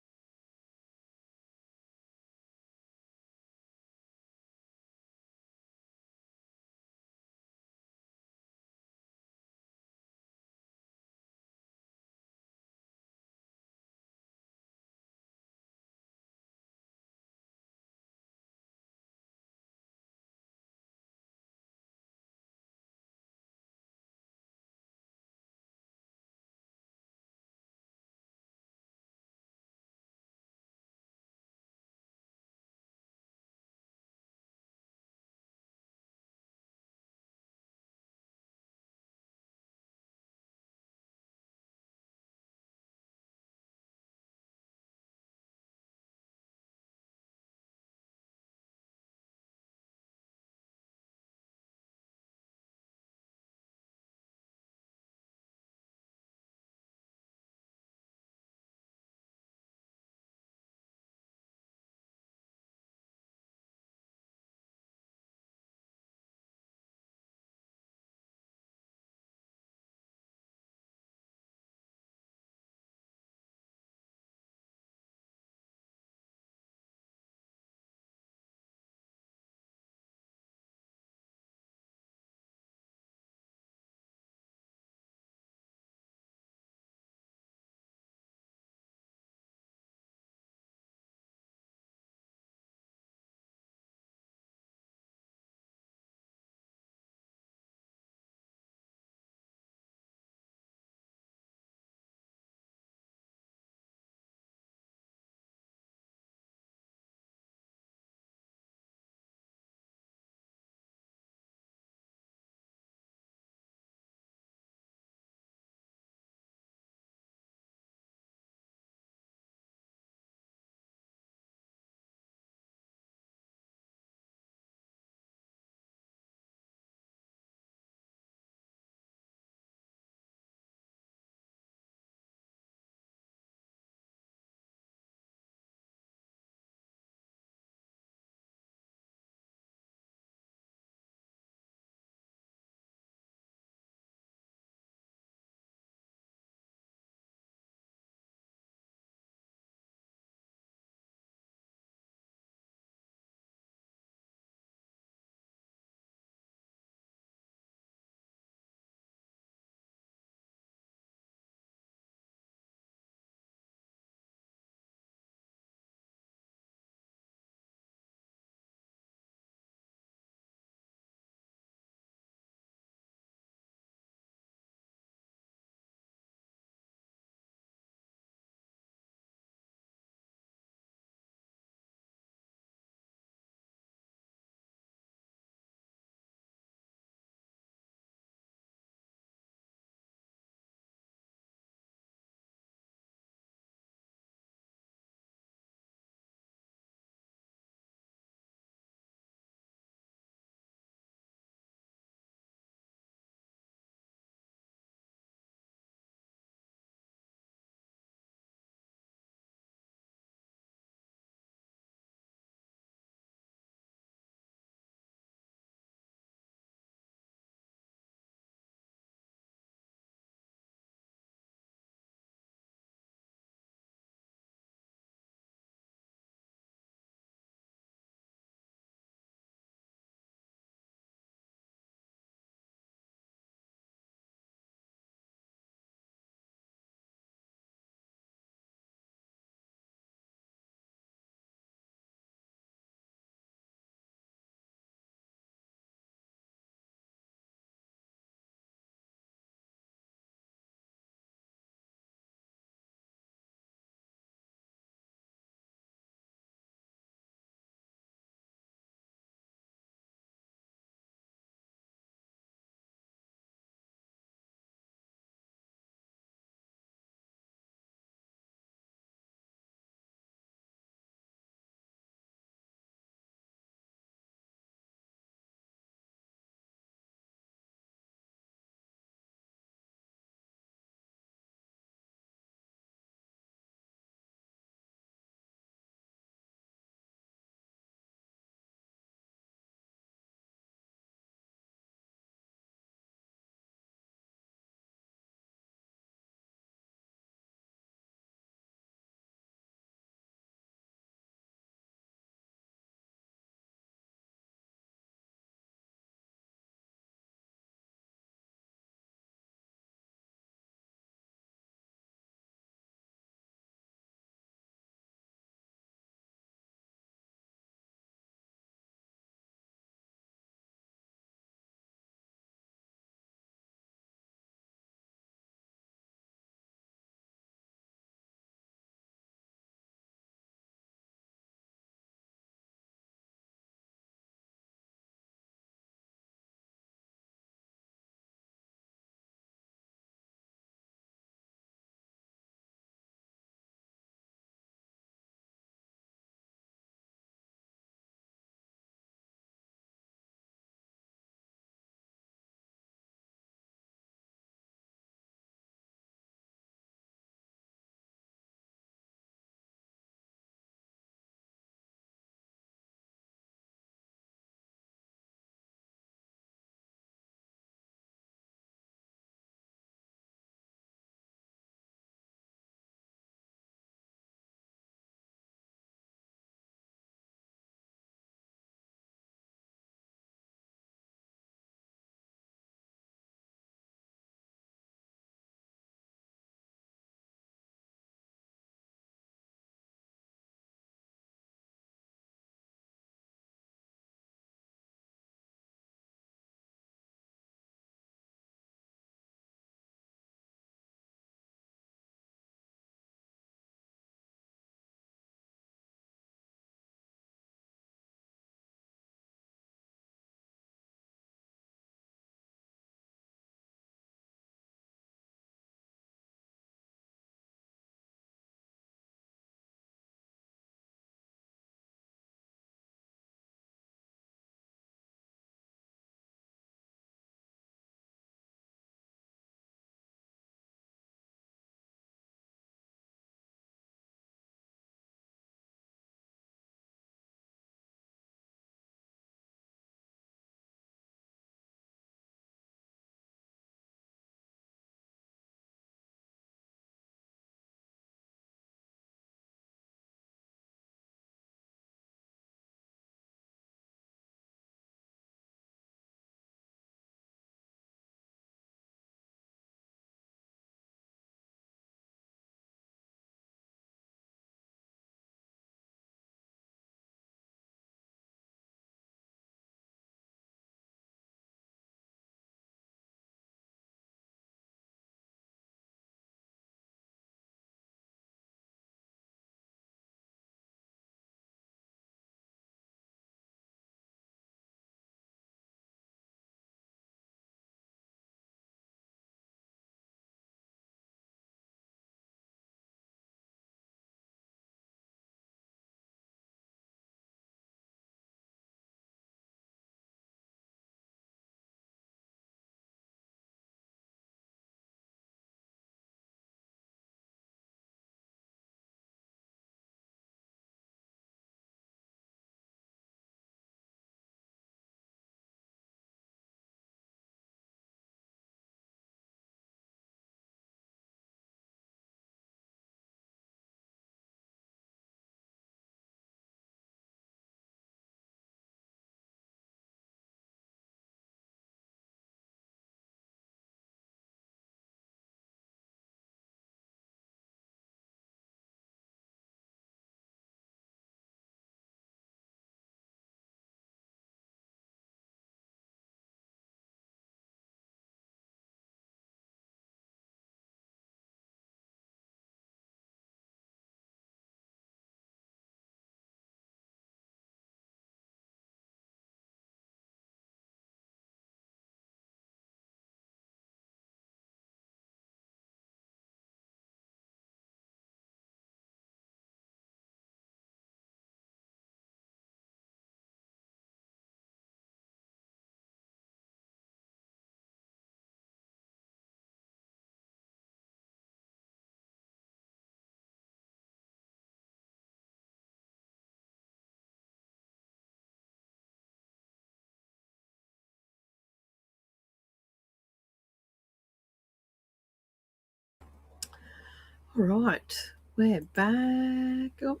All right, we're back. Oh,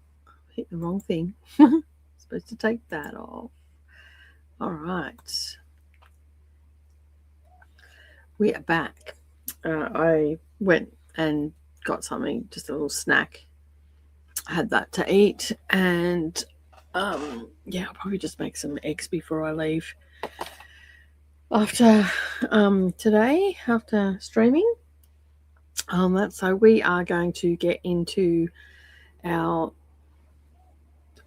hit the wrong thing. Supposed to take that off. All right, we are back. I went and got something, just a little snack. I had that to eat, and yeah, I'll probably just make some eggs before I leave. After today, after streaming, so we are going to get into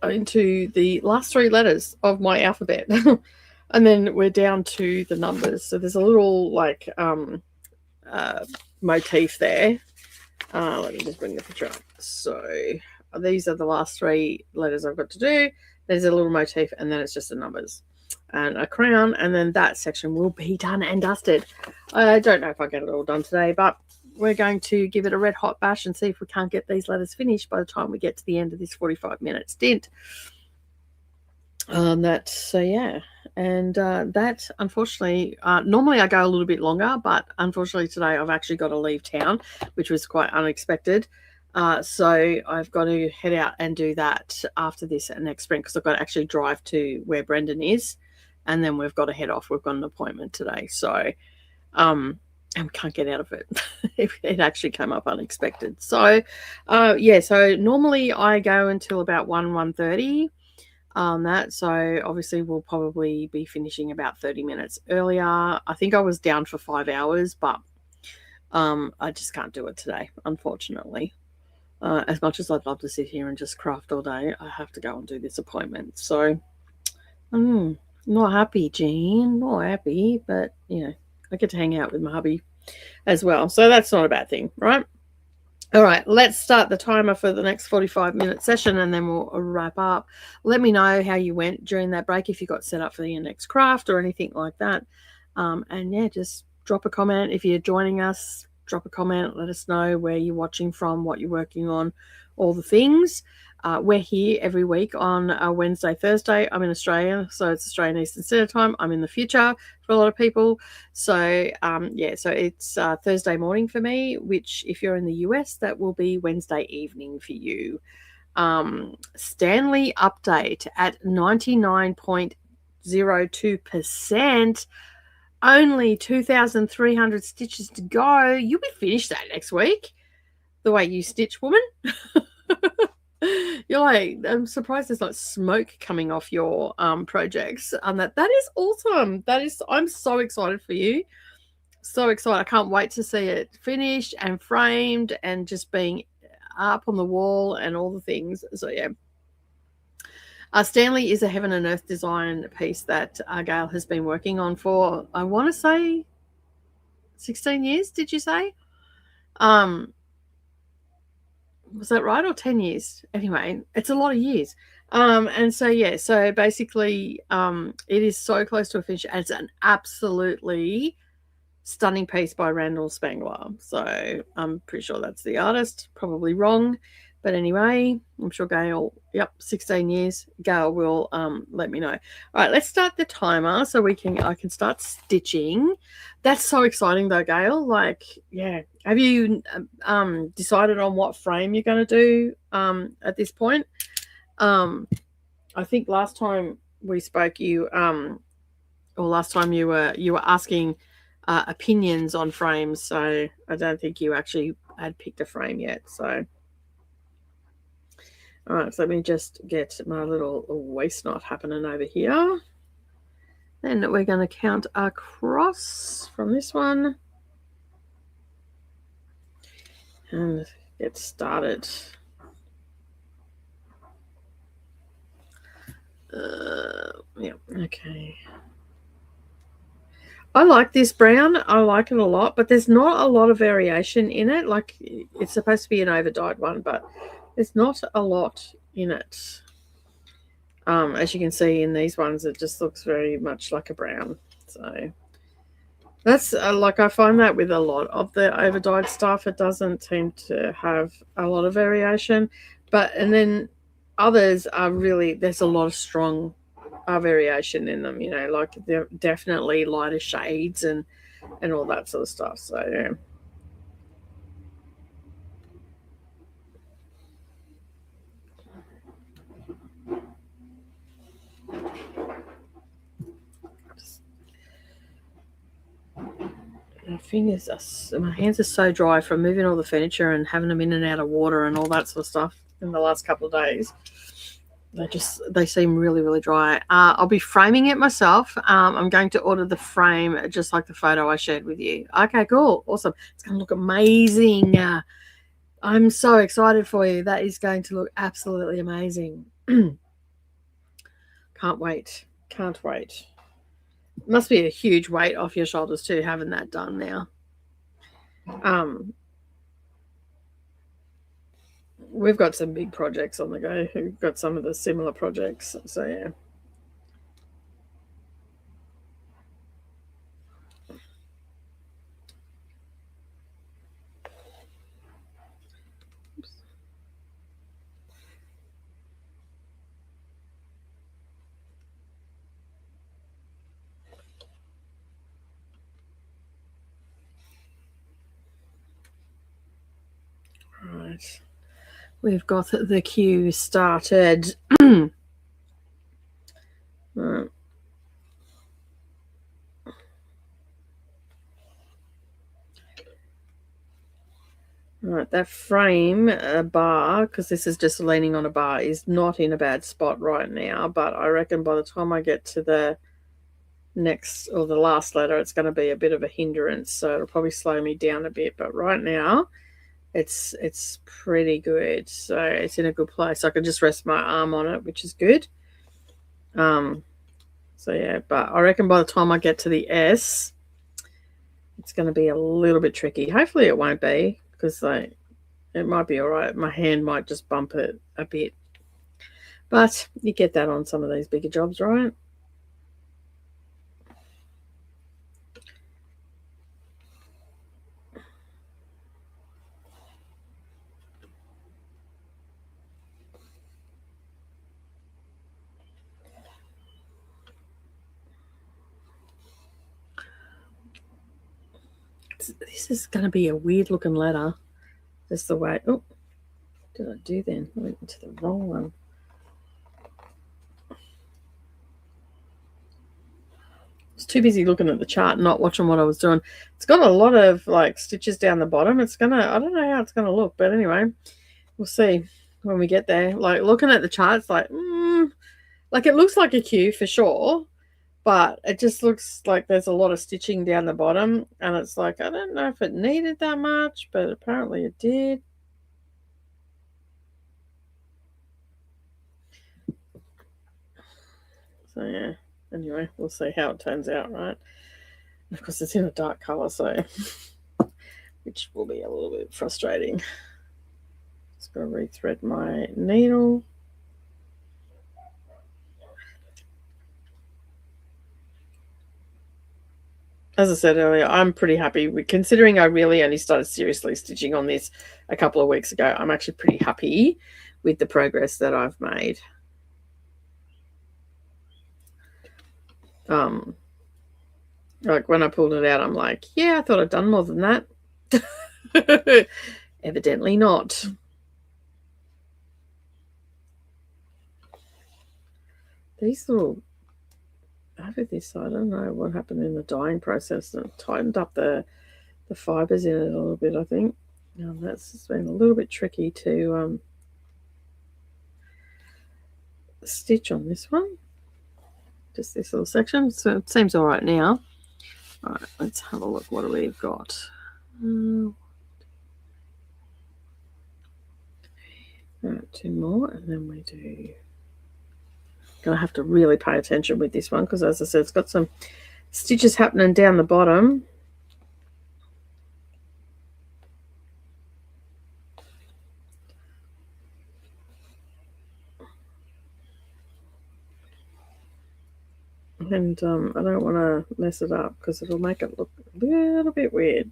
the last three letters of my alphabet. And then we're down to the numbers. So there's a little like motif there. Let me just bring the picture up. So these are the last three letters I've got to do. There's a little motif, and then it's just the numbers and a crown, and then that section will be done and dusted. I don't know if I get it all done today, but we're going to give it a red hot bash and see if we can't get these letters finished by the time we get to the end of this 45-minute stint. So yeah, and that unfortunately, normally I go a little bit longer, but unfortunately today I've actually got to leave town, which was quite unexpected. So I've got to head out and do that after this next sprint, because I've got to actually drive to where Brendan is, and then we've got to head off. We've got an appointment today, so and can't get out of it. It actually came up unexpected. So yeah, so normally I go until about 1:30 on that. So obviously we'll probably be finishing about 30 minutes earlier. I think I was down for 5 hours, but I just can't do it today, unfortunately. As much as I'd love to sit here and just craft all day, I have to go and do this appointment. So not happy, Jean, not happy, but you know, I get to hang out with my hubby as well. So that's not a bad thing, right? All right, let's start the timer for the next 45-minute session, and then we'll wrap up. Let me know how you went during that break, if you got set up for your next craft or anything like that. And yeah, just drop a comment. If you're joining us, drop a comment. Let us know where you're watching from, what you're working on, all the things. We're here every week on Wednesday, Thursday. I'm in Australia, so it's Australian Eastern Standard Time. I'm in the future for a lot of people. So, yeah, so it's Thursday morning for me, which if you're in the US, that will be Wednesday evening for you. Stanley update at 99.02%. Only 2,300 stitches to go. You'll be finished that next week. The way you stitch, woman. You're like, I'm surprised there's not smoke coming off your projects, and that is awesome. I'm so excited for you. So excited. I can't wait to see it finished and framed and just being up on the wall and all the things. So yeah. Stanley is a heaven and earth design piece that Gail has been working on for, I want to say, 16 years, did you say? Was that right, or 10 years? Anyway, it's a lot of years. And so, yeah, so basically it is so close to a finish. It's an absolutely stunning piece by Randall Spangler. So I'm pretty sure that's the artist. Probably wrong. But anyway, I'm sure Gail, 16 years. Gail will let me know. All right, let's start the timer so I can start stitching. That's so exciting though, Gail. Like, yeah. Have you decided on what frame you're going to do at this point? I think last time we spoke, last time you were asking opinions on frames. So I don't think you actually had picked a frame yet. So. All right, so let me just get my little waist knot happening over here. Then we're going to count across from this one and get started. Yeah, okay. I like this brown. I like it a lot, but there's not a lot of variation in it. Like, it's supposed to be an over-dyed one, but there's not a lot in it. As you can see in these ones, it just looks very much like a brown. So that's like, I find that with a lot of the over-dyed stuff, it doesn't seem to have a lot of variation. And then others are really, there's a lot of strong variation in them, you know, like they're definitely lighter shades and all that sort of stuff. So yeah. my hands are so dry from moving all the furniture and having them in and out of water and all that sort of stuff in the last couple of days. They seem really, really dry. I'll be framing it myself. I'm going to order the frame just like the photo I shared with you. Okay, cool. Awesome. It's going to look amazing. I'm so excited for you. That is going to look absolutely amazing. Can't wait. Can't wait. Must be a huge weight off your shoulders too, having that done now. We've got some big projects on the go. We've got some of the similar projects. So, yeah. Right. We've got the queue started. Right. Right, that frame bar, because this is just leaning on a bar, is not in a bad spot right now, but I reckon by the time I get to the next or the last letter, it's going to be a bit of a hindrance, so it'll probably slow me down a bit. But right now, it's pretty good, so it's in a good place. I can just rest my arm on it, which is good. So yeah, but I reckon by the time I get to the S, it's going to be a little bit tricky. Hopefully it won't be, because it might be all right. My hand might just bump it a bit. But you get that on some of these bigger jobs, right? This is going to be a weird looking letter. Just the way. Oh, what did I do then? I went into the wrong one. I was too busy looking at the chart, not watching what I was doing. It's got a lot of like stitches down the bottom. It's gonna, I don't know how it's gonna look, but anyway, we'll see when we get there. Like looking at the chart, it's like it looks like a queue for sure, but it just looks like there's a lot of stitching down the bottom, and it's like, I don't know if it needed that much, but apparently it did. So yeah, anyway, we'll see how it turns out, right? Of course, it's in a dark color, so which will be a little bit frustrating. Just going to rethread my needle. As I said earlier, I'm pretty happy with, considering I really only started seriously stitching on this a couple of weeks ago. I'm actually pretty happy with the progress that I've made. Like when I pulled it out, I'm like, yeah, I thought I'd done more than that. Evidently not. These little, over this, I don't know what happened in the dyeing process, and tightened up the fibers in it a little bit, I think. That's been a little bit tricky to stitch on this one. Just this little section. So it seems all right now. All right, let's have a look. What do we've got? Right, 2 more, and then we do. Gonna have to really pay attention with this one, because as I said, it's got some stitches happening down the bottom. And I don't want to mess it up, because it'll make it look a little bit weird.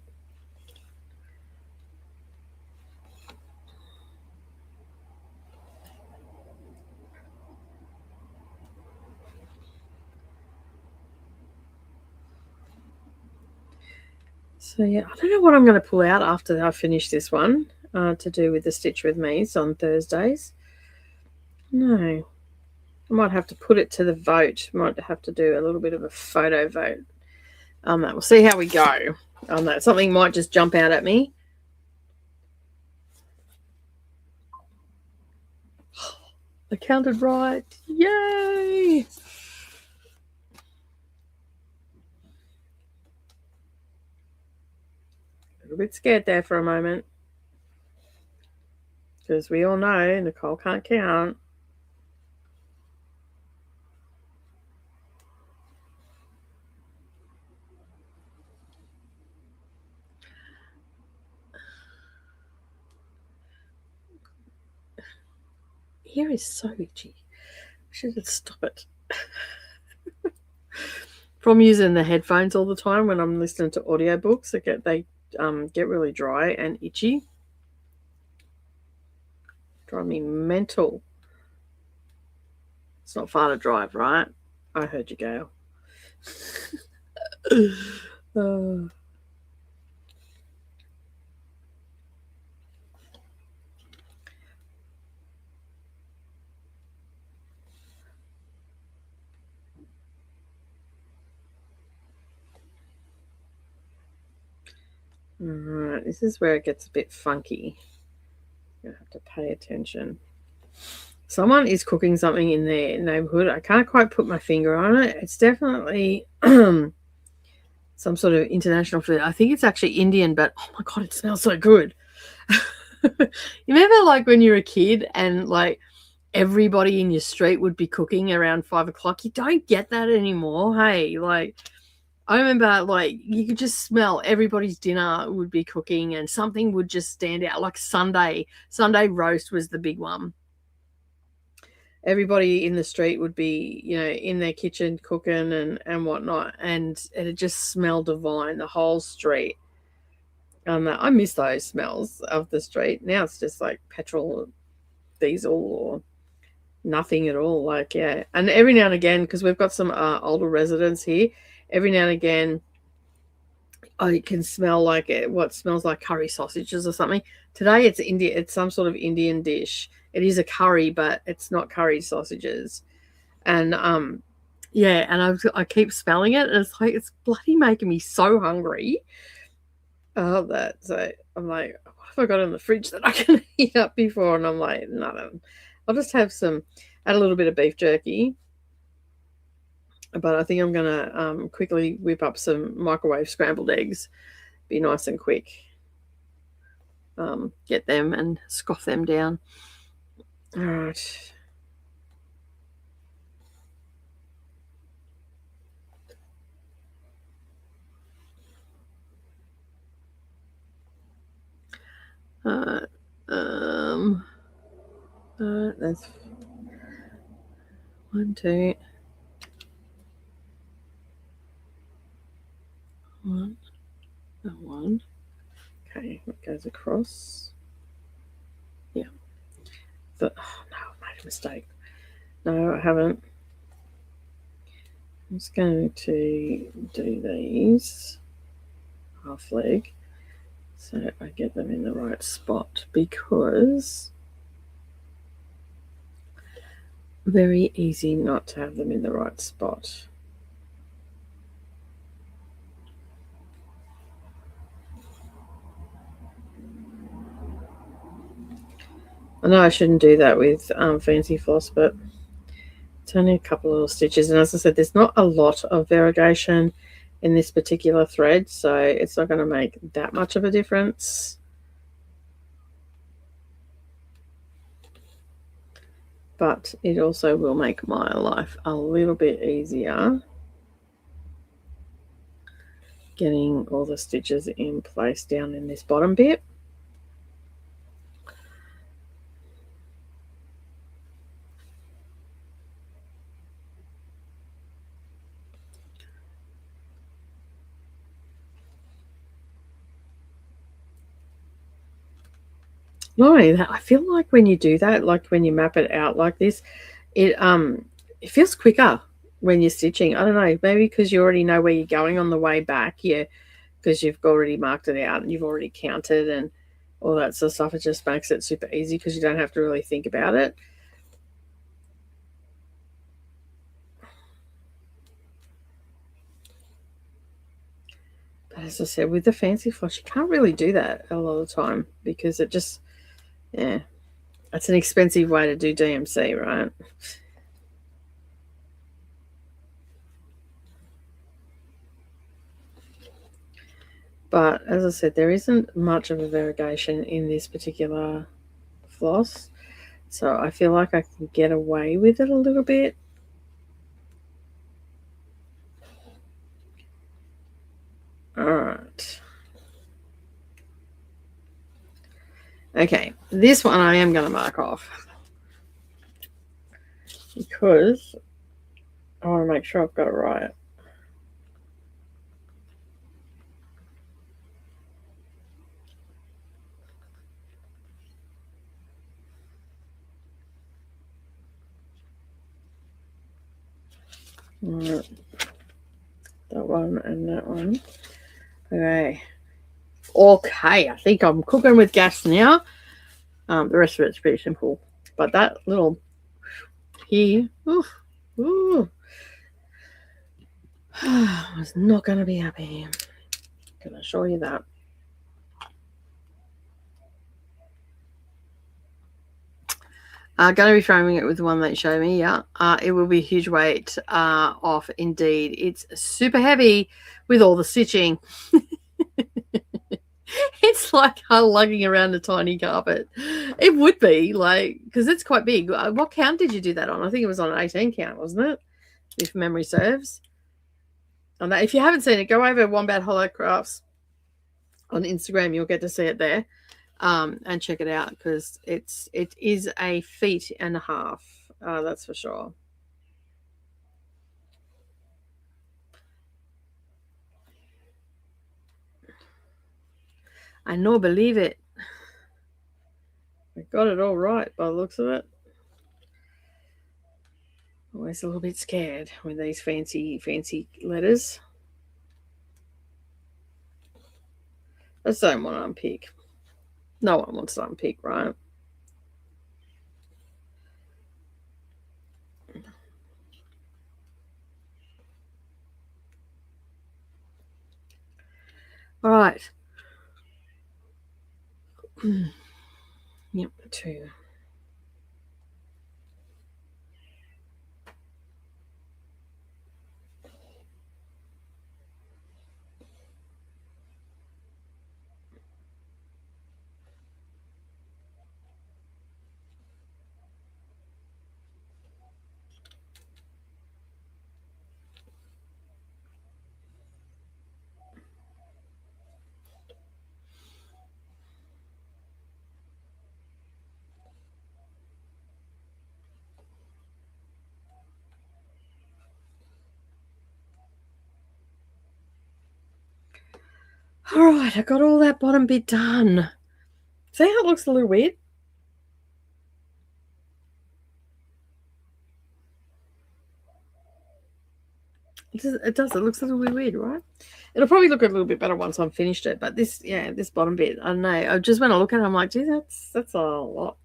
So yeah, I don't know what I'm going to pull out after I finish this one to do with the Stitch With Me's on Thursdays. No. I might have to put it to the vote. Might have to do a little bit of a photo vote. We'll see how we go. on that. Something might just jump out at me. I counted right. Yay! A little bit scared there for a moment. Because we all know Nicole can't count. Ear is so itchy. I should stop it. From using the headphones all the time when I'm listening to audiobooks, they get really dry and itchy. Drive me mental. It's not far to drive, right? I heard you, Gail. Oh. Alright, this is where it gets a bit funky. You have to pay attention. Someone is cooking something in their neighborhood. I can't quite put my finger on it. It's definitely some sort of international food. I think it's actually Indian, but oh my God, it smells so good. You remember like when you were a kid and like everybody in your street would be cooking around 5 o'clock? You don't get that anymore. Hey, like I remember like you could just smell everybody's dinner would be cooking and something would just stand out. Like Sunday roast was the big one. Everybody in the street would be, in their kitchen cooking and whatnot. And it just smelled divine, the whole street. I miss those smells of the street. Now it's just like petrol or diesel or nothing at all. Like, yeah. And every now and again, because we've got some older residents here, every now and again, I can smell like what smells like curry sausages or something. Today it's India. It's some sort of Indian dish. It is a curry, but it's not curry sausages. And yeah, and I keep smelling it, and it's like it's bloody making me so hungry. I love that. So I'm like, what have I got in the fridge that I can heat up before? And I'm like, no. I'll just add a little bit of beef jerky. But I think I'm gonna quickly whip up some microwave scrambled eggs. Be nice and quick. Get them and scoff them down. All right. That's 1, 2, 1, 1. Okay, it goes across. Yeah. But oh no, I made a mistake. No, I haven't. I'm just going to do these half leg so I get them in the right spot, because very easy not to have them in the right spot. I know I shouldn't do that with fancy floss, but it's only a couple of little stitches. And as I said, there's not a lot of variegation in this particular thread, so it's not going to make that much of a difference. But it also will make my life a little bit easier getting all the stitches in place down in this bottom bit. Not only that, I feel like when you do that, like when you map it out like this, it feels quicker when you're stitching. I don't know, maybe because you already know where you're going on the way back. Yeah, because you've already marked it out and you've already counted and all that sort of stuff. It just makes it super easy because you don't have to really think about it. But as I said, with the fancy floss, you can't really do that a lot of the time because it just, yeah, it's an expensive way to do DMC, right? But as I said, there isn't much of a variegation in this particular floss. So I feel like I can get away with it a little bit. All right. Okay, this one I am going to mark off because I want to make sure I've got it right. All right. That one and that one. Okay. Okay, I think I'm cooking with gas now. The rest of it's pretty simple. But that little here, I was not going to be happy. Can I show you that? Going to be framing it with the one that you showed me, yeah. It will be a huge weight off indeed. It's super heavy with all the stitching. It's like lugging around a tiny carpet. It would be, like, because it's quite big. What count did you do that on? I think it was on an 18 count, wasn't it? If memory serves. On that, if you haven't seen it, go over Wombat Hollow Crafts on Instagram. You'll get to see it there. And check it out because it is a feat and a half. That's for sure. I know, believe it. I got it all right by the looks of it. Always a little bit scared with these fancy letters. I just don't want to unpick. No one wants to unpick, right? All right. Yep, 2. All right, I got all that bottom bit done. See how it looks a little weird? It does. It looks a little bit weird, right? It'll probably look a little bit better once I've finished it. But this bottom bit, I don't know. I just when I look at it, I'm like, gee, that's a lot.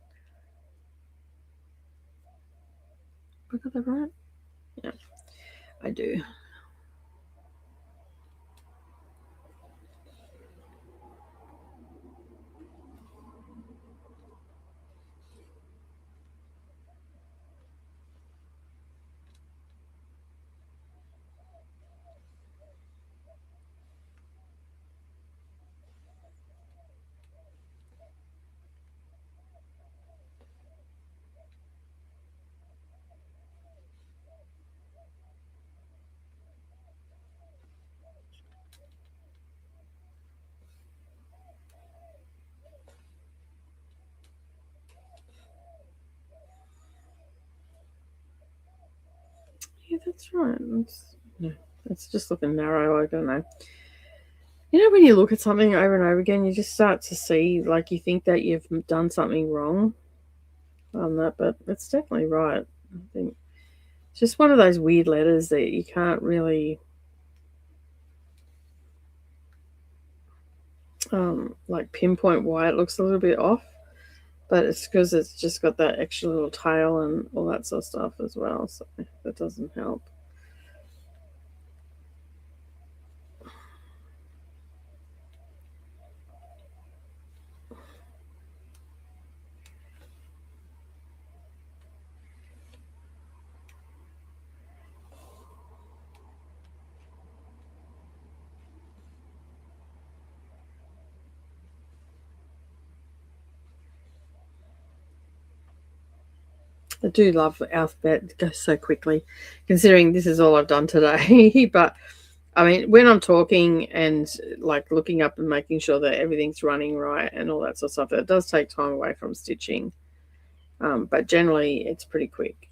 I got that right? Yeah, I do. Yeah, that's right. It's just looking narrow. I don't know. You know, when you look at something over and over again, you just start to see, like, you think that you've done something wrong on that, but it's definitely right. I think it's just one of those weird letters that you can't really, like, pinpoint why it looks a little bit off. But it's because it's just got that extra little tail and all that sort of stuff as well, so that doesn't help. I do love alphabet. It goes so quickly, considering this is all I've done today. But I mean, when I'm talking and like looking up and making sure that everything's running right and all that sort of stuff, it does take time away from stitching. But generally, it's pretty quick.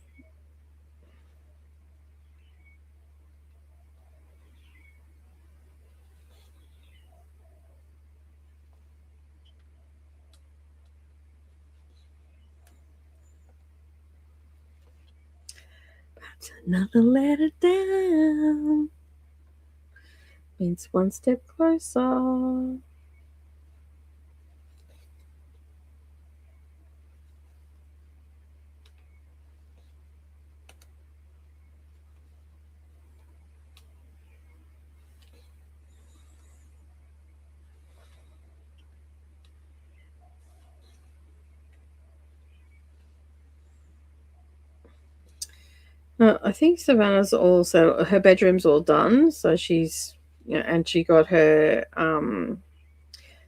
That's another letter down. Means one step closer. I think Savannah's also, her bedroom's all done, so she's, and she got her.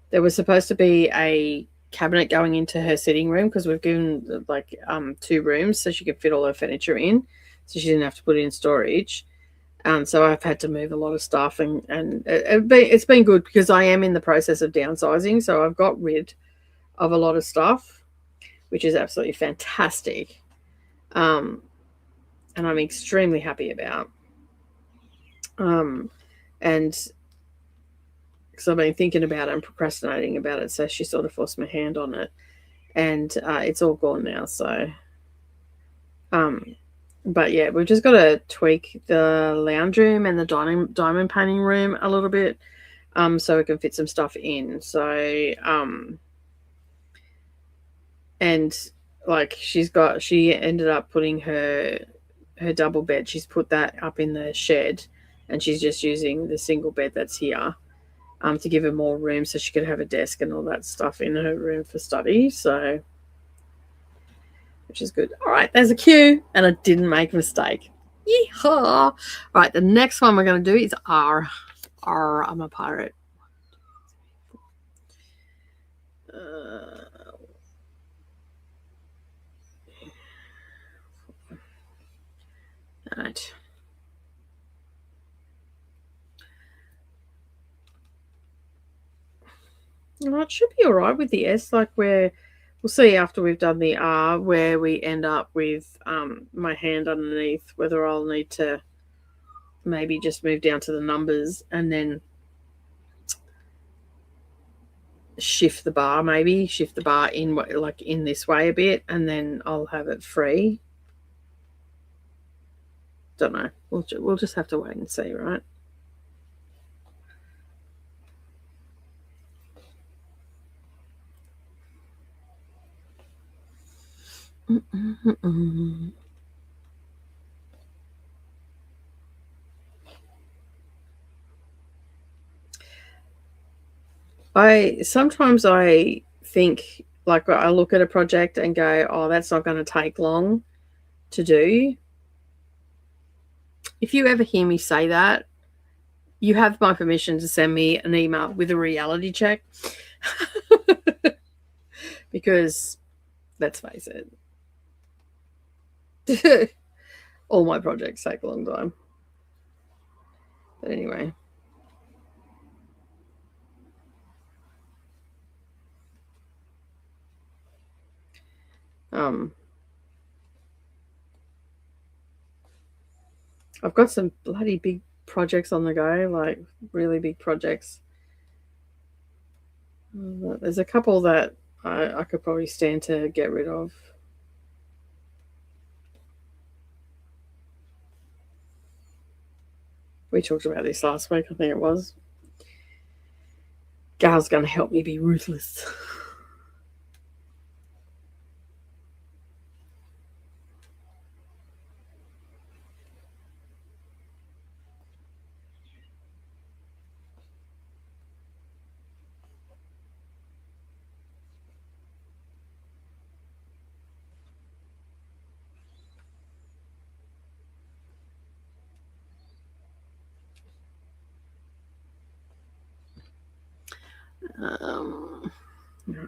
There was supposed to be a cabinet going into her sitting room because we've given like 2 rooms so she could fit all her furniture in, so she didn't have to put it in storage. So I've had to move a lot of stuff, and it's been good because I am in the process of downsizing, so I've got rid of a lot of stuff, which is absolutely fantastic. And I'm extremely happy about. And because I've been thinking about it and procrastinating about it, so she sort of forced my hand on it, and it's all gone now. So, but yeah, we've just got to tweak the lounge room and the diamond painting room a little bit, so we can fit some stuff in. So, and like she ended up putting her double bed. She's put that up in the shed, and she's just using the single bed that's here, to give her more room so she could have a desk and all that stuff in her room for study. So, which is good. All right, there's a Q, and I didn't make a mistake. Yeehaw! All right, the next one we're going to do is R. R, I'm a pirate. All right. Well, it should be all right with the S. Like we'll see after we've done the R where we end up with my hand underneath, whether I'll need to maybe just move down to the numbers and then shift the bar in like in this way a bit, and then I'll have it free. Don't know. We'll just have to wait and see, right? Sometimes I think, like, I look at a project and go, oh, that's not going to take long to do. If you ever hear me say that, you have my permission to send me an email with a reality check. Because let's face it, all my projects take a long time. But anyway. I've got some bloody big projects on the go, like really big projects. There's a couple that I could probably stand to get rid of. We talked about this last week, I think it was. Gal's going to help me be ruthless.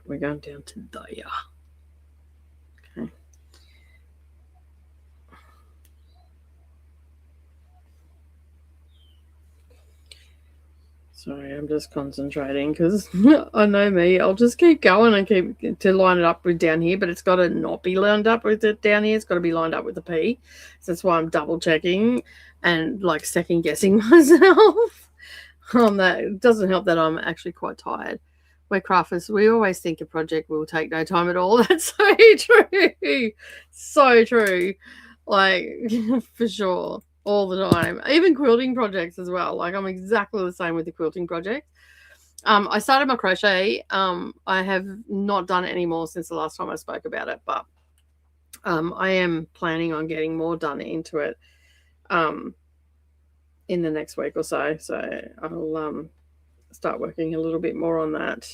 We're going down to there. Okay. Sorry, I'm just concentrating because I know me. I'll just keep going and keep to line it up with down here, but it's got to not be lined up with it down here. It's got to be lined up with the P. So that's why I'm double checking and like second guessing myself. That it doesn't help that I'm actually quite tired. We're crafters. We always think a project will take no time at all. That's so true. So true. Like, for sure. All the time. Even quilting projects as well. Like, I'm exactly the same with the quilting project. I started my crochet. I have not done it anymore since the last time I spoke about it, but I am planning on getting more done into it in the next week or so. So I'll start working a little bit more on that.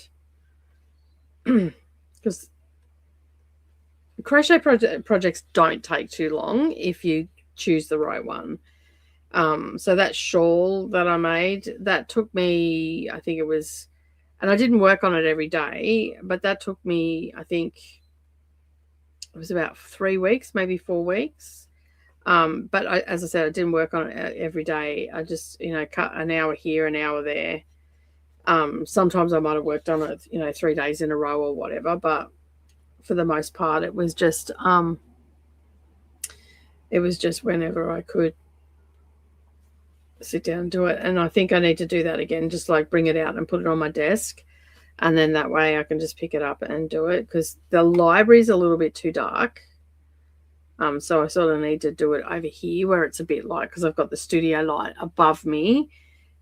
Because crochet projects don't take too long if you choose the right one. So that shawl that I made, that took me, I think it was, and I didn't work on it every day, but that took me, I think it was about 3 weeks, maybe 4 weeks. But as I said, I didn't work on it every day. I just, cut an hour here, an hour there. Sometimes I might have worked on it, 3 days in a row or whatever, but for the most part, it was just whenever I could sit down and do it. And I think I need to do that again, just like bring it out and put it on my desk, and then that way I can just pick it up and do it, because the library's a little bit too dark. So I sort of need to do it over here where it's a bit light, because I've got the studio light above me,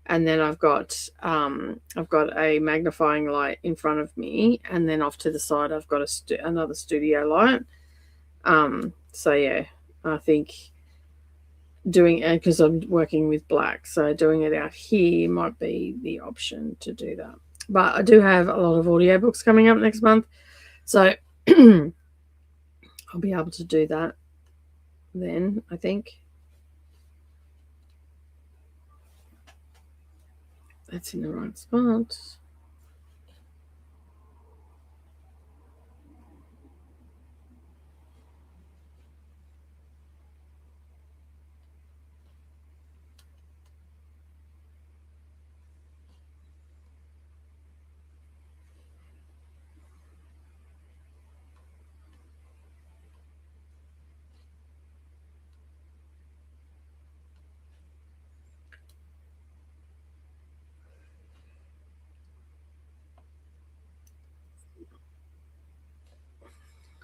and then I've got a magnifying light in front of me, and then off to the side I've got another studio light. So yeah, I think doing it, because I'm working with black, so doing it out here might be the option to do that. But I do have a lot of audiobooks coming up next month, so I'll be able to do that then, I think. That's in the right spot.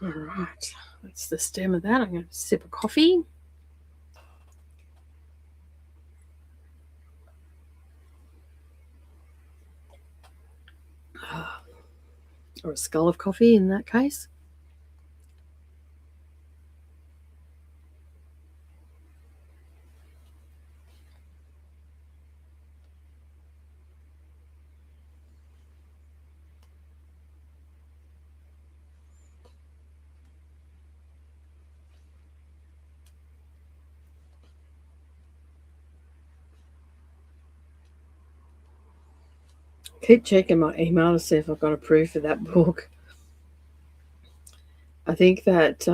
All right, that's the stem of that. I'm going to sip a coffee. Or a skull of coffee in that case. Keep checking my email to see if I've got approved for that book. I think that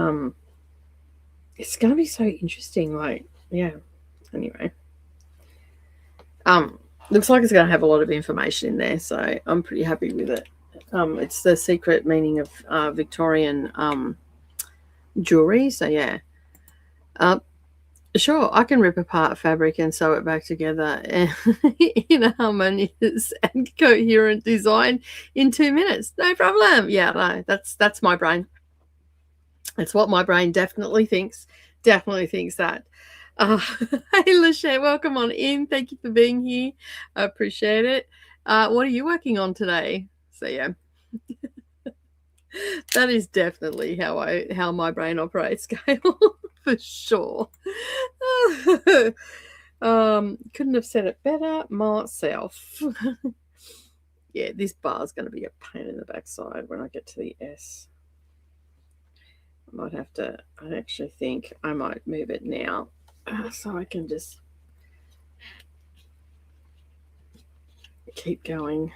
it's going to be so interesting. Like, yeah. Anyway, looks like it's going to have a lot of information in there, so I'm pretty happy with it. It's the secret meaning of Victorian jewelry. So yeah. Sure, I can rip apart fabric and sew it back together in a harmonious and coherent design in 2 minutes. No problem. Yeah, no, that's my brain. That's what my brain definitely thinks. Definitely thinks that. Hey, Lachette, welcome on in. Thank you for being here. I appreciate it. What are you working on today? So yeah. That is definitely how my brain operates, Gail, for sure. Couldn't have said it better myself. Yeah, this bar is going to be a pain in the backside when I get to the S. I actually think I might move it now so I can just keep going.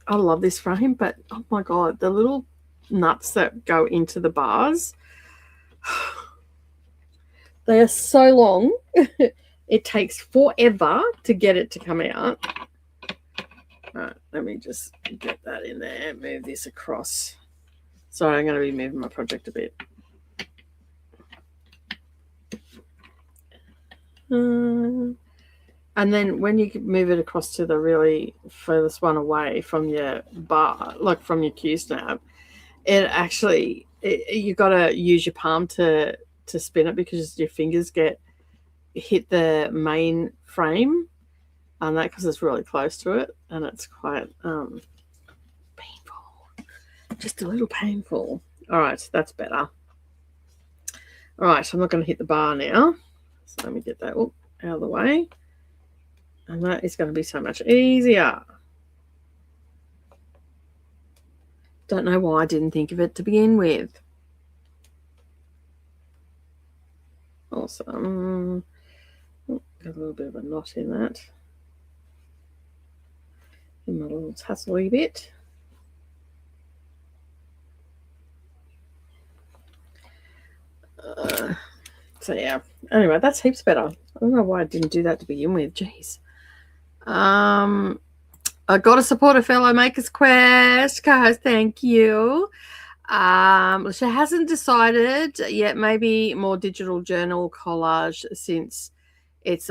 I love this frame, but oh my God, the little nuts that go into the bars. They are so long. It takes forever to get it to come out. All right, let me just get that in there. Move this across. Sorry, I'm going to be moving my project a bit. And then when you move it across to the really furthest one away from your bar, like from your Q snap, it actually, you got to use your palm to spin it because your fingers hit the main frame, and that because it's really close to it, and it's quite painful, just a little painful. All right, that's better. All right, I'm not going to hit the bar now, so let me get that out of the way, and that is going to be so much easier. Don't know why I didn't think of it to begin with. Awesome. Got a little bit of a knot in that. In my little tassel-y bit. So yeah. Anyway, that's heaps better. I don't know why I didn't do that to begin with. Jeez. I got to support a fellow Maker's Quest, guys. Thank you. She hasn't decided yet. Maybe more digital journal collage since it's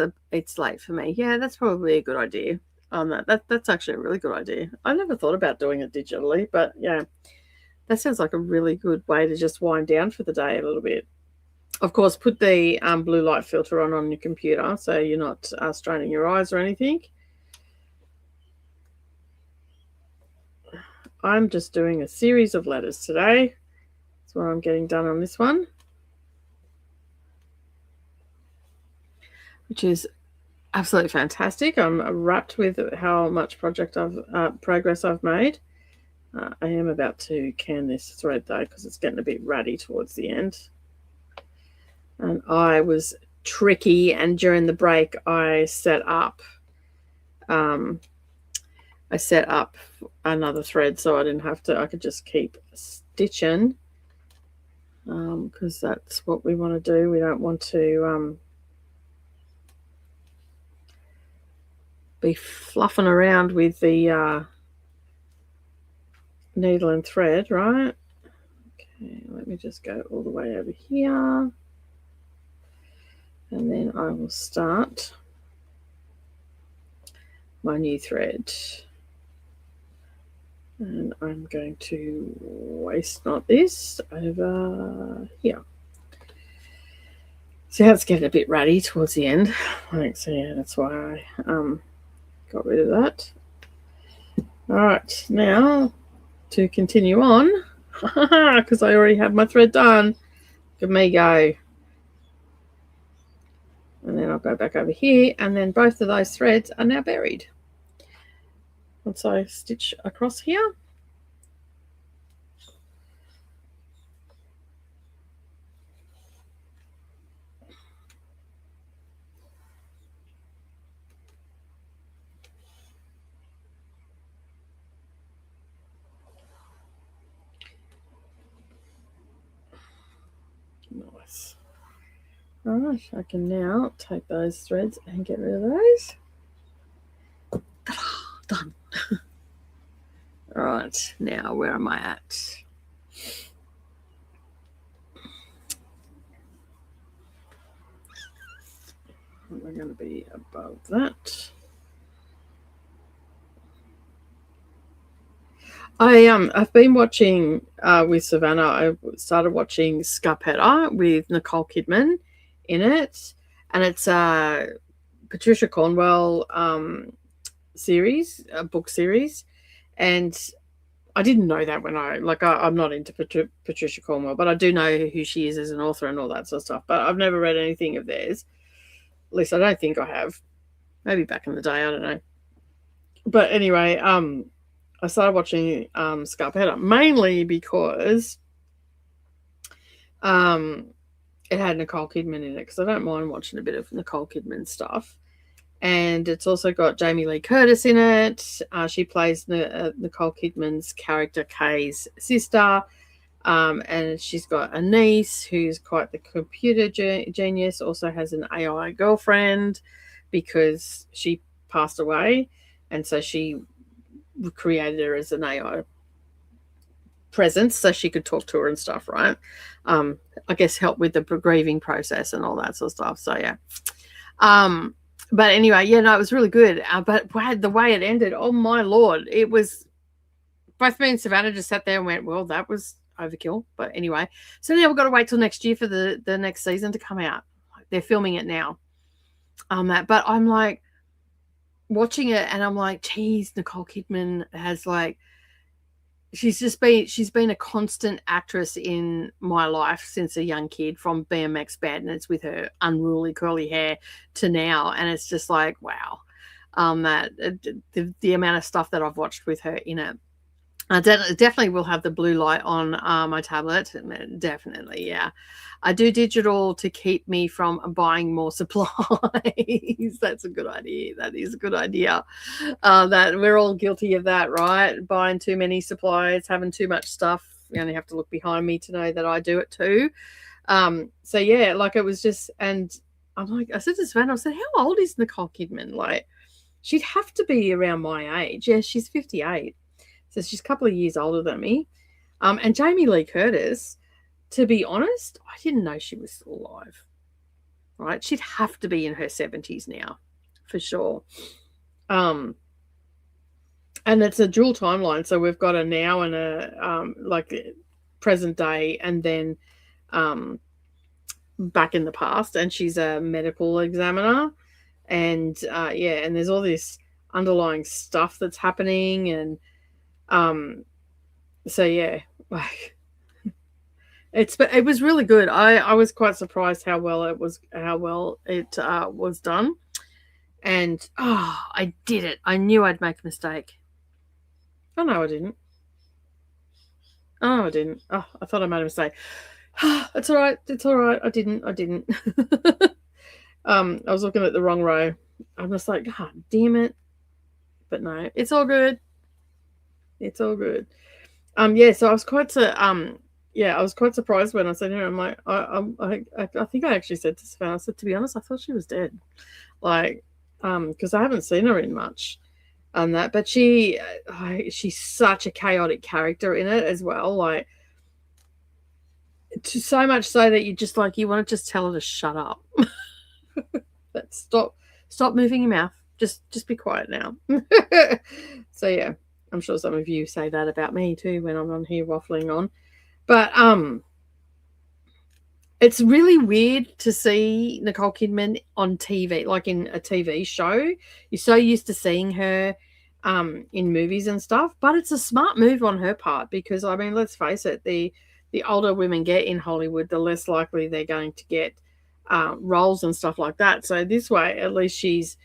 late for me. Yeah, that's probably a good idea. That's actually a really good idea. I never thought about doing it digitally, but yeah, that sounds like a really good way to just wind down for the day a little bit. Of course, put the blue light filter on your computer so you're not straining your eyes or anything. I'm just doing a series of letters today. That's what I'm getting done on this one, which is absolutely fantastic. I'm wrapped with how much progress I've made. I am about to can this thread though because it's getting a bit ratty towards the end. And I was tricky, and during the break I set up another thread so I didn't have to, I could just keep stitching because that's what we want to do. We don't want to be fluffing around with the needle and thread, right? Okay, let me just go all the way over here, and then I will start my new thread. And I'm going to waste knot this over here. See how it's getting a bit ratty towards the end? I think so, yeah, that's why I got rid of that. All right, now to continue on, because I already have my thread done. Give me go. And then I'll go back over here, and then both of those threads are now buried. Once I stitch across here. Nice. All right, I can now take those threads and get rid of those. Done. All right, now where am I at? We're going to be above that. I've been watching with Savannah. I started watching Scarpetta with Nicole Kidman in it, and it's a Patricia Cornwell series, a book series, and I didn't know that when I'm not into Patricia Cornwell, but I do know who she is as an author and all that sort of stuff. But I've never read anything of theirs. At least I don't think I have. Maybe back in the day, I don't know. But anyway, I started watching Scarpetta mainly because it had Nicole Kidman in it, because I don't mind watching a bit of Nicole Kidman stuff. And it's also got Jamie Lee Curtis in it. She plays Nicole Kidman's character Kay's sister. And she's got a niece who's quite the computer genius, also has an AI girlfriend because she passed away. And so she created her as an AI presence so she could talk to her and stuff, right? I guess help with the grieving process and all that sort of stuff. So, yeah. But anyway, yeah, no, it was really good. But the way it ended, oh my Lord, it was, both me and Savannah just sat there and went, well, that was overkill. But anyway, so now we've got to wait till next year for the next season to come out. They're filming it now. But I'm like watching it and I'm like, geez, Nicole Kidman has like, she's been a constant actress in my life since a young kid, from BMX Bandits with her unruly curly hair to now. And it's just like, wow. That the amount of stuff that I've watched with her in it. I definitely will have the blue light on my tablet. Definitely, yeah. I do digital to keep me from buying more supplies. That's a good idea. That is a good idea. That we're all guilty of that, right? Buying too many supplies, having too much stuff. You only have to look behind me to know that I do it too. So yeah, like it was just, and I'm like, I said to Savannah, I said, how old is Nicole Kidman? Like, she'd have to be around my age. Yeah, she's 58. So she's a couple of years older than me. And Jamie Lee Curtis, to be honest, I didn't know she was still alive. Right? She'd have to be in her 70s now, for sure. And it's a dual timeline. So we've got a now and a like present day, and then back in the past. And she's a medical examiner. And yeah, and there's all this underlying stuff that's happening, and so yeah, like it was really good. I was quite surprised how well it was done. And I did it. I knew I'd make a mistake. Oh no, I didn't. Oh, I didn't. Oh, I thought I made a mistake. It's all right. It's all right. I didn't. I was looking at the wrong row. I'm just like, God damn it. But no, it's all good. It's all good. Yeah, so I was quite I was quite surprised when I said her. I'm like, I think I actually said to Savannah, I said, to be honest, I thought she was dead. Like, because I haven't seen her in much on that. But she's such a chaotic character in it as well. Like, so much so that you just like, you want to just tell her to shut up. But stop moving your mouth. Just be quiet now. So yeah, I'm sure some of you say that about me too when I'm on here waffling on. But it's really weird to see Nicole Kidman on TV, like in a TV show. You're so used to seeing her in movies and stuff, but it's a smart move on her part, because I mean, let's face it, the older women get in Hollywood, the less likely they're going to get roles and stuff like that. So this way, at least she's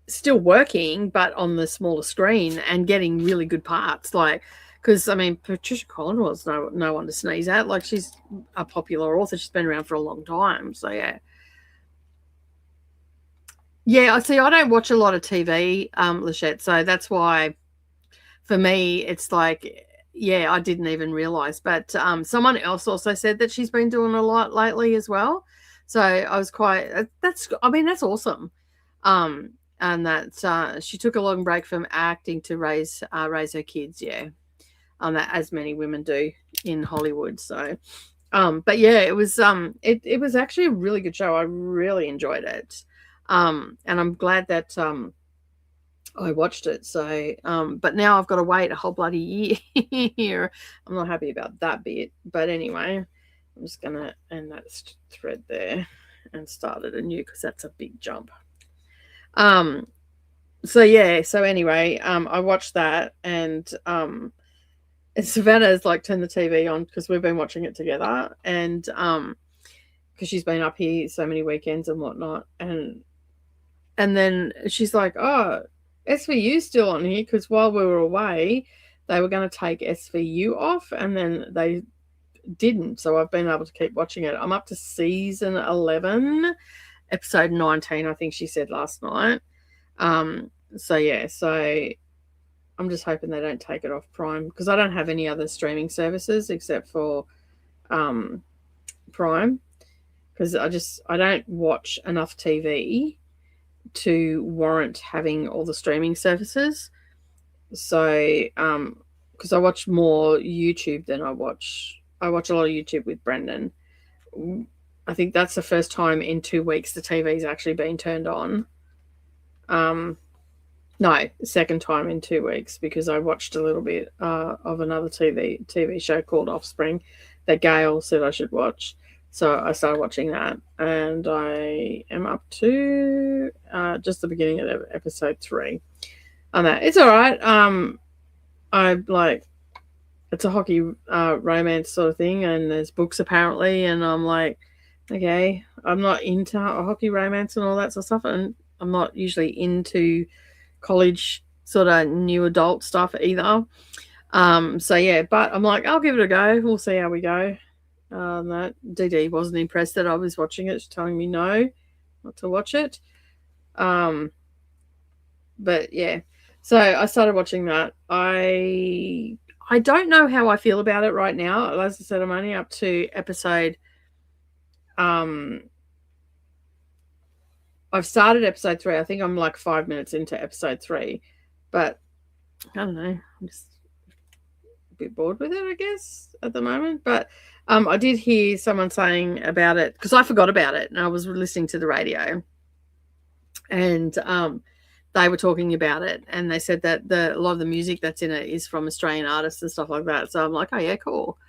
still working, but on the smaller screen and getting really good parts. Like, because I mean, Patricia Cornwell's no one to sneeze at. Like, she's a popular author. She's been around for a long time. So yeah. Yeah, I see. I don't watch a lot of TV, Lachette. So that's why, for me, it's like, yeah, I didn't even realize. But someone else also said that she's been doing a lot lately as well. So I was quite. That's awesome. And that she took a long break from acting to raise her kids. Yeah, that, as many women do in Hollywood. So, but yeah, it was actually a really good show. I really enjoyed it. And I'm glad that I watched it. So, but now I've got to wait a whole bloody year. I'm not happy about that bit. But anyway, I'm just gonna end that thread there and start it anew, because that's a big jump. So yeah, so anyway, I watched that, and Savannah's like turned the TV on because we've been watching it together, and because she's been up here so many weekends and whatnot, and then she's like, oh, SVU's still on here, because while we were away, they were going to take SVU off, and then they didn't. So I've been able to keep watching it. I'm up to season 11, episode 19, I think she said last night. So yeah, so I'm just hoping they don't take it off Prime, because I don't have any other streaming services except for Prime, because I don't watch enough TV to warrant having all the streaming services. So because I watch more YouTube than I watch a lot of YouTube with Brendan. I think that's the first time in 2 weeks the TV's actually been turned on. No, second time in 2 weeks, because I watched a little bit of another TV show called Offspring that Gail said I should watch. So I started watching that, and I am up to just the beginning of episode 3 on that. It's all right. I like, it's a hockey romance sort of thing, and there's books apparently, and I'm like, okay, I'm not into hockey romance and all that sort of stuff, and I'm not usually into college sort of new adult stuff either. So yeah, but I'm like, I'll give it a go. We'll see how we go. That DD wasn't impressed that I was watching it. She's telling me no, not to watch it. But yeah, so I started watching that. I don't know how I feel about it right now. As I said, I'm only up to episode. I've started episode 3. I think I'm like 5 minutes into episode 3, but I don't know. I'm just a bit bored with it, I guess, at the moment. But I did hear someone saying about it, because I forgot about it, and I was listening to the radio, and they were talking about it, and they said that a lot of the music that's in it is from Australian artists and stuff like that. So I'm like, oh yeah, cool.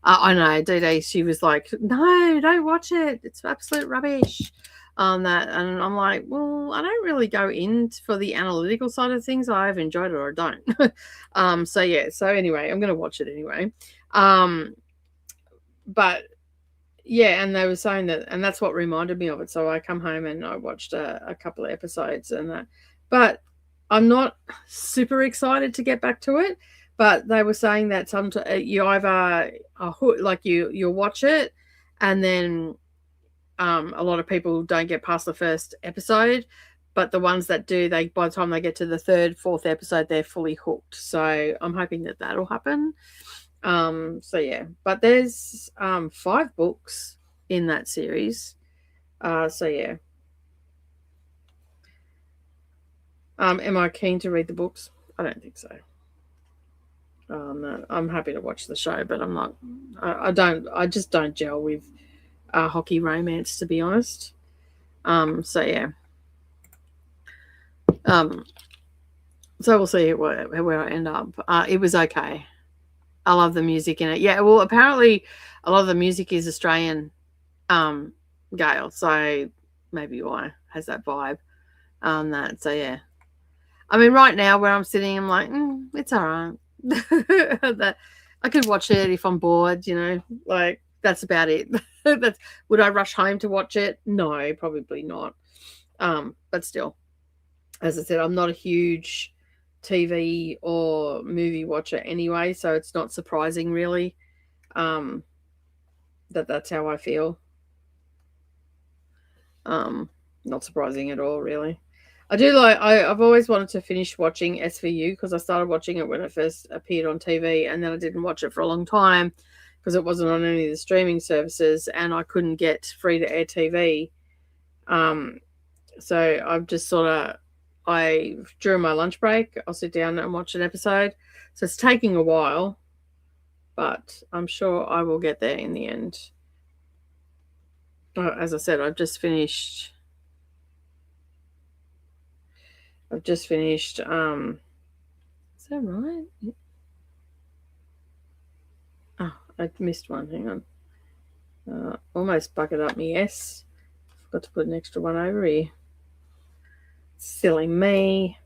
I know, Dee, she was like, no, don't watch it. It's absolute rubbish on that. And I'm like, well, I don't really go in for the analytical side of things. I either enjoyed it or I don't. So yeah, so anyway, I'm going to watch it anyway. But yeah, and they were saying that, and that's what reminded me of it. So I come home and I watched a couple of episodes and that, but I'm not super excited to get back to it. But they were saying that sometimes you either like you'll watch it, and then a lot of people don't get past the first episode, but the ones that do, they by the time they get to the 3rd, 4th episode, they're fully hooked. So I'm hoping that that'll happen. So yeah, but there's 5 books in that series. So yeah. Am I keen to read the books? I don't think so. I'm happy to watch the show, but I'm not. I just don't gel with hockey romance, to be honest. So yeah. So we'll see where I end up. It was okay. I love the music in it. Yeah, well, apparently a lot of the music is Australian, Gail. So maybe why has that vibe. That. So yeah. I mean, right now where I'm sitting, I'm like, it's all right. That I could watch it if I'm bored, like that's about it. Would I rush home to watch it? No, probably not. But still, as I said, I'm not a huge TV or movie watcher anyway, so it's not surprising really that's how I feel. Not surprising at all, really. I do like, I've always wanted to finish watching SVU, because I started watching it when it first appeared on TV, and then I didn't watch it for a long time because it wasn't on any of the streaming services, and I couldn't get free-to-air TV. So I've just during my lunch break, I'll sit down and watch an episode. So it's taking a while, but I'm sure I will get there in the end. As I said, I've just finished. Is that right? Oh, I missed one. Hang on. Almost bucketed up my S. Forgot to put an extra one over here. Silly me.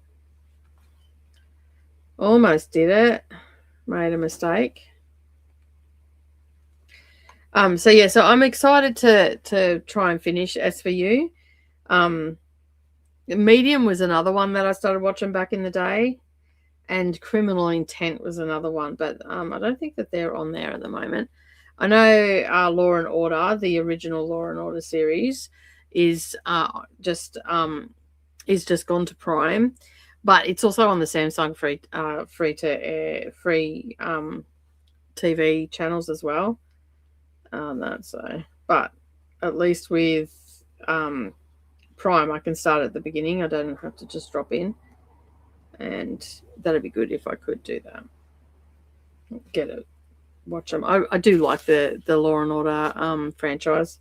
Almost did it. Made a mistake. So yeah, so I'm excited to try and finish SVU. Medium was another one that I started watching back in the day, and Criminal Intent was another one, but I don't think that they're on there at the moment. I know Law and Order, the original Law and Order series, is just gone to Prime. but it's also on the Samsung free TV channels as well. But at least with Prime, I can start at the beginning. I don't have to just drop in, and that'd be good if I could do that. Get it, watch them. I do like the Law and Order franchise.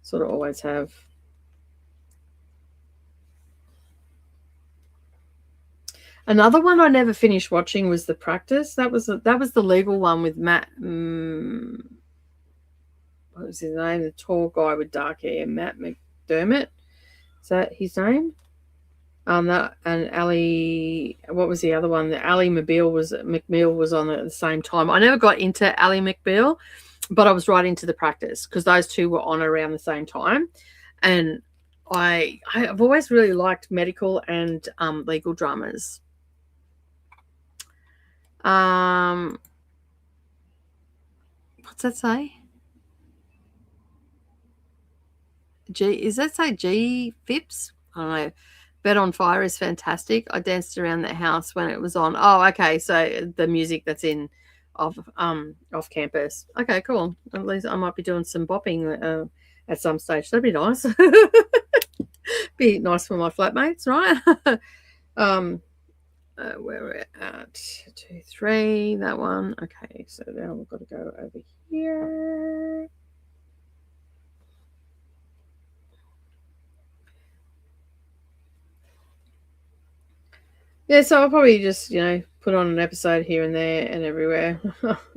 Sort of always have. Another one I never finished watching was The Practice. That was the legal one with Matt. What was his name? The tall guy with dark hair, Matt McDermott. Is that his name? That and Ali. What was the other one? The Ali McBeal was on at the same time. I never got into Ali McBeal, but I was right into The Practice because those two were on around the same time, and I've always really liked medical and legal dramas. What's that say? Is that say G Phipps? I don't know. Bed on Fire is fantastic. I danced around that house when it was on. Oh, okay. So the music that's in off campus. Okay, cool. At least I might be doing some bopping at some stage. That'd be nice. Be nice for my flatmates, right? Where we're at 2, 3, that one. Okay, so now we've got to go over here. Yeah, so I'll probably just, put on an episode here and there and everywhere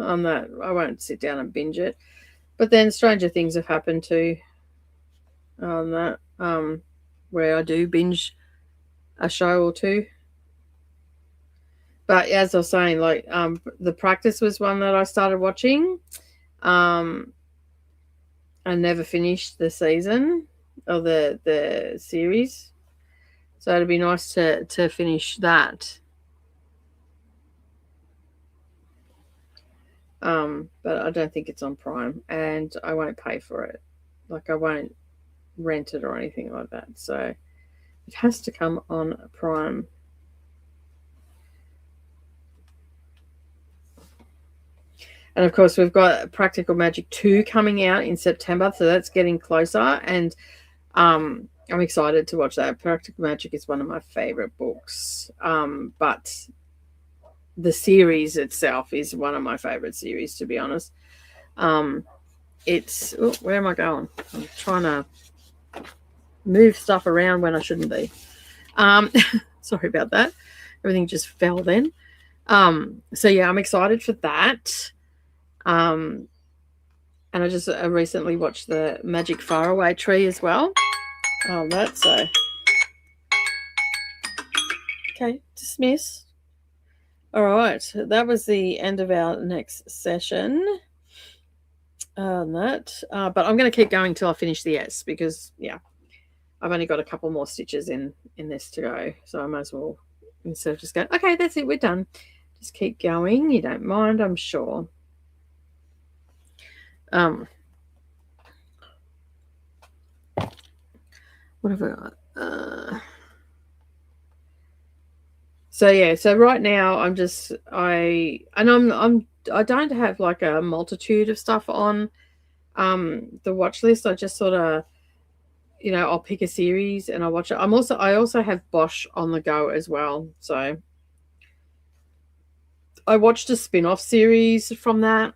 on that. I won't sit down and binge it. But then stranger things have happened too on that, where I do binge a show or two. But as I was saying, like, The Practice was one that I started watching. I never finished the season or the series. So it'd be nice to finish that. But I don't think it's on Prime, and I won't pay for it. Like, I won't rent it or anything like that. So it has to come on Prime. And of course, we've got Practical Magic 2 coming out in September, so that's getting closer. And I'm excited to watch that. Practical Magic is one of my favorite books. But the series itself is one of my favorite series, to be honest. Where am I going? I'm trying to move stuff around when I shouldn't be. Sorry about that. Everything just fell then. So yeah, I'm excited for that. And I just recently watched the Magic Faraway Tree as well. Okay, dismiss. All right, that was the end of our next session on that. But I'm going to keep going till I finish the S because, yeah, I've only got a couple more stitches in this to go. So I might as well, instead of just going, okay, that's it, we're done. Just keep going. You don't mind, I'm sure. What have I got? So yeah, so right now I don't have like a multitude of stuff on the watch list. I just sort of, I'll pick a series and I watch it. I also have Bosch on the go as well. So I watched a spin-off series from that,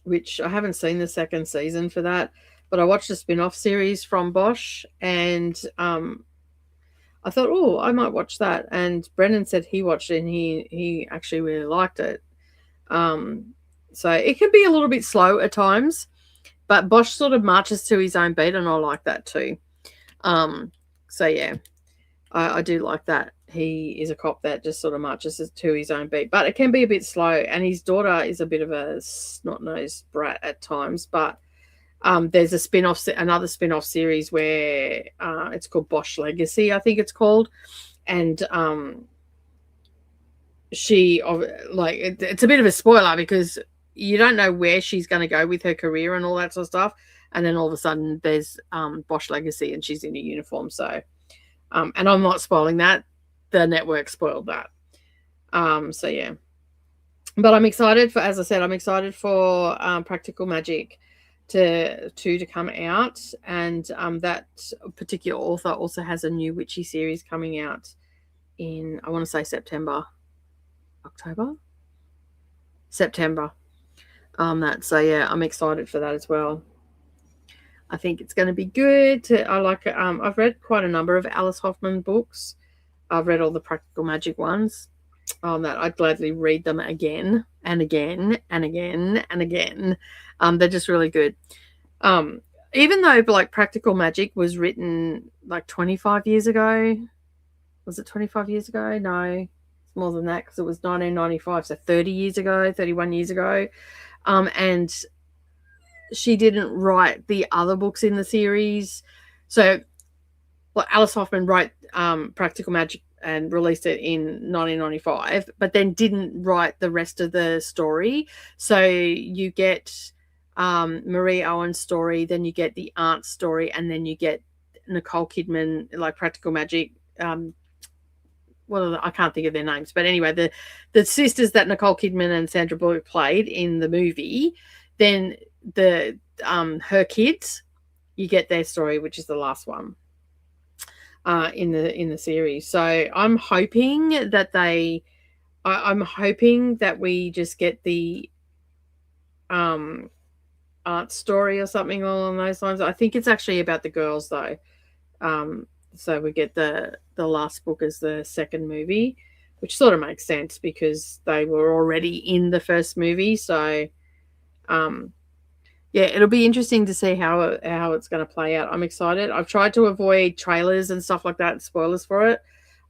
which I haven't seen the second season for that, but I watched a spin-off series from Bosch, and I thought, oh, I might watch that. And Brendan said he watched it and he actually really liked it. So it can be a little bit slow at times, but Bosch sort of marches to his own beat, and I like that too. So yeah, I do like that. He is a cop that just sort of marches to his own beat, but it can be a bit slow. And his daughter is a bit of a snot-nosed brat at times, but there's another spin-off series where it's called Bosch Legacy, I think it's called. And it's a bit of a spoiler because you don't know where she's going to go with her career and all that sort of stuff. And then all of a sudden there's Bosch Legacy and she's in a uniform. So And I'm not spoiling that. The network spoiled that. So yeah. But I'm excited for, as I said, I'm excited for Practical Magic to come out, and that particular author also has a new witchy series coming out in, I want to say September. That, so yeah, I'm excited for that as well. I think it's going to be good. I like it. I've read quite a number of Alice Hoffman books. I've read all the Practical Magic ones. That I'd gladly read them again and again and again and again. They're just really good. Even though like Practical Magic was written like 25 years ago. Was it 25 years ago? No, it's more than that, because it was 1995, so 30 years ago, 31 years ago. And she didn't write the other books in the series. So well, Alice Hoffman wrote Practical Magic and released it in 1995, but then didn't write the rest of the story. So you get Marie Owen's story, then you get the aunt's story, and then you get Nicole Kidman, like Practical Magic. I can't think of their names, but anyway, the sisters that Nicole Kidman and Sandra Bullock played in the movie, then the her kids, you get their story, which is the last one in the series. So I'm hoping that I'm hoping that we just get the art story or something along those lines. I think it's actually about the girls though. So we get the last book as the second movie, which sort of makes sense because they were already in the first movie. So yeah, it'll be interesting to see how it's going to play out. I'm excited. I've tried to avoid trailers and stuff like that, spoilers for it.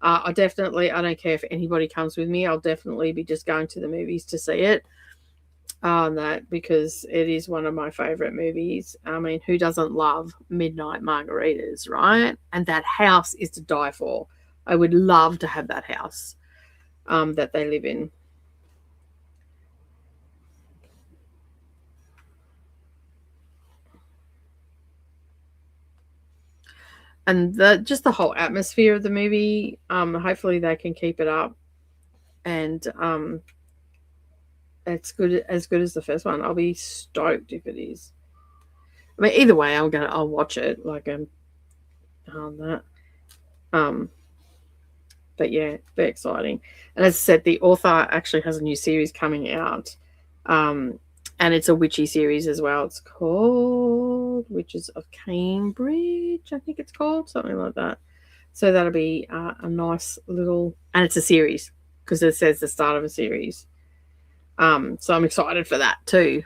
I don't care if anybody comes with me. I'll definitely be just going to the movies to see it. Because it is one of my favorite movies. I mean, who doesn't love Midnight Margaritas, right? And that house is to die for. I would love to have that house that they live in. And just the whole atmosphere of the movie, hopefully they can keep it up. And it's as good as the first one. I'll be stoked if it is. I mean, either way, I'll watch it. Like that. But yeah, very exciting. And as I said, the author actually has a new series coming out. And it's a witchy series as well. It's called Witches of Cambridge, I think it's called, something like that. So that'll be a nice little, and it's a series because it says the start of a series. So I'm excited for that too.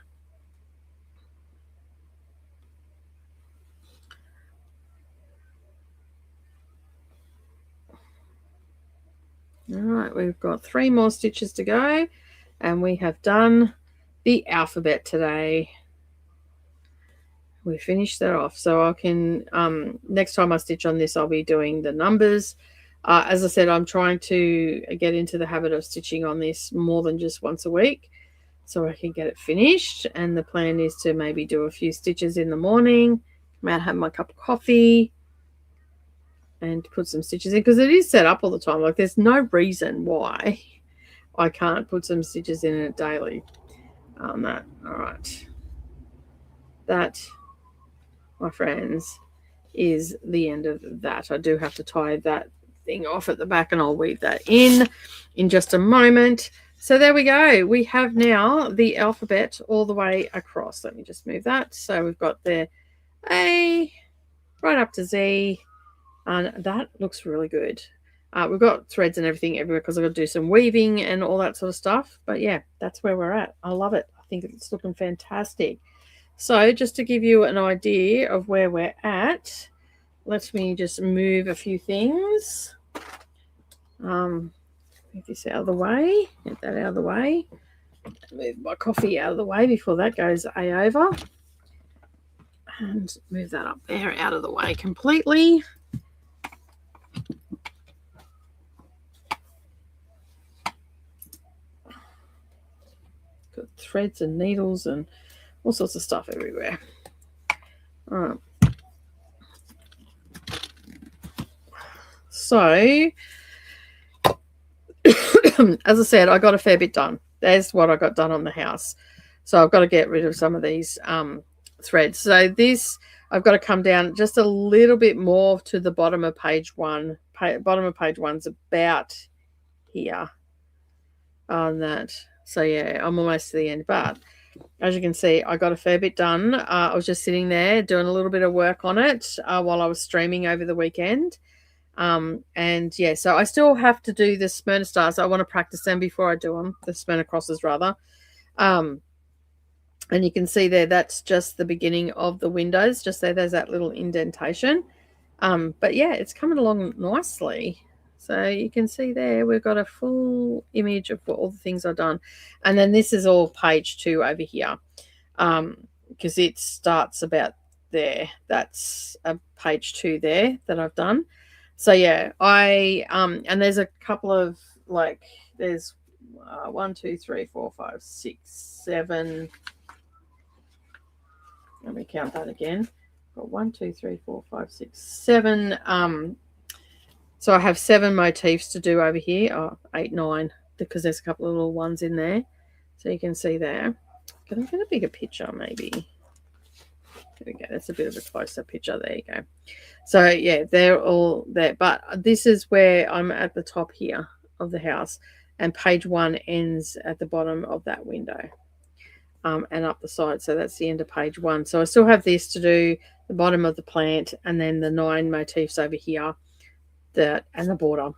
All right, we've got 3 more stitches to go, and we have done the alphabet today. We finished that off, so I can next time I stitch on this, I'll be doing the numbers. As I said, I'm trying to get into the habit of stitching on this more than just once a week, so I can get it finished. And the plan is to maybe do a few stitches in the morning, might have my cup of coffee, and put some stitches in, because it is set up all the time. Like, there's no reason why I can't put some stitches in it daily. All right, that, my friends, is the end of that. I do have to tie that thing off at the back, and I'll weave that in just a moment. So there we go. We have now the alphabet all the way across. Let me just move that. So we've got the A right up to Z, and that looks really good. We've got threads and everything everywhere because I've got to do some weaving and all that sort of stuff. But yeah, that's where we're at. I love it. I think it's looking fantastic. So just to give you an idea of where we're at, let me just move a few things. Move this out of the way. Get that out of the way. Move my coffee out of the way before that goes over. And move that up there out of the way completely. Got threads and needles and all sorts of stuff everywhere. So as I said, I got a fair bit done. There's what I got done on the house. So I've got to get rid of some of these threads. So this, I've got to come down just a little bit more to the bottom of page 1. Bottom of page 1's about here on that. So yeah, I'm almost to the end. But as you can see, I got a fair bit done. I was just sitting there doing a little bit of work on it while I was streaming over the weekend. And yeah, so I still have to do the Smyrna stars. I want to practice them before I do them, the Smyrna crosses rather. And you can see there, that's just the beginning of the windows. Just there, there's that little indentation. But yeah, it's coming along nicely. So you can see there, we've got a full image of all the things I've done. And then this is all page 2 over here, because it starts about there. That's a page 2 there that I've done. So yeah, and there's a couple of, like, there's 1, 2, 3, 4, 5, 6, 7. Let me count that again. Got 1, 2, 3, 4, 5, 6, 7. So I have 7 motifs to do over here. Oh, 8, 9, because there's a couple of little ones in there. So you can see there. Can I get a bigger picture maybe? There we go. That's a bit of a closer picture. There you go. So yeah, they're all there. But this is where I'm at the top here of the house. And page 1 ends at the bottom of that window. And up the side. So that's the end of page 1. So I still have this to do, the bottom of the plant, and then the 9 motifs over here, and the border,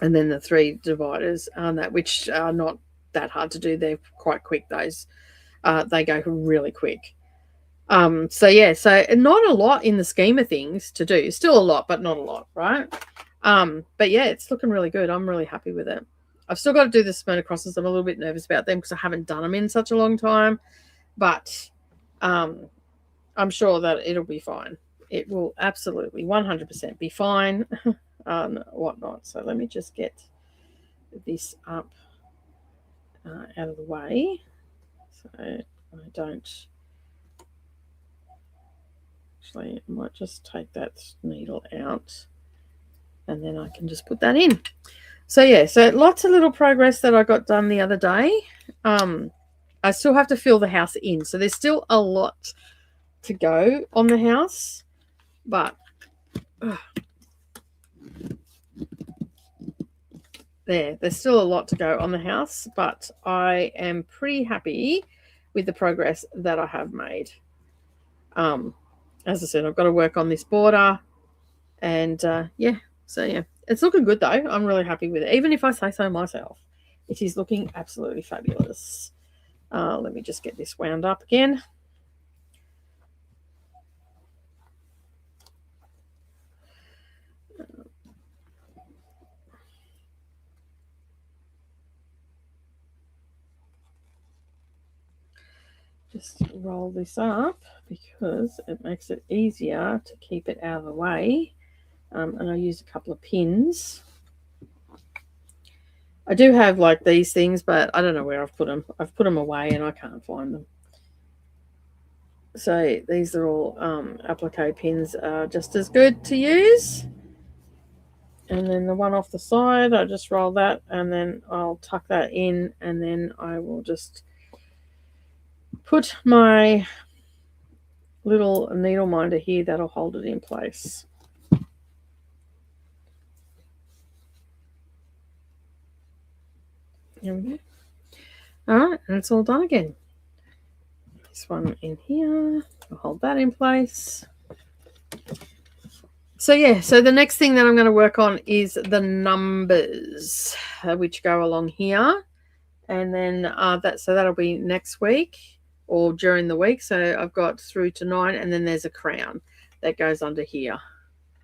and then the 3 dividers on that, which are not that hard to do. They're quite quick. Those they go really quick. So yeah, so not a lot in the scheme of things to do. Still a lot, but not a lot, right? But yeah, it's looking really good. I'm really happy with it. I've still got to do the Smyrna crosses. I'm a little bit nervous about them because I haven't done them in such a long time, but I'm sure that it'll be fine. It will absolutely 100% be fine. Whatnot. So let me just get this up out of the way, so I don't. Actually, I might just take that needle out, and then I can just put that in. So yeah, so lots of little progress that I got done the other day. I still have to fill the house in, so there's still a lot to go on the house, but there's still a lot to go on the house, but I am pretty happy with the progress that I have made. As I said, I've got to work on this border, and yeah, so yeah, it's looking good though. I'm really happy with it, even if I say so myself. It is looking absolutely fabulous. Let me just get this wound up again. Just roll this up because it makes it easier to keep it out of the way. And I use a couple of pins. I do have like these things, but I don't know where I've put them. I've put them away and I can't find them. So these are all applique pins, are just as good to use. And then the one off the side, I just roll that and then I'll tuck that in, and then I will just put my little needle minder here that'll hold it in place. There we go. All right, and it's all done again. This one in here, I'll hold that in place. So yeah, so the next thing that I'm going to work on is the numbers, which go along here, and then that'll be next week or during the week. So I've got through to 9, and then there's a crown that goes under here,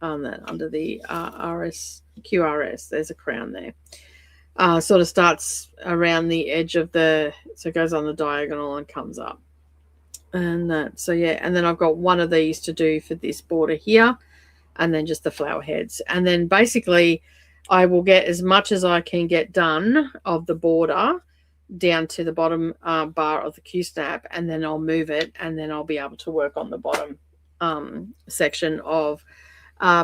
under the QRS. There's a crown there. Sort of starts around the edge of so it goes on the diagonal and comes up. And so yeah, and then I've got one of these to do for this border here, and then just the flower heads. And then basically I will get as much as I can get done of the border down to the bottom bar of the Q-snap, and then I'll move it, and then I'll be able to work on the bottom section of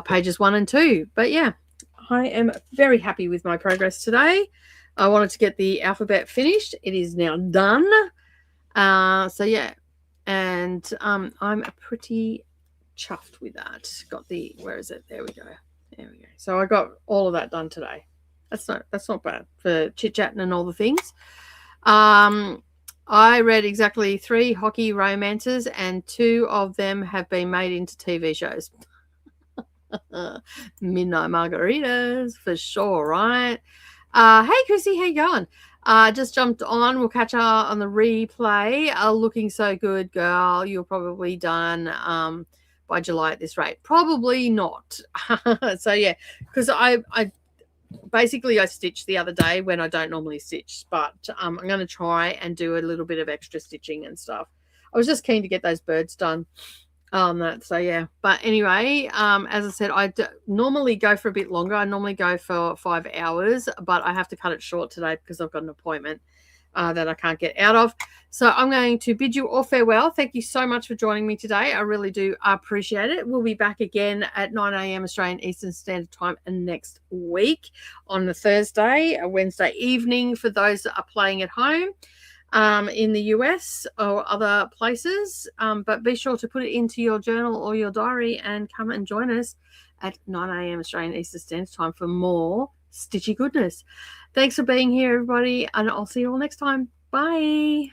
pages 1 and 2. But yeah, I am very happy with my progress today. I wanted to get the alphabet finished. It is now done. So yeah, and I'm pretty chuffed with that. Got the, where is it? There we go. There we go. So I got all of that done today. That's not bad for chit-chatting and all the things. I read exactly 3 hockey romances, and 2 of them have been made into TV shows. Midnight Margaritas for sure, right? Hey Chrissy, how you going? Just jumped on. We'll catch up on the replay. Looking so good, girl. You're probably done by July at this rate. Probably not. So yeah, because I basically I stitched the other day when I don't normally stitch, but I'm going to try and do a little bit of extra stitching and stuff. I was just keen to get those birds done. So yeah, but anyway, as I said, I normally go for a bit longer. I normally go for 5 hours, but I have to cut it short today because I've got an appointment that I can't get out of. So I'm going to bid you all farewell. Thank you so much for joining me today. I really do appreciate it. We'll be back again at 9 a.m. Australian Eastern Standard Time next week on the Thursday, a Wednesday evening for those that are playing at home in the US or other places. But be sure to put it into your journal or your diary and come and join us at 9 a.m. Australian Eastern Standard Time for more stitchy goodness. Thanks for being here, everybody, and I'll see you all next time. Bye.